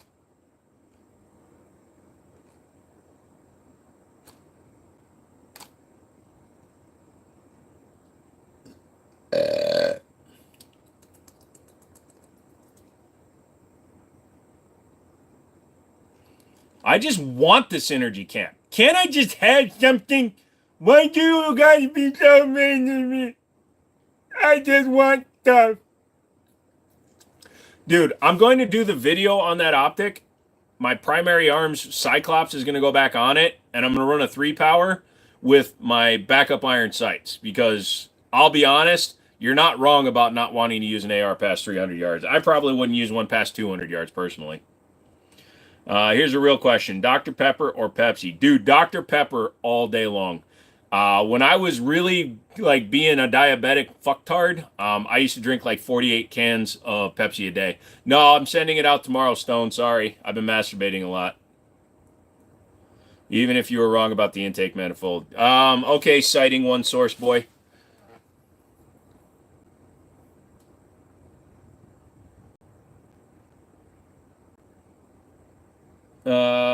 I just want this energy camp. Can't I just have something? Why do you guys be so mean to me? I just want stuff. Dude, I'm going to do the video on that optic. My primary arms Cyclops is going to go back on it, and I'm going to run a 3-power with my backup iron sights, because I'll be honest, you're not wrong about not wanting to use an AR past 300 yards. I probably wouldn't use one past 200 yards personally. Here's a real question. Dr. Pepper or Pepsi? Dude, Dr. Pepper all day long. When I was really like being a diabetic fucktard, I used to drink like 48 cans of Pepsi a day. No, I'm sending it out tomorrow, Stone. Sorry. I've been masturbating a lot. Even if you were wrong about the intake manifold. Okay, citing one source, boy.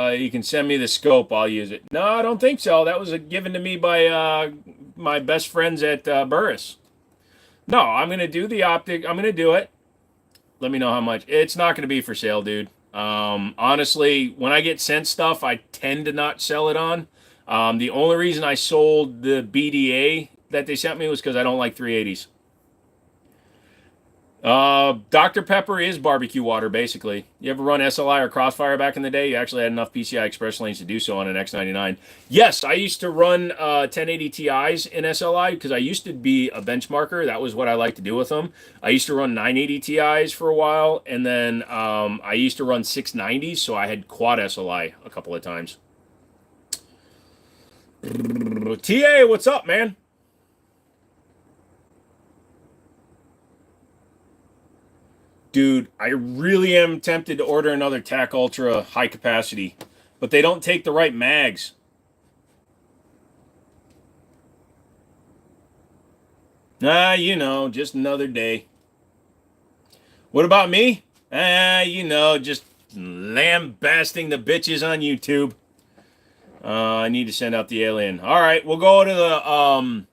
You can send me the scope. I'll use it. No, I don't think so. That was given to me by my best friends at Burris. No, I'm going to do the optic. I'm going to do it. Let me know how much. It's not going to be for sale, dude. Honestly, when I get sent stuff, I tend to not sell it on. The only reason I sold the BDA that they sent me was because I don't like 380s. Dr. Pepper is barbecue water, basically. You ever run SLI or Crossfire back in the day? You actually had enough PCI Express lanes to do so on an X99. Yes, I used to run 1080 Ti's in SLI because I used to be a benchmarker. That was what I liked to do with them. I used to run 980 Ti's for a while, and then I used to run 690s, so I had quad SLI a couple of times. TA, what's up, man? Dude, I really am tempted to order another TAC Ultra high capacity, but they don't take the right mags. You know, just another day. What about me? You know, just lambasting the bitches on YouTube. I need to send out the alien. All right, we'll go to the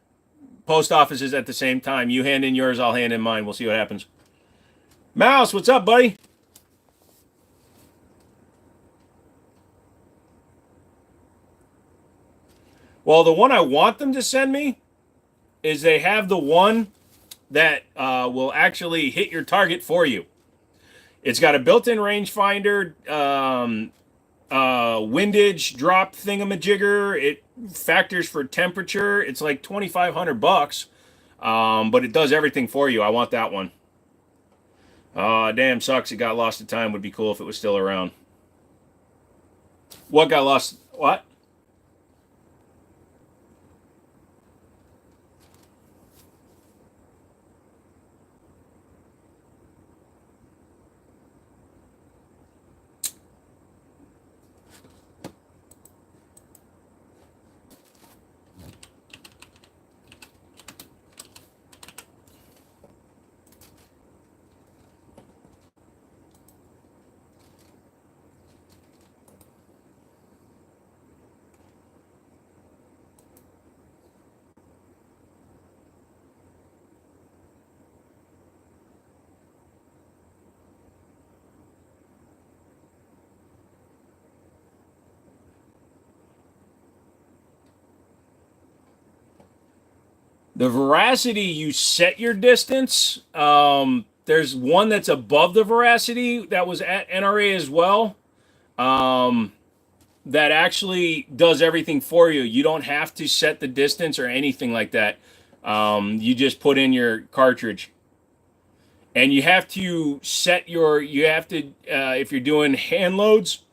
post offices at the same time. You hand in yours, I'll hand in mine. We'll see what happens. Mouse, what's up, buddy? Well, the one I want them to send me is they have the one that will actually hit your target for you. It's got a built-in rangefinder, windage drop thingamajigger. It factors for temperature. It's like $2,500, but it does everything for you. I want that one. Damn, sucks. It got lost to time. Would be cool if it was still around. What got lost? What? The veracity, you set your distance. There's one that's above the veracity that was at NRA as well. That actually does everything for you. You don't have to set the distance or anything like that. You just put in your cartridge. And you have to set your, if you're doing hand loads,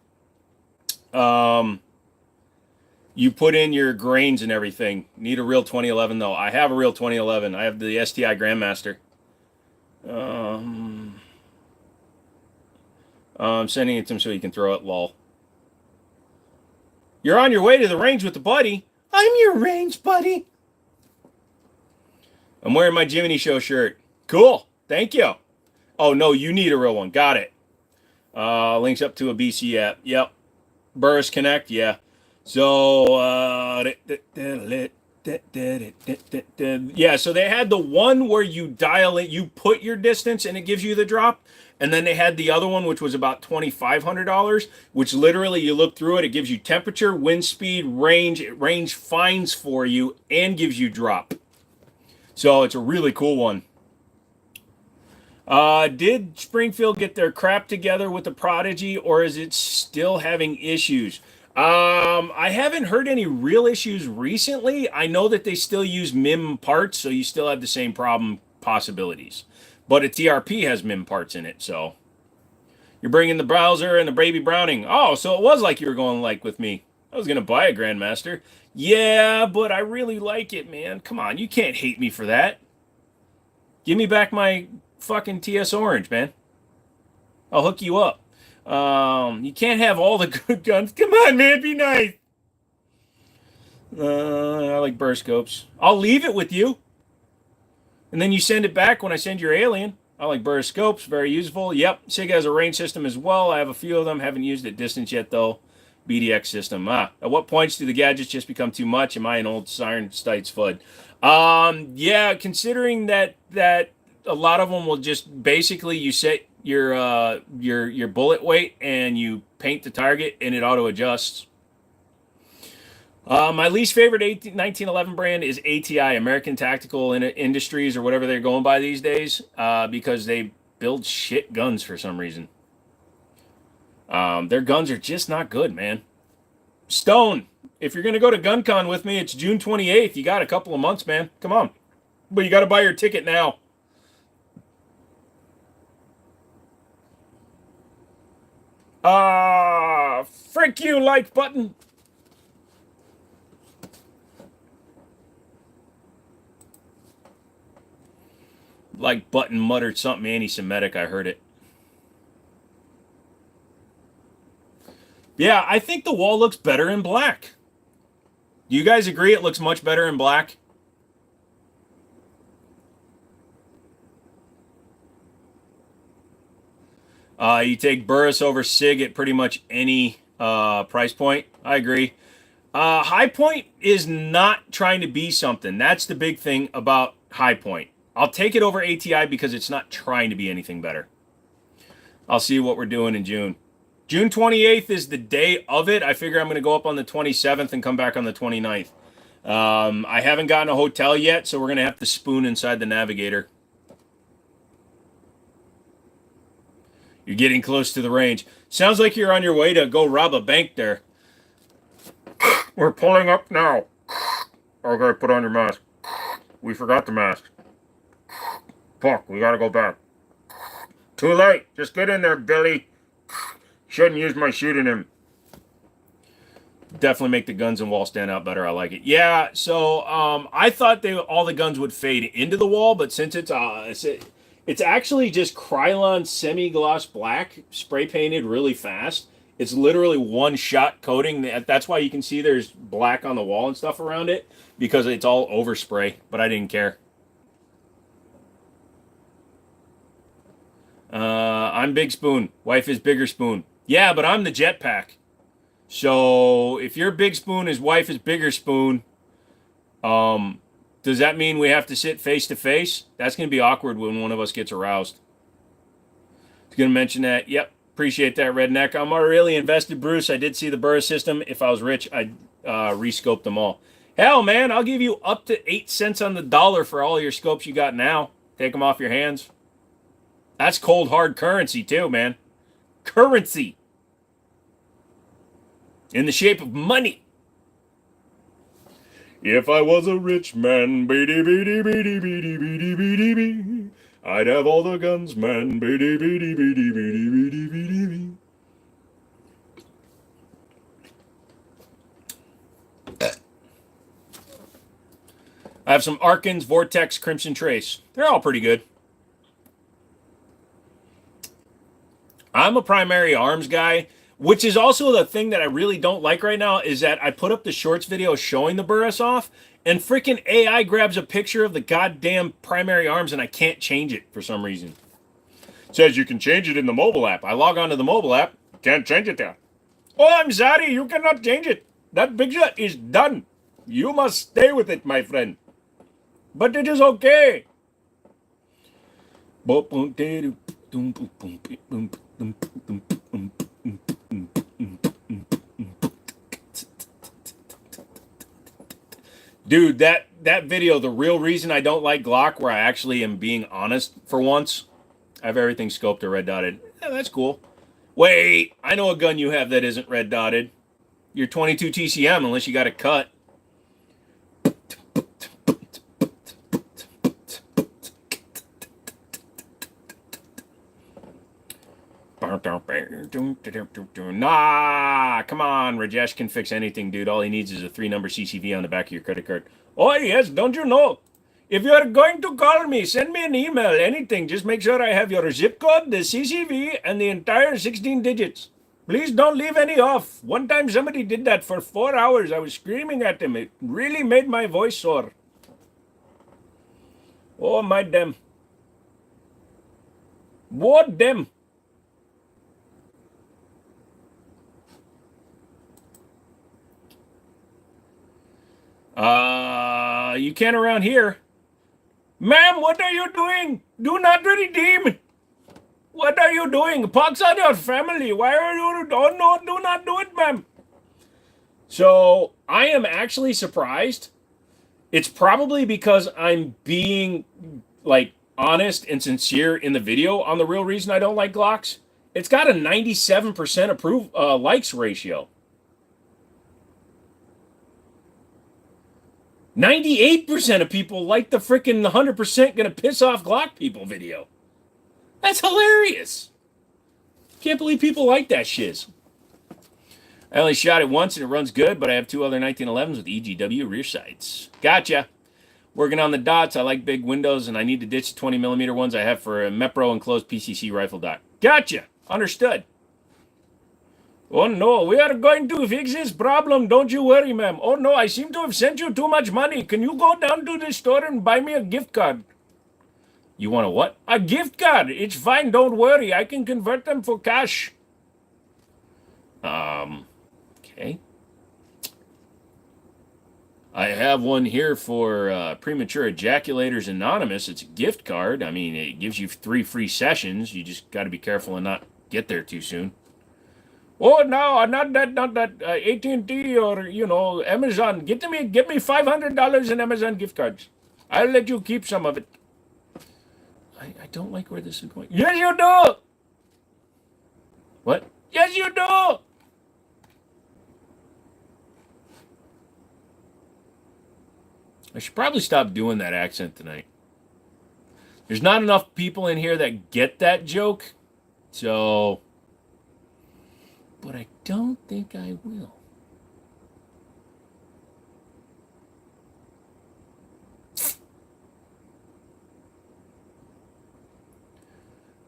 you put in your grains and everything. Need a real 2011 though. I have a real 2011. I have the STI Grandmaster. I'm sending it to him so he can throw it, lol. You're on your way to the range with the buddy. I'm your range buddy. I'm wearing my Jiminy Show shirt. Cool. Thank you. Oh, no, you need a real one. Got it. Links up to a BC app. Yep. Burris Connect, yeah. So, Yeah, so they had the one where you dial it, you put your distance and it gives you the drop. And then they had the other one, which was about $2,500, which literally you look through it, it gives you temperature, wind speed, range, it range finds for you and gives you drop. So it's a really cool one. Did Springfield get their crap together with the Prodigy, or is it still having issues? I haven't heard any real issues recently. I know that they still use MIM parts, so you still have the same problem possibilities. But a TRP has MIM parts in it, so. You're bringing the browser and the baby Browning. Oh, so it was like you were going like with me. I was going to buy a Grandmaster. Yeah, but I really like it, man. Come on, you can't hate me for that. Give me back my fucking TS Orange, man. I'll hook you up. You can't have all the good guns. Come on, man, be nice. I like burst scopes. I'll leave it with you. And then you send it back when I send your alien. I like burst scopes, very useful. Yep, SIG has a range system as well. I have a few of them. Haven't used it distance yet, though. BDX system. At what points do the gadgets just become too much? Am I an old Siren Stites FUD? Yeah, considering that a lot of them will just basically you set your bullet weight and you paint the target and it auto adjusts. My least favorite 1911 brand is ATI, American Tactical Industries, or whatever they're going by these days, because they build shit guns for some reason. Their guns are just not good, man. Stone, if you're going to go to GunCon with me, it's June 28th. You got a couple of months, man. Come on. But you got to buy your ticket now. Frick you, like button. Like button muttered something anti-Semitic. I heard it. Yeah, I think the wall looks better in black. Do you guys agree it looks much better in black? You take Burris over SIG at pretty much any price point. I agree. High Point is not trying to be something. That's the big thing about High Point. I'll take it over ATI because it's not trying to be anything better. I'll see what we're doing in June. June 28th is the day of it. I figure I'm going to go up on the 27th and come back on the 29th. I haven't gotten a hotel yet, so we're going to have to spoon inside the Navigator. You're getting close to the range. Sounds like you're on your way to go rob a bank there. We're pulling up now. Okay, put on your mask. We forgot the mask. Fuck, we gotta go back. Too late. Just get in there, Billy. Shouldn't use my shooting him. Definitely make the guns and wall stand out better. I like it. Yeah, so I thought all the guns would fade into the wall, but since it's actually just Krylon semi-gloss black, spray painted really fast. It's literally one shot coating. That's why you can see there's black on the wall and stuff around it, because it's all overspray, but I didn't care. I'm Big Spoon. Wife is Bigger Spoon. Yeah, but I'm the jetpack. So if your Big Spoon, his wife is Bigger Spoon, does that mean we have to sit face to face? That's going to be awkward when one of us gets aroused. I was going to mention that. Yep. Appreciate that, Redneck. I'm really invested, Bruce. I did see the Burris system. If I was rich, I'd rescope them all. Hell, man, I'll give you up to 8 cents on the dollar for all your scopes you got now. Take them off your hands. That's cold, hard currency, too, man. Currency. In the shape of money. If I was a rich man, beady, beady, beady, beady, beady, beady, beady, I'd have all the guns, man, beady, beady, beady, beady, beady, beady, beady. I have some Arkans, Vortex, Crimson Trace. They're all pretty good. I'm a primary arms guy, which is also the thing that I really don't like right now, is that I put up the shorts video showing the Burris off, and freaking AI grabs a picture of the goddamn primary arms, and I can't change it for some reason. It says you can change it in the mobile app. I log on to the mobile app, can't change it there. Oh, I'm sorry, you cannot change it. That picture is done. You must stay with it, my friend. But it is okay. Dude, that video, the real reason I don't like Glock, where I actually am being honest for once, I have everything scoped or red dotted. Yeah, that's cool. Wait, I know a gun you have that isn't red dotted. Your 22 TCM, unless you got it cut. Nah, come on. Rajesh can fix anything, dude. All he needs is a 3-number CCV on the back of your credit card. Oh, yes, don't you know? If you are going to call me, send me an email, anything. Just make sure I have your zip code, the CCV, and the entire 16 digits. Please don't leave any off. One time somebody did that for 4 hours. I was screaming at them. It really made my voice sore. Oh, my damn. What them? You can't around here. Ma'am, what are you doing? Do not redeem. What are you doing? Pox on your family. Why are you? Oh, no, do not do it, ma'am. So, I am actually surprised. It's probably because I'm being, like, honest and sincere in the video on the real reason I don't like Glocks. It's got a 97% likes ratio. 98% of people like the freaking 100% gonna piss off Glock people video. That's hilarious. Can't believe people like that shiz. I only shot it once and it runs good, but I have 2 other 1911s with EGW rear sights. Gotcha. Working on the dots. I like big windows and I need to ditch the 20mm ones I have for a Mepro enclosed PCC rifle dot. Gotcha. Understood. Oh no, we are going to fix this problem. Don't you worry, ma'am. Oh no, I seem to have sent you too much money. Can you go down to the store and buy me a gift card? You want a what? A gift card. It's fine. Don't worry. I can convert them for cash. Okay. I have one here for Premature Ejaculators Anonymous. It's a gift card. I mean, it gives you 3 free sessions. You just got to be careful and not get there too soon. Oh no, not that. AT&T or Amazon. Get me $500 in Amazon gift cards. I'll let you keep some of it. I don't like where this is going. Yes, you do. What? Yes, you do. I should probably stop doing that accent tonight. There's not enough people in here that get that joke, so. But I don't think I will.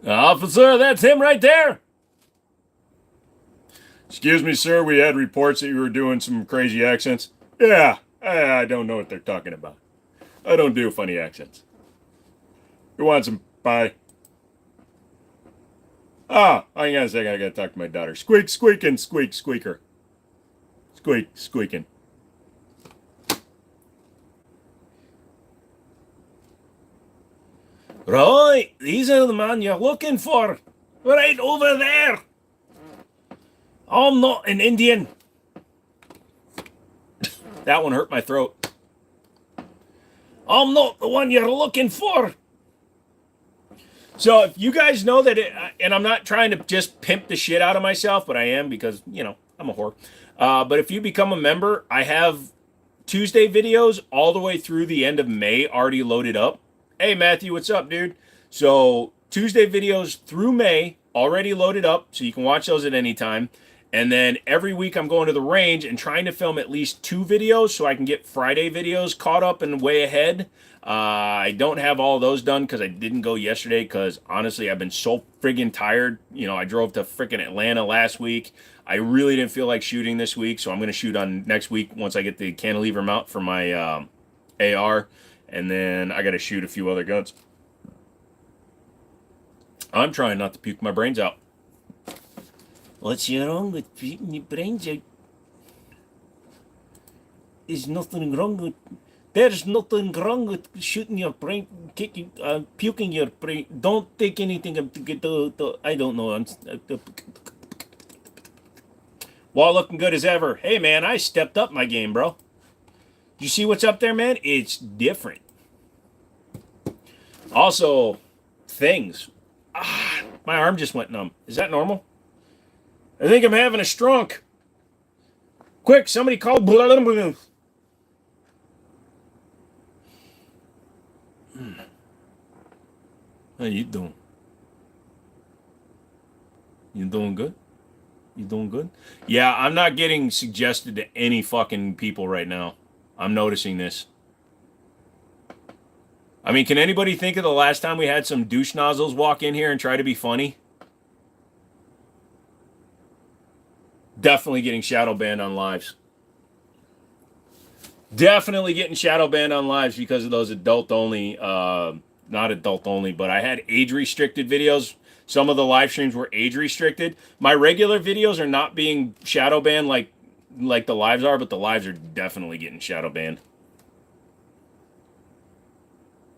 Officer, that's him right there. Excuse me, sir. We had reports that you were doing some crazy accents. Yeah, I don't know what they're talking about. I don't do funny accents. You want some pie? Ah, hang on a second. I gotta talk to my daughter. Squeak, squeaking, squeak, squeaker. Squeak, squeaking. Right, these are the man you're looking for. Right over there. I'm not an Indian. That one hurt my throat. I'm not the one you're looking for. So if you guys know that, and I'm not trying to just pimp the shit out of myself, but I am because, I'm a whore. But if you become a member, I have Tuesday videos all the way through the end of May already loaded up. Hey, Matthew, what's up, dude? So Tuesday videos through May already loaded up, so you can watch those at any time. And then every week I'm going to the range and trying to film at least 2 videos so I can get Friday videos caught up and way ahead. I don't have all those done because I didn't go yesterday because, honestly, I've been so friggin' tired. I drove to friggin' Atlanta last week. I really didn't feel like shooting this week, so I'm going to shoot on next week once I get the cantilever mount for my AR. And then I got to shoot a few other guns. I'm trying not to puke my brains out. What's wrong with puking your brains out? There's nothing wrong with. There's nothing wrong with shooting your brain, kicking, puking your brain. Don't take anything to get the I don't know. Wall looking good as ever. Hey man, I stepped up my game, bro. You see what's up there, man? It's different. Also, things. My arm just went numb. Is that normal? I think I'm having a stroke. Quick, somebody call. How you doing? You doing good? You doing good? Yeah, I'm not getting suggested to any fucking people right now. I'm noticing this. I mean, can anybody think of the last time we had some douche nozzles walk in here and try to be funny? Definitely getting shadow banned on lives. Definitely getting shadow banned on lives because of those adult only, not adult only, but I had age restricted videos. Some of the live streams were age restricted. My regular videos are not being shadow banned like the lives are, but the lives are definitely getting shadow banned.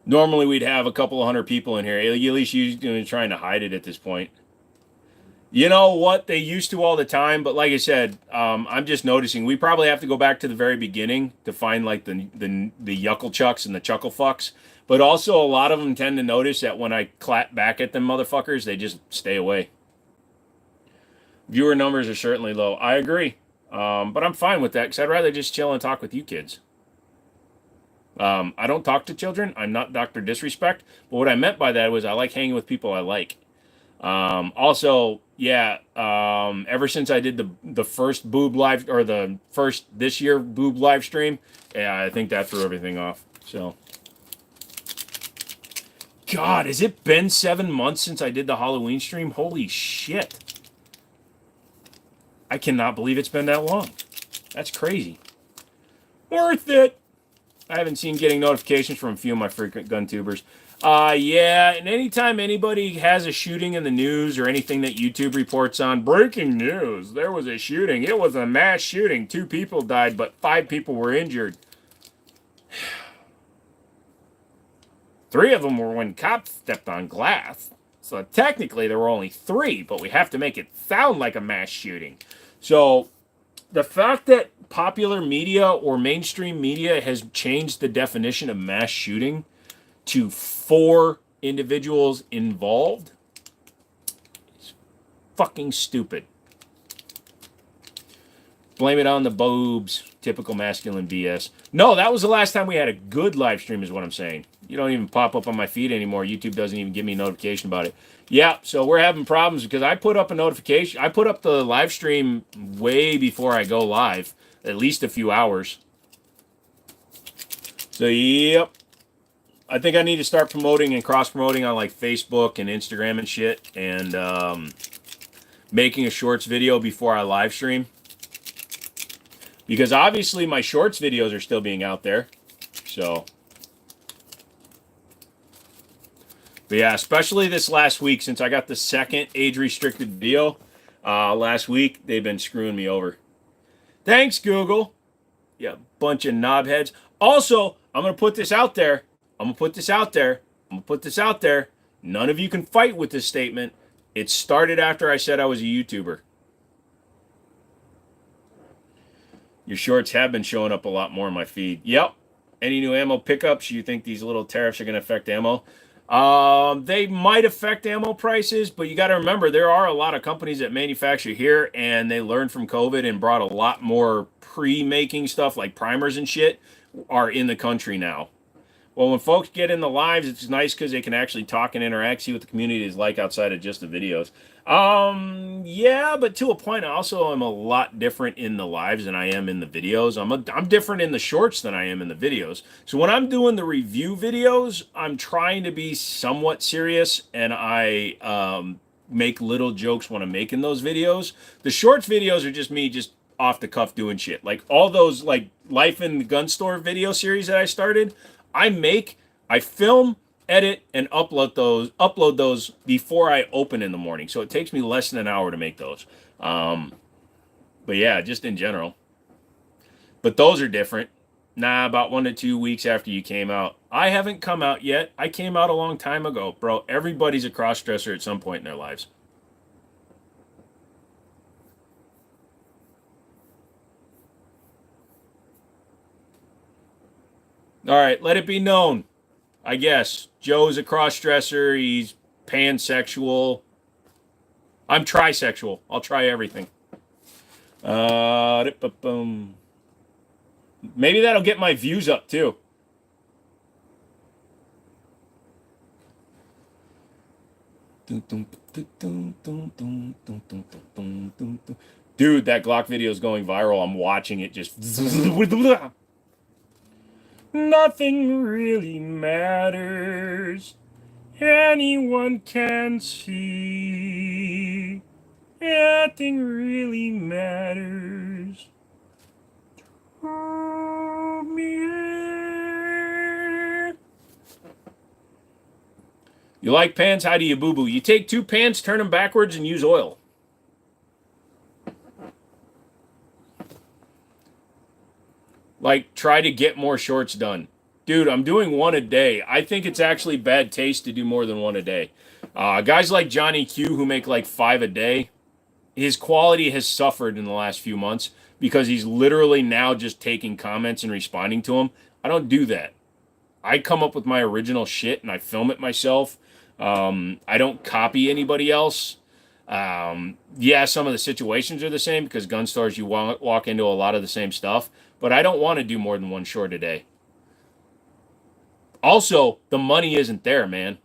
Normally we'd have a couple of hundred people in here. At least you're trying to hide it at this point. You know what? They used to all the time, but like I said, I'm just noticing we probably have to go back to the very beginning to find like the yuckle chucks and the chuckle fucks. But also a lot of them tend to notice that when I clap back at them motherfuckers, they just stay away. Viewer numbers are certainly low. I agree. But I'm fine with that because I'd rather just chill and talk with you kids. I don't talk to children. I'm not Dr. Disrespect. But what I meant by that was I like hanging with people I like. Also, yeah, ever since I did the first boob live, or the first this year boob live stream, yeah, I think that threw everything off. So, God, has it been 7 months since I did the Halloween stream? Holy shit. I cannot believe it's been that long. That's crazy. Worth it. I haven't seen getting notifications from a few of my frequent gun tubers. Yeah, and anytime anybody has a shooting in the news or anything that YouTube reports on, breaking news, there was a shooting. It was a mass shooting. 2 people died, but 5 people were injured. 3 of them were when cops stepped on glass. So technically there were only 3, but we have to make it sound like a mass shooting. So the fact that popular media or mainstream media has changed the definition of mass shooting to 4 individuals involved is fucking stupid. Blame it on the boobs. Typical masculine BS. No, that was the last time we had a good live stream is what I'm saying. You don't even pop up on my feed anymore. YouTube doesn't even give me a notification about it. Yeah, so we're having problems because I put up a notification. I put up the live stream way before I go live. At least a few hours. So, yep. I think I need to start promoting and cross-promoting on like Facebook and Instagram and shit. And making a shorts video before I live stream. Because obviously my shorts videos are still being out there. So. But yeah, especially this last week since I got the second age-restricted video. Last week, they've been screwing me over. Thanks, Google. Yeah, bunch of knobheads. Also, I'm going to put this out there. None of you can fight with this statement. It started after I said I was a YouTuber. Your shorts have been showing up a lot more in my feed. Yep. Any new ammo pickups? You think these little tariffs are going to affect ammo? They might affect ammo prices, but you got to remember there are a lot of companies that manufacture here and they learned from COVID and brought a lot more pre-making stuff like primers and shit are in the country now. Well, when folks get in the lives, it's nice because they can actually talk and interact, see what the community is like outside of just the videos. Yeah, but to a point, I also am a lot different in the lives than I am in the videos. I'm different in the shorts than I am in the videos. So when I'm doing the review videos, I'm trying to be somewhat serious, and I make little jokes when I'm making those videos. The shorts videos are just me just off the cuff doing shit. Like all those like Life in the Gun Store video series that I started, I film, edit, and upload those before I open in the morning. So it takes me less than an hour to make those. But yeah, just in general. But those are different. Nah, about 1 to 2 weeks after you came out. I haven't come out yet. I came out a long time ago, bro. Everybody's a cross-dresser at some point in their lives. All right, let it be known. I guess Joe's a cross-dresser. He's pansexual. I'm trisexual. I'll try everything. Maybe that'll get my views up too. Dude, that Glock video is going viral. I'm watching it just. Nothing really matters. Anyone can see. Nothing really matters. You like pants? How do you boo-boo? You take 2 pants, turn them backwards, and use oil. Like, try to get more shorts done. Dude, I'm doing 1 a day. I think it's actually bad taste to do more than 1 a day. Guys like Johnny Q who make like 5 a day, his quality has suffered in the last few months because he's literally now just taking comments and responding to them. I don't do that. I come up with my original shit and I film it myself. I don't copy anybody else. Yeah, some of the situations are the same because gun stores, you walk into a lot of the same stuff, but I don't want to do more than 1 short a day. Also, the money isn't there, man.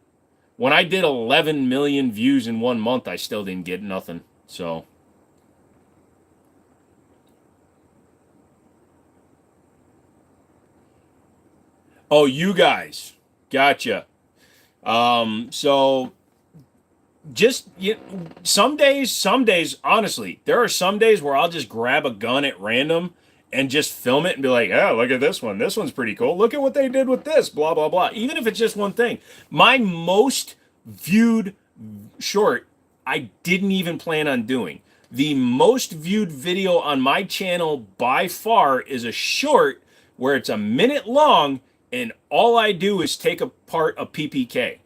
When I did 11 million views in 1 month, I still didn't get nothing. So, oh, you guys, gotcha. So just some days, honestly, there are some days where I'll just grab a gun at random and just film it and be like, oh, look at this one. This one's pretty cool. Look at what they did with this, blah, blah, blah. Even if it's just one thing. My most viewed short, I didn't even plan on doing. The most viewed video on my channel by far is a short where it's a minute long and all I do is take apart a PPK.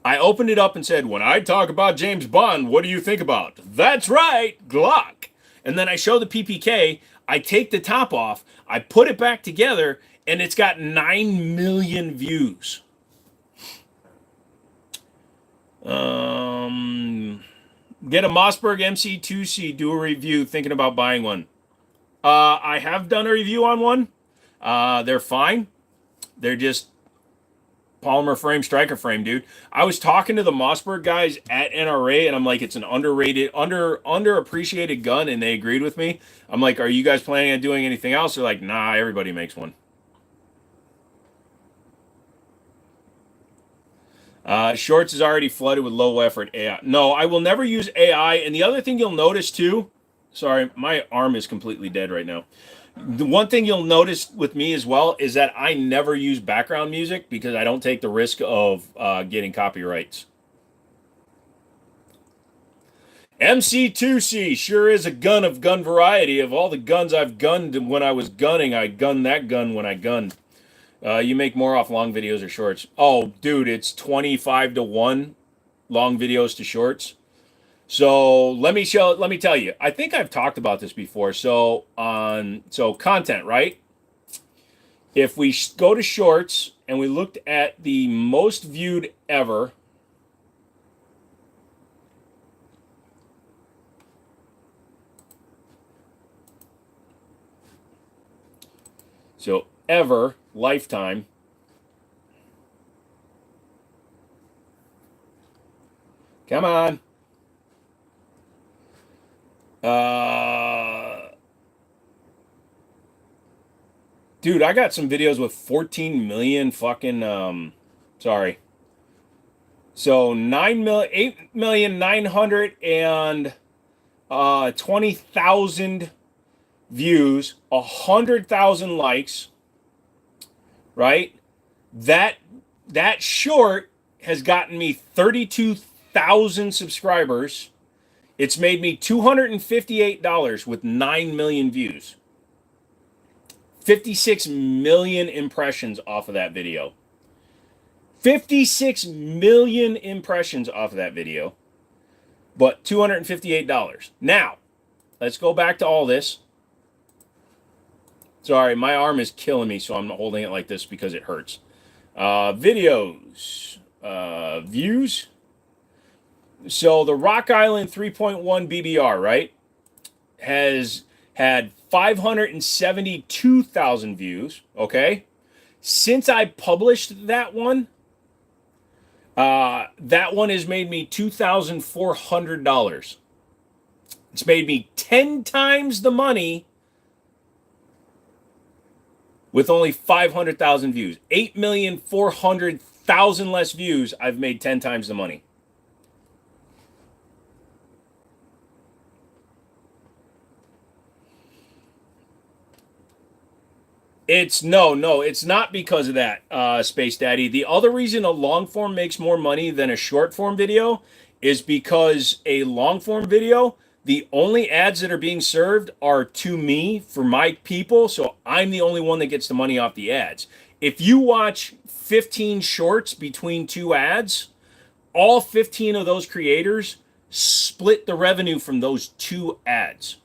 I opened it up and said, when I talk about James Bond, what do you think about? That's right, Glock. And then I show the PPK, I take the top off, I put it back together, and it's got 9 million views. Get a Mossberg MC2C, do a review, thinking about buying one. I have done a review on one. They're fine. They're just polymer frame, striker frame, dude. I was talking to the Mossberg guys at NRA, and I'm like, it's an underrated, underappreciated gun, and they agreed with me. I'm like, are you guys planning on doing anything else? They're like, nah, everybody makes one. Shorts is already flooded with low effort AI. No, I will never use AI. And the other thing you'll notice too, sorry, my arm is completely dead right now. The one thing you'll notice with me as well is that I never use background music because I don't take the risk of getting copyrights. MC2C sure is a gun of gun variety. Of all the guns I've gunned when I was gunning, I gunned that gun when I gunned. You make more off long videos or shorts. Oh, dude, it's 25 to 1 long videos to shorts. So let me tell you. I think I've talked about this before. So content, right? If we go to shorts and we looked at the most viewed ever, so ever lifetime, come on. Dude, I got some videos with 14 million fucking, sorry. So 8,920,000 views, 100,000 likes, right? That short has gotten me 32,000 subscribers. It's made me $258 with 9 million views. 56 million impressions off of that video. 56 million impressions off of that video, but $258. Now, let's go back to all this. Sorry, my arm is killing me, so I'm holding it like this because it hurts. Videos, views. So the Rock Island 3.1 BBR, right, has had 572,000 views, okay? Since I published that one has made me $2,400. It's made me 10 times the money with only 500,000 views. 8,400,000 less views, I've made 10 times the money. It's not because of that, Space Daddy. The other reason a long form makes more money than a short form video is because a long form video, the only ads that are being served are to me for my people, so I'm the only one that gets the money off the ads. If you watch 15 shorts between two ads, all 15 of those creators split the revenue from those two ads.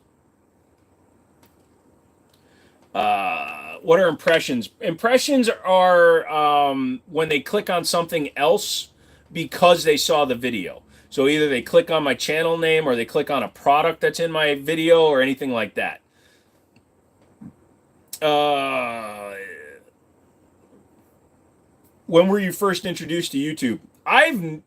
What are impressions? Impressions are when they click on something else because they saw the video. So either they click on my channel name or they click on a product that's in my video or anything like that. When were you first introduced to YouTube? I've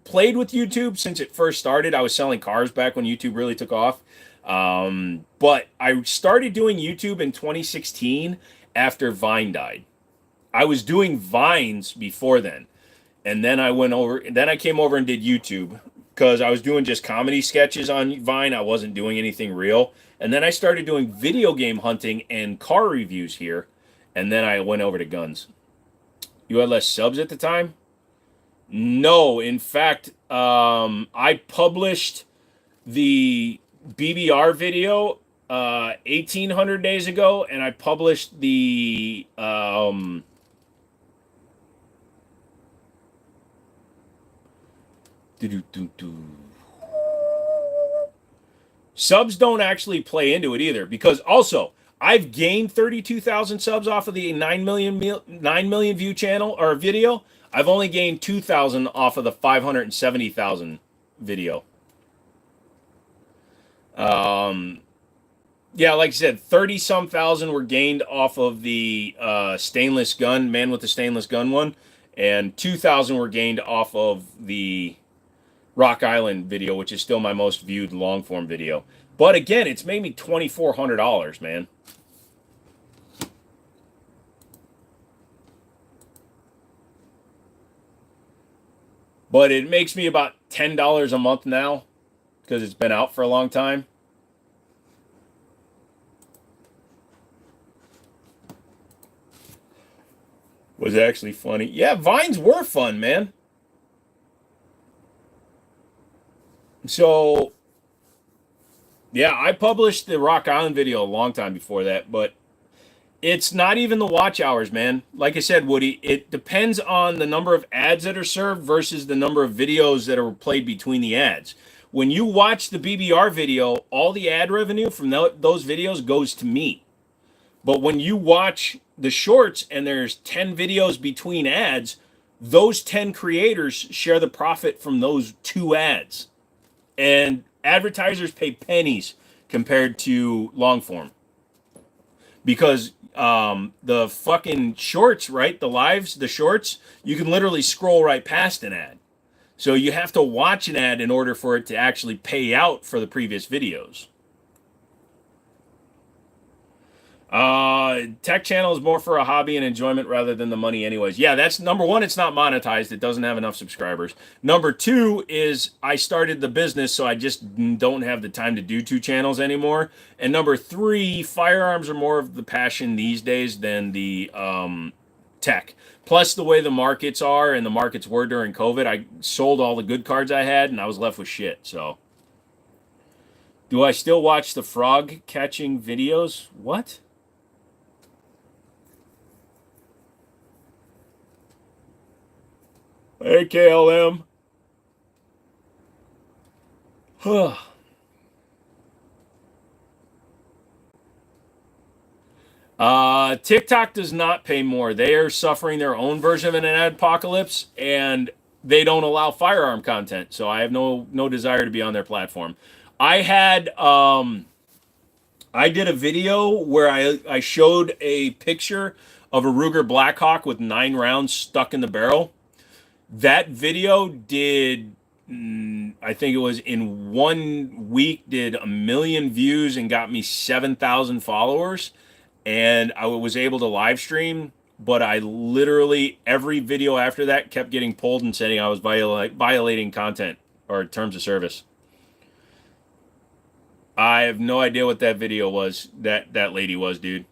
played with YouTube since it first started. I was selling cars back when YouTube really took off. But I started doing YouTube in 2016 after Vine died. I was doing Vines before then. And then I came over and did YouTube because I was doing just comedy sketches on Vine. I wasn't doing anything real. And then I started doing video game hunting and car reviews here. And then I went over to guns. You had less subs at the time? No, in fact, I published the BBR video 1,800 days ago, and I published the subs don't actually play into it either, because also I've gained 32,000 subs off of the 9 million view channel or video. I've only gained 2,000 off of the 570,000 video. Yeah, like I said, 30-some thousand were gained off of the stainless gun, man with the stainless gun one, and 2,000 were gained off of the Rock Island video, which is still my most viewed long-form video. But again, it's made me $2,400, man. But it makes me about $10 a month now because it's been out for a long time. Was actually funny. Yeah, Vines were fun, man. So, yeah, I published the Rock Island video a long time before that, but it's not even the watch hours, man. Like I said, Woody, it depends on the number of ads that are served versus the number of videos that are played between the ads. When you watch the BBR video, all the ad revenue from those videos goes to me. But when you watch the shorts and there's 10 videos between ads, those 10 creators share the profit from those two ads. And advertisers pay pennies compared to long form. Because the fucking shorts, right? The lives, the shorts, you can literally scroll right past an ad. So you have to watch an ad in order for it to actually pay out for the previous videos. Tech channel is more for a hobby and enjoyment rather than the money anyways. Yeah, that's number one. It's not monetized. It doesn't have enough subscribers. Number two is I started the business, so I just don't have the time to do two channels anymore. And number three, firearms are more of the passion these days than the tech. Plus the way the markets are and the markets were during COVID, I sold all the good cards I had and I was left with shit. So do I still watch the frog catching videos? What? Hey, KLM. TikTok does not pay more. They are suffering their own version of an ad apocalypse, and they don't allow firearm content. So I have no desire to be on their platform. I had I did a video where I showed a picture of a Ruger Blackhawk with 9 rounds stuck in the barrel. That video did, I think it was in 1 week, did 1 million views and got me 7,000 followers. And I was able to live stream, but I literally, every video after that kept getting pulled and saying I was violating content or terms of service. I have no idea what that video was, that lady was, dude.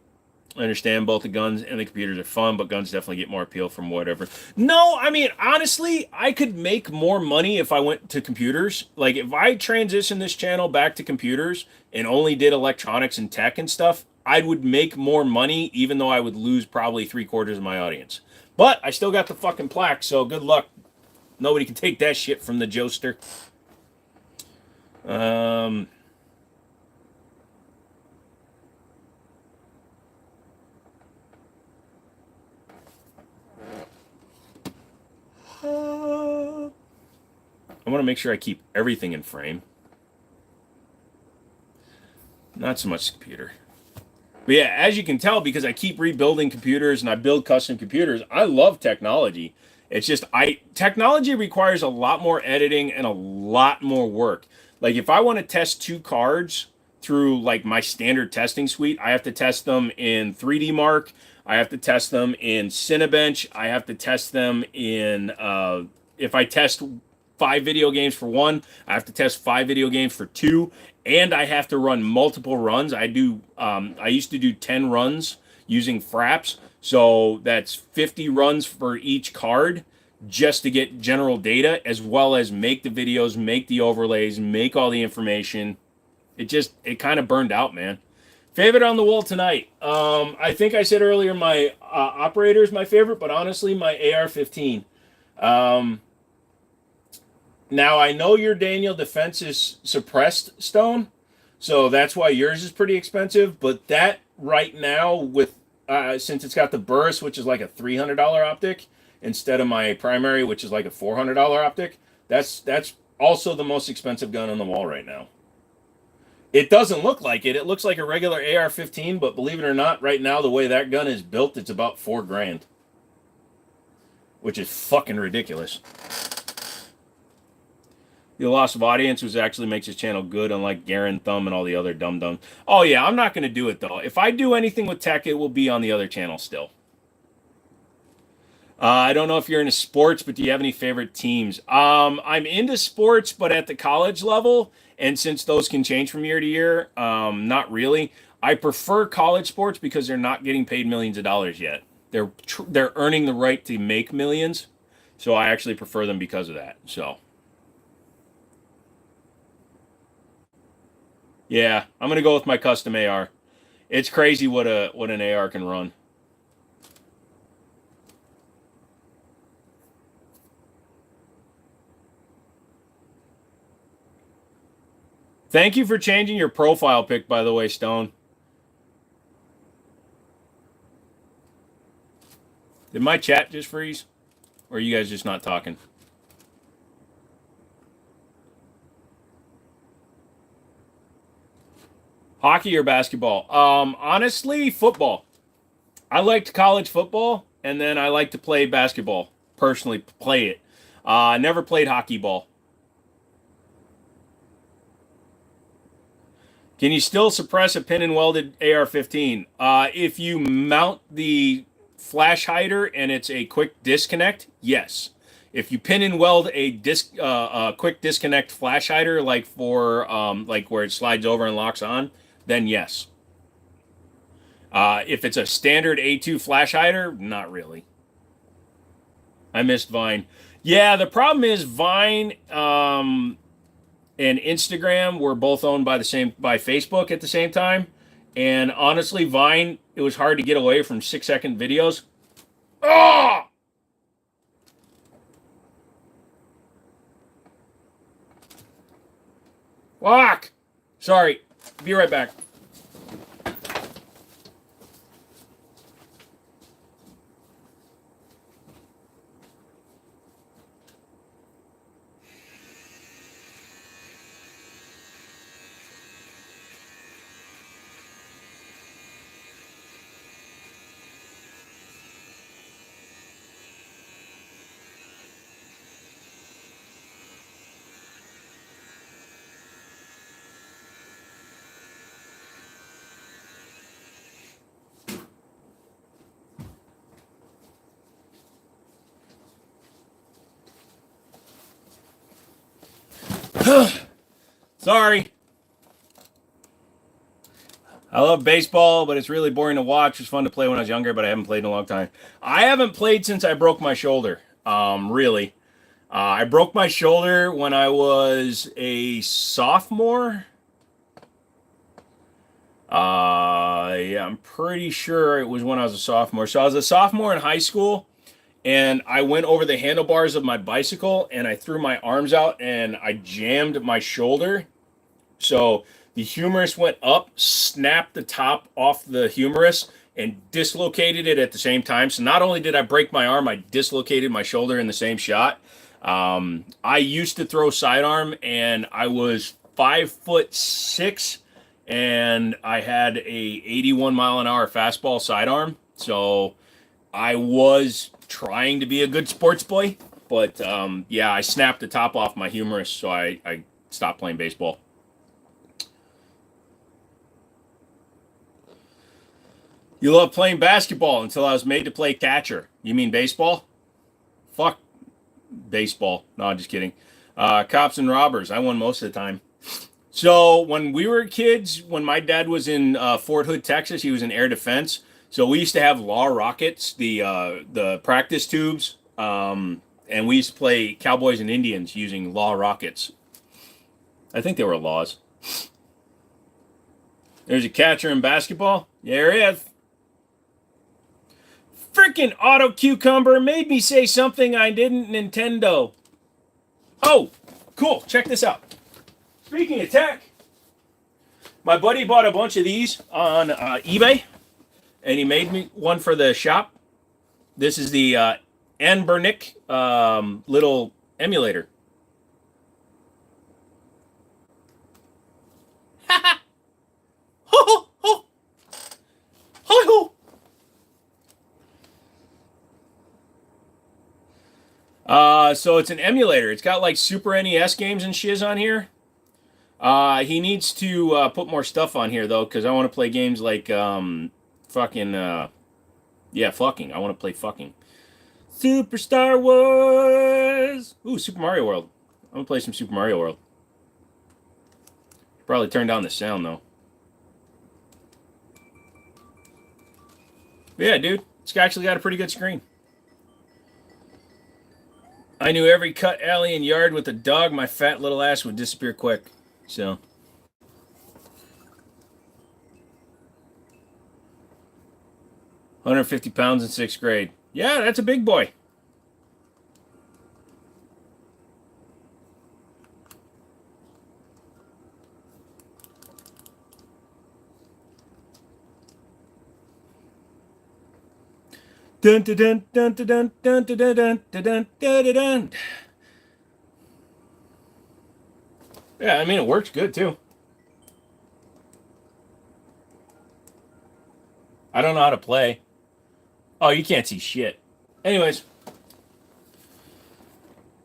I understand both the guns and the computers are fun, but guns definitely get more appeal from whatever. No, I mean, honestly, I could make more money if I went to computers. Like, if I transitioned this channel back to computers and only did electronics and tech and stuff, I would make more money, even though I would lose probably 3/4 of my audience. But I still got the fucking plaque, so good luck. Nobody can take that shit from the Joester. I want to make sure I keep everything in frame. Not so much the computer. But yeah, as you can tell, because I keep rebuilding computers and I build custom computers, I love technology. It's just technology requires a lot more editing and a lot more work. Like if I want to test 2 cards through like my standard testing suite, I have to test them in 3D Mark. I have to test them in Cinebench. I have to test them in if I test 5 video games for 1, I have to test 5 video games for 2, and I have to run multiple runs. I used to do 10 runs using Fraps, so that's 50 runs for each card just to get general data, as well as make the videos, make the overlays, make all the information. It kind of burned out, man. Favorite on the wall tonight. I think I said earlier my operator is my favorite, but honestly, my AR-15. Now, I know your Daniel defense is suppressed, Stone, so that's why yours is pretty expensive, but that right now, with since it's got the burst, which is like a $300 optic, instead of my primary, which is like a $400 optic, that's also the most expensive gun on the wall right now. It doesn't look like it. It looks like a regular AR-15, but believe it or not, right now, the way that gun is built, it's about $4,000, which is fucking ridiculous. The loss of audience, which actually makes his channel good, unlike Garen, Thumb, and all the other dum-dums. Oh, yeah, I'm not going to do it, though. If I do anything with tech, it will be on the other channel still. I don't know if you're into sports, but do you have any favorite teams? I'm into sports, but at the college level, and since those can change from year to year, not really. I prefer college sports because they're not getting paid millions of dollars yet. They're earning the right to make millions, so I actually prefer them because of that. So, yeah, I'm gonna go with my custom AR. It's crazy what an AR can run. Thank you for changing your profile pic, by the way, Stone. Did my chat just freeze? Or are you guys just not talking? Hockey or basketball? Honestly, football. I liked college football, and then I like to play basketball. Personally, play it. I never played hockey ball. Can you still suppress a pin and welded AR-15? If you mount the flash hider and it's a quick disconnect, yes. If you pin and weld a quick disconnect flash hider, like for like where it slides over and locks on, then yes. If it's a standard A2 flash hider, not really. I missed Vine. Yeah, the problem is Vine and Instagram were both owned by Facebook at the same time. And honestly, Vine, it was hard to get away from 6-second videos. Oh! Fuck! Sorry. Be right back. Sorry. I love baseball, but it's really boring to watch. It was fun to play when I was younger, but I haven't played in a long time. I haven't played since I broke my shoulder. Really. I broke my shoulder when I was a sophomore. Yeah, I'm pretty sure it was when I was a sophomore. So I was a sophomore in high school, and I went over the handlebars of my bicycle, and I threw my arms out, and I jammed my shoulder. So the humerus went up, snapped the top off the humerus, and dislocated it at the same time. So not only did I break my arm, I dislocated my shoulder in the same shot. I used to throw sidearm, and I was 5'6", and I had a 81 mile an hour fastball sidearm. So I was trying to be a good sports boy, but yeah, I snapped the top off my humerus, so I stopped playing baseball. You love playing basketball until I was made to play catcher. You mean baseball? Fuck baseball. No, I'm just kidding. Cops and robbers. I won most of the time. So when we were kids, when my dad was in Fort Hood, Texas, he was in air defense. So we used to have law rockets, the practice tubes, and we used to play cowboys and Indians using law rockets. I think they were laws. There's a catcher in basketball. There is. Freaking auto cucumber made me say something I didn't, Nintendo. Oh, cool. Check this out. Speaking of tech, my buddy bought a bunch of these on eBay, and he made me one for the shop. This is the Anbernic little emulator. Ha ho ho ho ho ho. So it's an emulator. It's got like Super NES games and shiz on here. He needs to put more stuff on here though, because I want to play games like fucking yeah, fucking. I want to play fucking Super Star Wars. Ooh, Super Mario World. I'm gonna play some Super Mario World. Probably turn down the sound though. But yeah, dude, it's actually got a pretty good screen. I knew every cut alley and yard with a dog, my fat little ass would disappear quick. So. £150 in 6th grade. Yeah, that's a big boy. Dun dun dun dun dun dun dun dun dun dun dun dun. Yeah, I mean it works good too. I don't know how to play. Oh, you can't see shit. Anyways.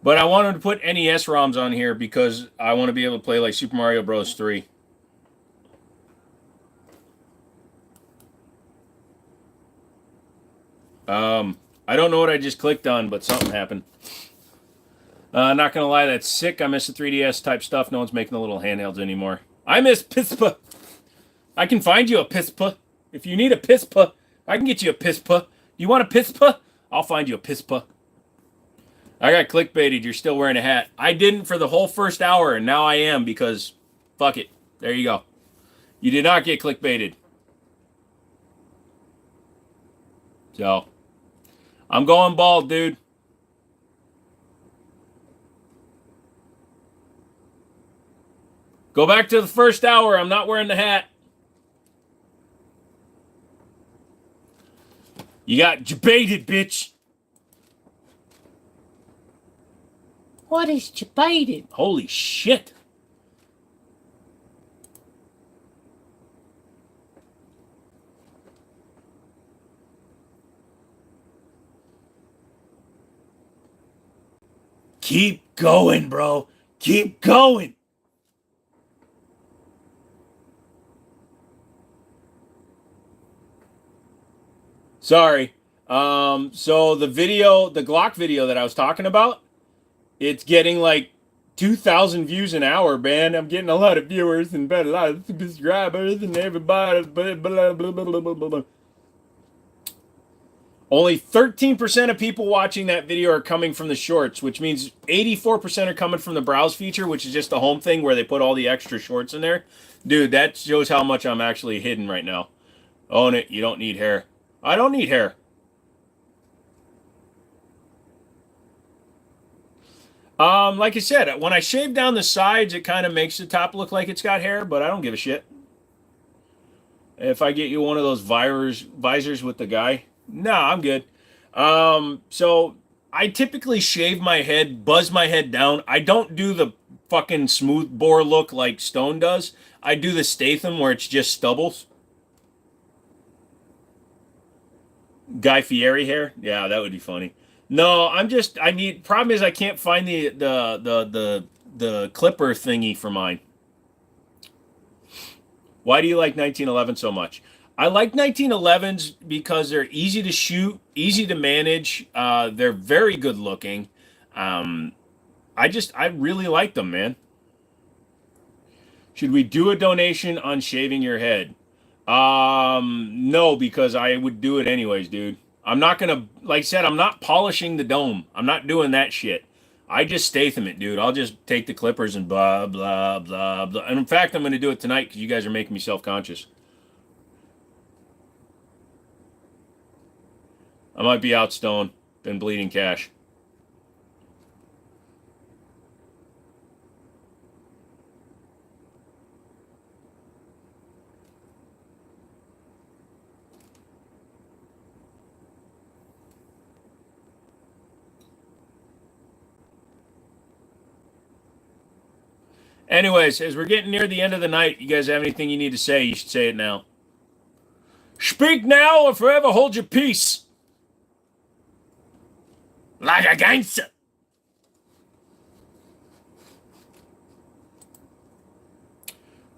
But I wanted to put NES ROMs on here because I want to be able to play like Super Mario Bros. 3. I don't know what I just clicked on, but something happened. Not gonna lie, that's sick. I miss the 3DS type stuff. No one's making the little handhelds anymore. I miss Pispa. I can find you a Pispa. If you need a Pispa, I can get you a Pispa. You want a Pispa? I'll find you a Pispa. I got clickbaited. You're still wearing a hat. I didn't for the whole first hour, and now I am because fuck it. There you go. You did not get clickbaited. So, I'm going bald, dude. Go back to the first hour. I'm not wearing the hat. You got debated, bitch. What is debated? Holy shit. Keep going, bro. Keep going. Sorry. So the Glock video that I was talking about, it's getting like 2,000 views an hour, man. I'm getting a lot of viewers and a lot of subscribers and everybody. Blah, blah, blah, blah, blah, blah. Only 13% of people watching that video are coming from the shorts, which means 84% are coming from the browse feature, which is just the home thing where they put all the extra shorts in there. Dude, that shows how much I'm actually hidden right now. Own it. You don't need hair. I don't need hair. Like I said, when I shave down the sides, it kind of makes the top look like it's got hair, but I don't give a shit. If I get you one of those visors with the guy, no, I'm good. So I typically shave my head, buzz my head down. I don't do the fucking smooth bore look like Stone does. I do the Statham where it's just stubbles. Guy Fieri hair? Yeah, that would be funny. No, problem is I can't find the clipper thingy for mine. Why do you like 1911 so much? I like 1911s because they're easy to shoot, easy to manage. They're very good looking. I really like them, man. Should we do a donation on shaving your head? No, because I would do it anyways, dude. I'm not gonna, like I said, I'm not polishing the dome. I'm not doing that shit. I just Statham it, dude. I'll just take the clippers and blah, blah, blah, blah. And in fact, I'm going to do it tonight because you guys are making me self-conscious. I might be out, Stone. Been bleeding cash. Anyways, as we're getting near the end of the night, you guys have anything you need to say, you should say it now. Speak now or forever hold your peace. Like a gangster.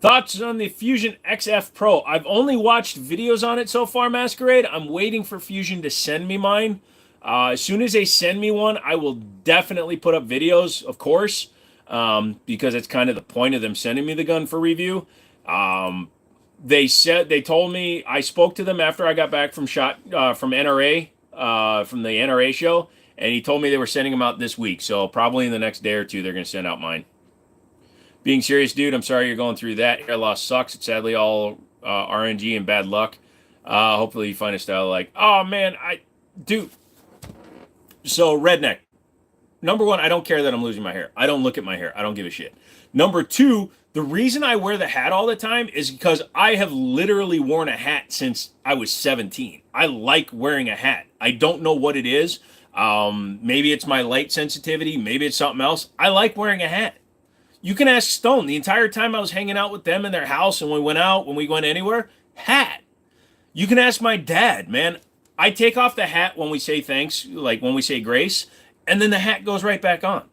Thoughts on the Fusion XF Pro? I've only watched videos on it so far, Masquerade. I'm waiting for Fusion to send me mine. As soon as they send me one, I will definitely put up videos, of course. Because it's kind of the point of them sending me the gun for review. They told me, I spoke to them after I got back from NRA, from the NRA show, and he told me they were sending them out this week. So probably in the next day or two, they're going to send out mine. Being serious, dude, I'm sorry you're going through that. Hair loss sucks. It's sadly all RNG and bad luck. Hopefully you find a style like, oh man, dude. So redneck. Number one, I don't care that I'm losing my hair. I don't look at my hair. I don't give a shit. Number two, the reason I wear the hat all the time is because I have literally worn a hat since I was 17. I like wearing a hat. I don't know what it is. Maybe it's my light sensitivity. Maybe it's something else. I like wearing a hat. You can ask Stone. The entire time I was hanging out with them in their house and when we went anywhere, hat. You can ask my dad, man. I take off the hat when we say thanks, like when we say grace, and then the hat goes right back on.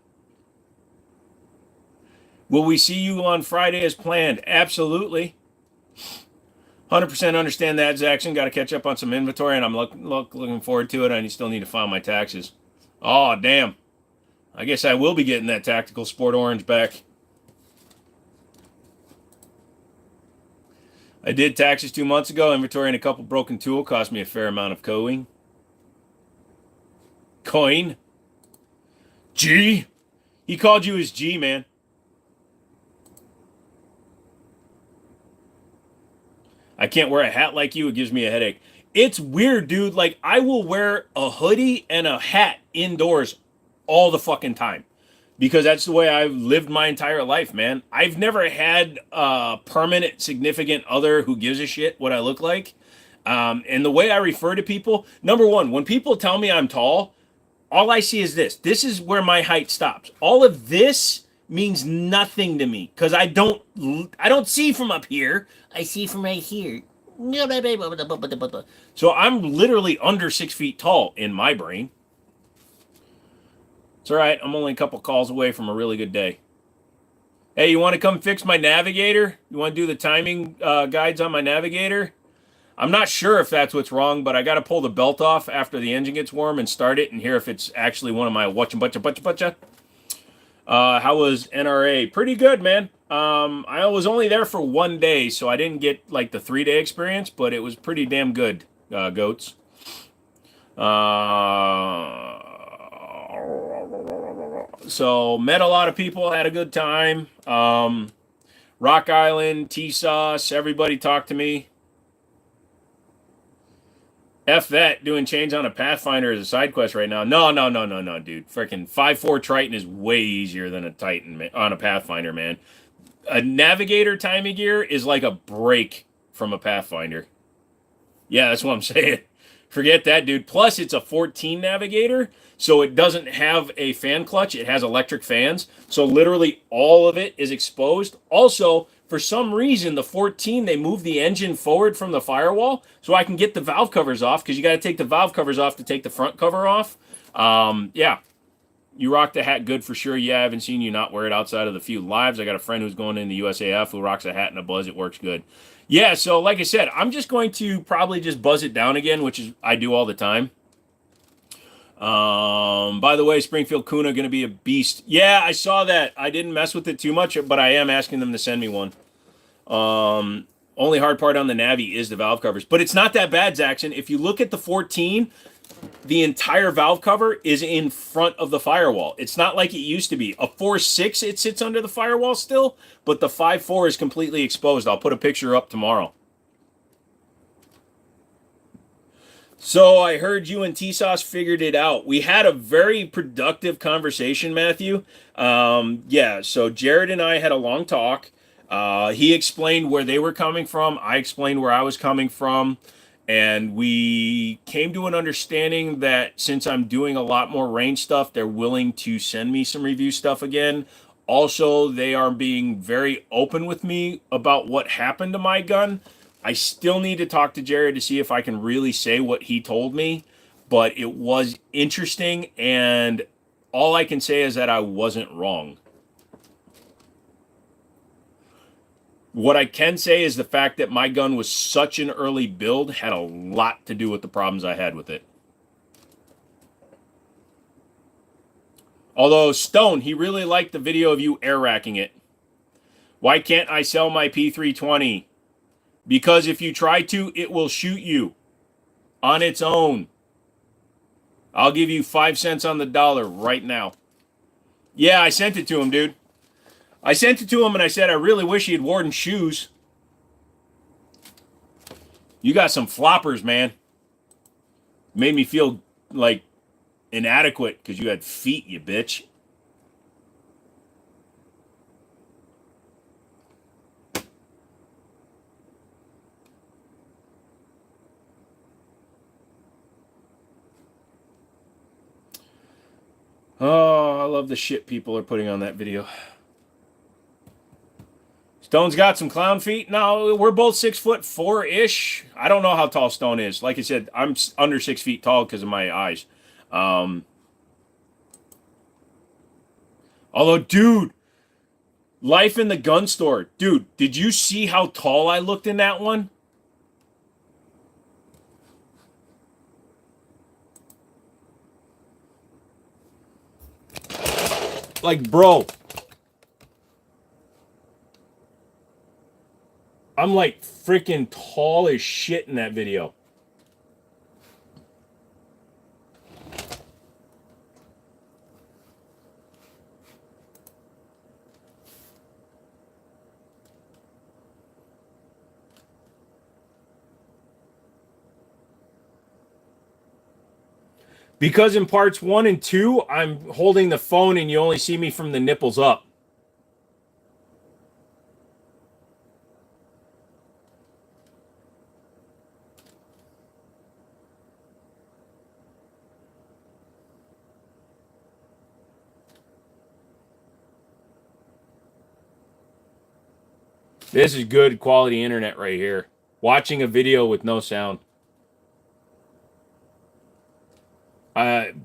Will we see you on Friday as planned? Absolutely. 100% understand that, Zaxxon. Got to catch up on some inventory, and I'm looking forward to it. I still need to file my taxes. Oh, damn. I guess I will be getting that Tactical Sport Orange back. I did taxes 2 months ago. Inventory and a couple broken tool cost me a fair amount of coin. G? He called you his G, man. I can't wear a hat like you. It gives me a headache. It's weird, dude. Like, I will wear a hoodie and a hat indoors all the fucking time. because that's the way I've lived my entire life, man. I've never had a permanent significant other who gives a shit what I look like. And the way I refer to people, number one, when people tell me I'm tall, all I see is this. This is where my height stops. All of this means nothing to me because I don't see from up here. I see from right here. So I'm literally under 6 feet tall in my brain. It's all right. I'm only a couple calls away from a really good day. Hey, you want to come fix my navigator? You want to do the timing guides on my navigator? I'm not sure if that's what's wrong, but I got to pull the belt off after the engine gets warm and start it and hear if it's actually one of my butcha. How was NRA? Pretty good, man. I was only there for 1 day, so I didn't get like the 3-day experience, but it was pretty damn good, goats. So met a lot of people, had a good time. Rock Island, T-Sauce, everybody talked to me. F that, doing change on a Pathfinder as a side quest right now. No, dude. Freaking 5-4 Triton is way easier than a Titan on a Pathfinder, man. A Navigator timing gear is like a break from a Pathfinder. Yeah, that's what I'm saying. Forget that, dude. Plus, it's a 14 Navigator, so it doesn't have a fan clutch. It has electric fans, so literally all of it is exposed. Also, for some reason, the 14, they move the engine forward from the firewall so I can get the valve covers off because you got to take the valve covers off to take the front cover off. Yeah, you rock the hat good for sure. Yeah, I haven't seen you not wear it outside of the few lives. I got a friend who's going in the USAF who rocks a hat and a buzz. It works good. Yeah, so like I said, I'm just going to probably just buzz it down again, which is I do all the time. By the way, Springfield Kuna going to be a beast. Yeah, I saw that. I didn't mess with it too much, but I am asking them to send me one. Only hard part on the Navi is the valve covers, but it's not that bad, Zaxxon. If you look at the 14, the entire valve cover is in front of the firewall. It's not like it used to be. A 4.6, it sits under the firewall still, but the 5.4 is completely exposed. I'll put a picture up tomorrow. So I heard you and T-Sauce figured it out. We had a very productive conversation, Matthew. Yeah, so Jared and I had a long talk. He explained where they were coming from. I explained where I was coming from. And we came to an understanding that since I'm doing a lot more range stuff, they're willing to send me some review stuff again. Also, they are being very open with me about what happened to my gun. I still need to talk to Jared to see if I can really say what he told me, but it was interesting, and all I can say is that I wasn't wrong. What I can say is the fact that my gun was such an early build had a lot to do with the problems I had with it. Although Stone, he really liked the video of you air racking it. Why can't I sell my P320? Because if you try to, it will shoot you on its own. I'll give you 5 cents on the dollar right now. Yeah, I sent it to him, dude. I sent it to him and I said, I really wish he had worn shoes. You got some floppers, man. Made me feel like inadequate because you had feet, you bitch. Oh, I love the shit people are putting on that video. Stone's got some clown feet. No, we're both 6'4"-ish. I don't know how tall Stone is. Like I said, I'm under 6 feet tall because of my eyes. Although, dude, life in the gun store. Dude, did you see how tall I looked in that one? Like, bro. I'm like freaking tall as shit in that video. Because in parts 1 and 2, I'm holding the phone and you only see me from the nipples up. This is good quality internet right here. Watching a video with no sound.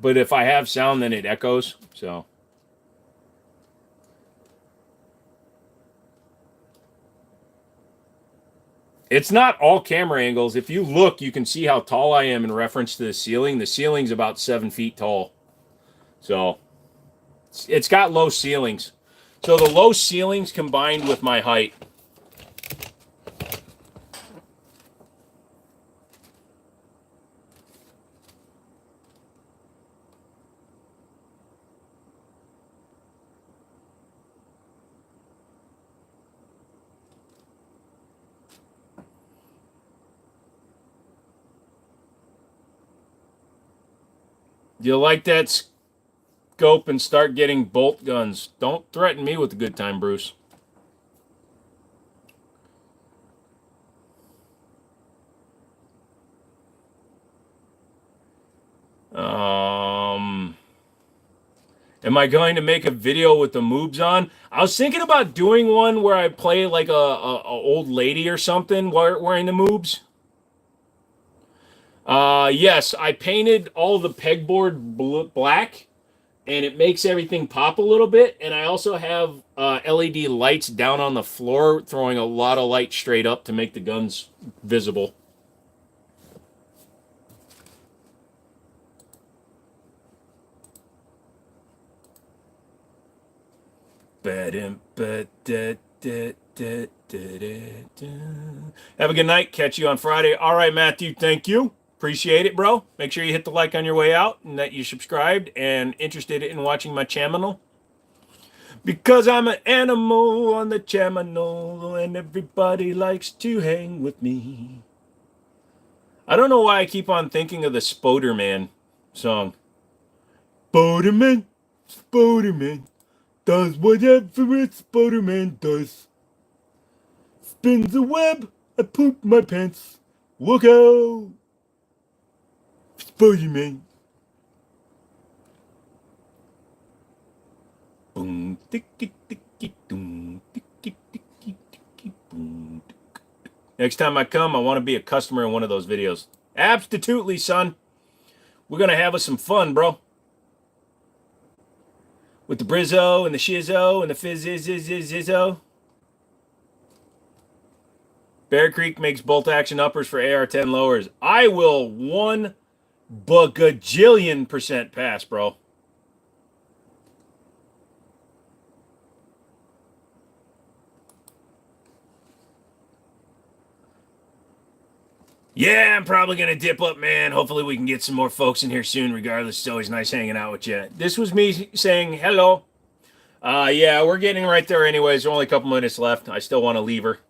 But if I have sound, then it echoes. So it's not all camera angles. If you look, you can see how tall I am in reference to the ceiling. The ceiling's about 7 feet tall. So it's got low ceilings. So the low ceilings combined with my height. Do you like that scope and start getting bolt guns? Don't threaten me with a good time, Bruce. Am I going to make a video with the moobs on? I was thinking about doing one where I play like a old lady or something wearing the moobs. Yes, I painted all the pegboard black, and it makes everything pop a little bit. And I also have LED lights down on the floor, throwing a lot of light straight up to make the guns visible. Have a good night. Catch you on Friday. All right, Matthew, thank you. Appreciate it, bro. Make sure you hit the like on your way out and that you subscribed and interested in watching my channel. Because I'm an animal on the channel and everybody likes to hang with me. I don't know why I keep on thinking of the Spoderman song. Spoderman, Spoderman does whatever a Spoderman does. Spins a web, I poop my pants. Look out! Spoderman. Boom, ticky, ticky, boom, ticky, ticky, ticky, boom. Next time I come, I want to be a customer in one of those videos. Absolutely, son. We're going to have us some fun, bro. With the Brizzo and the Shizzo and the Fizzizzo. Bear Creek makes bolt action uppers for AR-10 lowers. I will 1 bagajillion% pass, bro. Yeah, I'm probably going to dip up, man. Hopefully we can get some more folks in here soon. Regardless, it's always nice hanging out with you. This was me saying hello. Yeah, we're getting right there anyways. There's only a couple minutes left. I still want to leave her.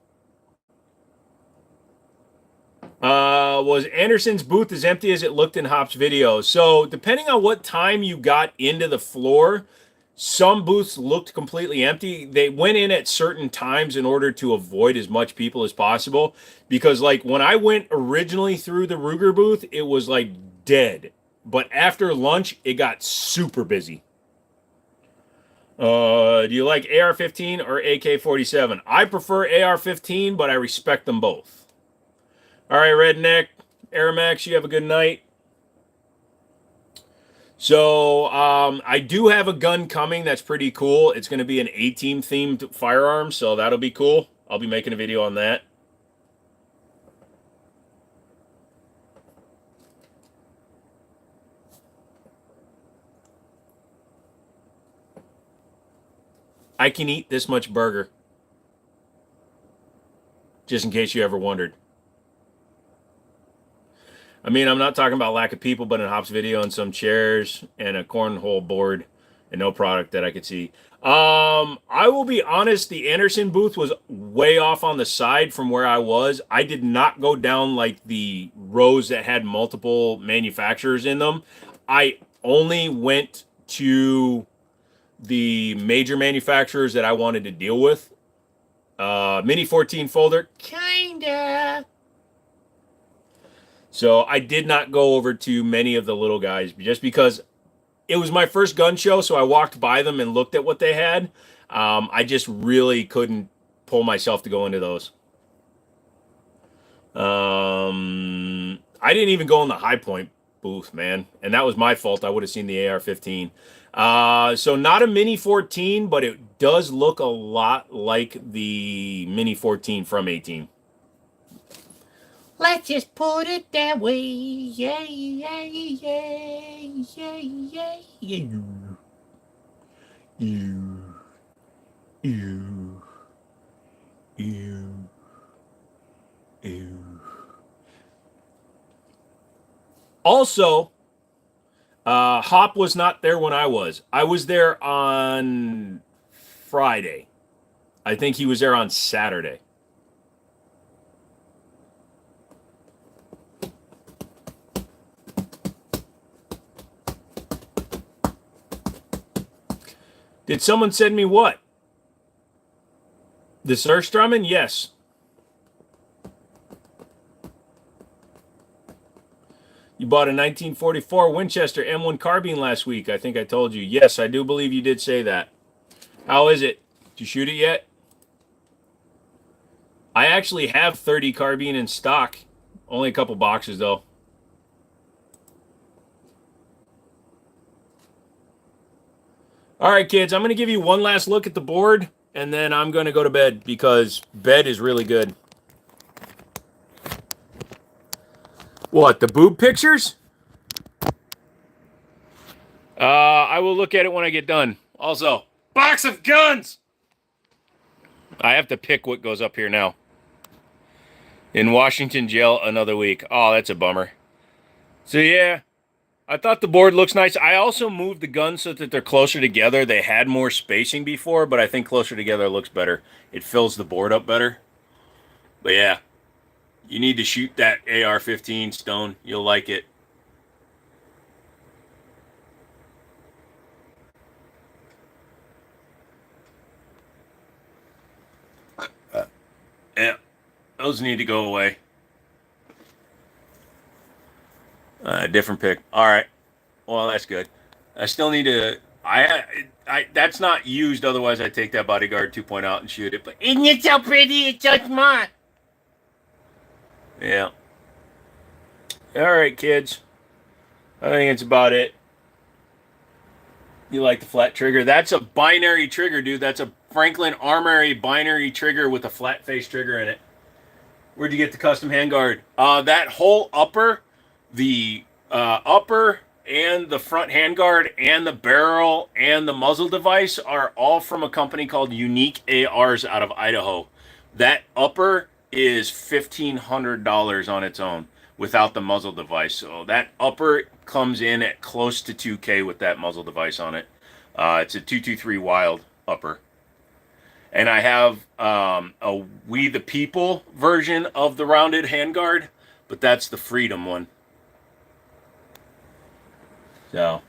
Was Anderson's booth as empty as it looked in Hop's video? So depending on what time you got into the floor, some booths looked completely empty. They went in at certain times in order to avoid as much people as possible. Because like when I went originally through the Ruger booth, it was like dead. But after lunch, it got super busy. Do you like AR-15 or AK-47? I prefer AR-15, but I respect them both. All right, Redneck, Aramax, you have a good night. So I do have a gun coming that's pretty cool. It's going to be an A-Team themed firearm, so that'll be cool. I'll be making a video on that. I can eat this much burger. Just in case you ever wondered. I mean, I'm not talking about lack of people, but in Hop's video and some chairs and a cornhole board and no product that I could see. I will be honest, the Anderson booth was way off on the side from where I was. I did not go down like the rows that had multiple manufacturers in them. I only went to the major manufacturers that I wanted to deal with. Mini 14 folder, kinda. So I did not go over to many of the little guys just because it was my first gun show. So I walked by them and looked at what they had. I just really couldn't pull myself to go into those. I didn't even go in the High Point booth, man, and that was my fault. I would have seen the AR-15. So not a Mini 14, but it does look a lot like the Mini 14 from 18. Let's just put it that way. Yeah, yeah, yeah, yeah, yeah, yeah. Also, Hop was not there when I was. I was there on Friday. I think he was there on Saturday. Did someone send me what? The Surströmmen? Yes. You bought a 1944 Winchester M1 carbine last week. I think I told you. Yes, I do believe you did say that. How is it? Did you shoot it yet? I actually have 30 carbine in stock. Only a couple boxes, though. All right, kids, I'm going to give you one last look at the board, and then I'm going to go to bed because bed is really good. What, the boob pictures? I will look at it when I get done. Also, box of guns! I have to pick what goes up here now. In Washington jail another week. Oh, that's a bummer. So, yeah. I thought the board looks nice. I also moved the guns so that they're closer together. They had more spacing before, but I think closer together looks better. It fills the board up better. But yeah, you need to shoot that AR-15, Stone. You'll like it. Yeah, those need to go away. Different pick. All right. Well, that's good. I still need to. I that's not used. Otherwise, I take that bodyguard 2.0 out and shoot it. But isn't it so pretty? It's so smart. Yeah. All right, kids. I think it's about it. You like the flat trigger? That's a binary trigger, dude. That's a Franklin Armory binary trigger with a flat face trigger in it. Where'd you get the custom handguard? That whole upper, the upper and the front handguard and the barrel and the muzzle device are all from a company called Unique ARs out of Idaho. That upper is $1,500 on its own without the muzzle device. So that upper comes in at close to $2K with that muzzle device on it. It's a 223 Wild upper. And I have a We the People version of the rounded handguard, but that's the Freedom one. So,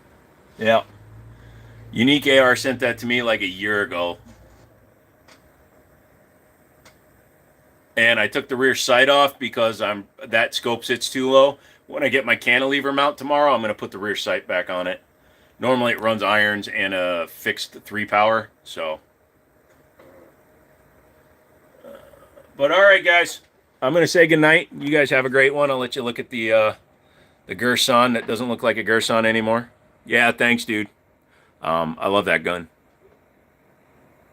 yeah. Unique AR sent that to me like a year ago. And I took the rear sight off because that scope sits too low. When I get my cantilever mount tomorrow, I'm going to put the rear sight back on it. Normally it runs irons and a fixed 3-power, so. But all right, guys. I'm going to say goodnight. You guys have a great one. I'll let you look at the Gerson that doesn't look like a Gerson anymore. Yeah, thanks, dude. I love that gun.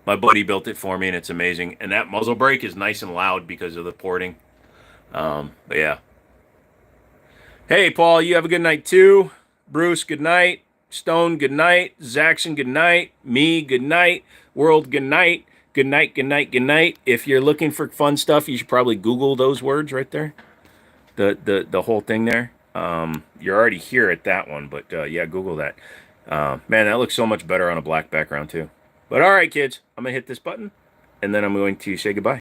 My buddy built it for me, and it's amazing. And that muzzle brake is nice and loud because of the porting. But yeah. Hey, Paul, you have a good night, too. Bruce, good night. Stone, good night. Zaxxon, good night. Me, good night. World, good night. Good night, good night, good night. If you're looking for fun stuff, you should probably Google those words right there. The whole thing there. You're already here at that one, but yeah, Google that. Man, that looks so much better on a black background, too. But all right, kids, I'm going to hit this button, and then I'm going to say goodbye.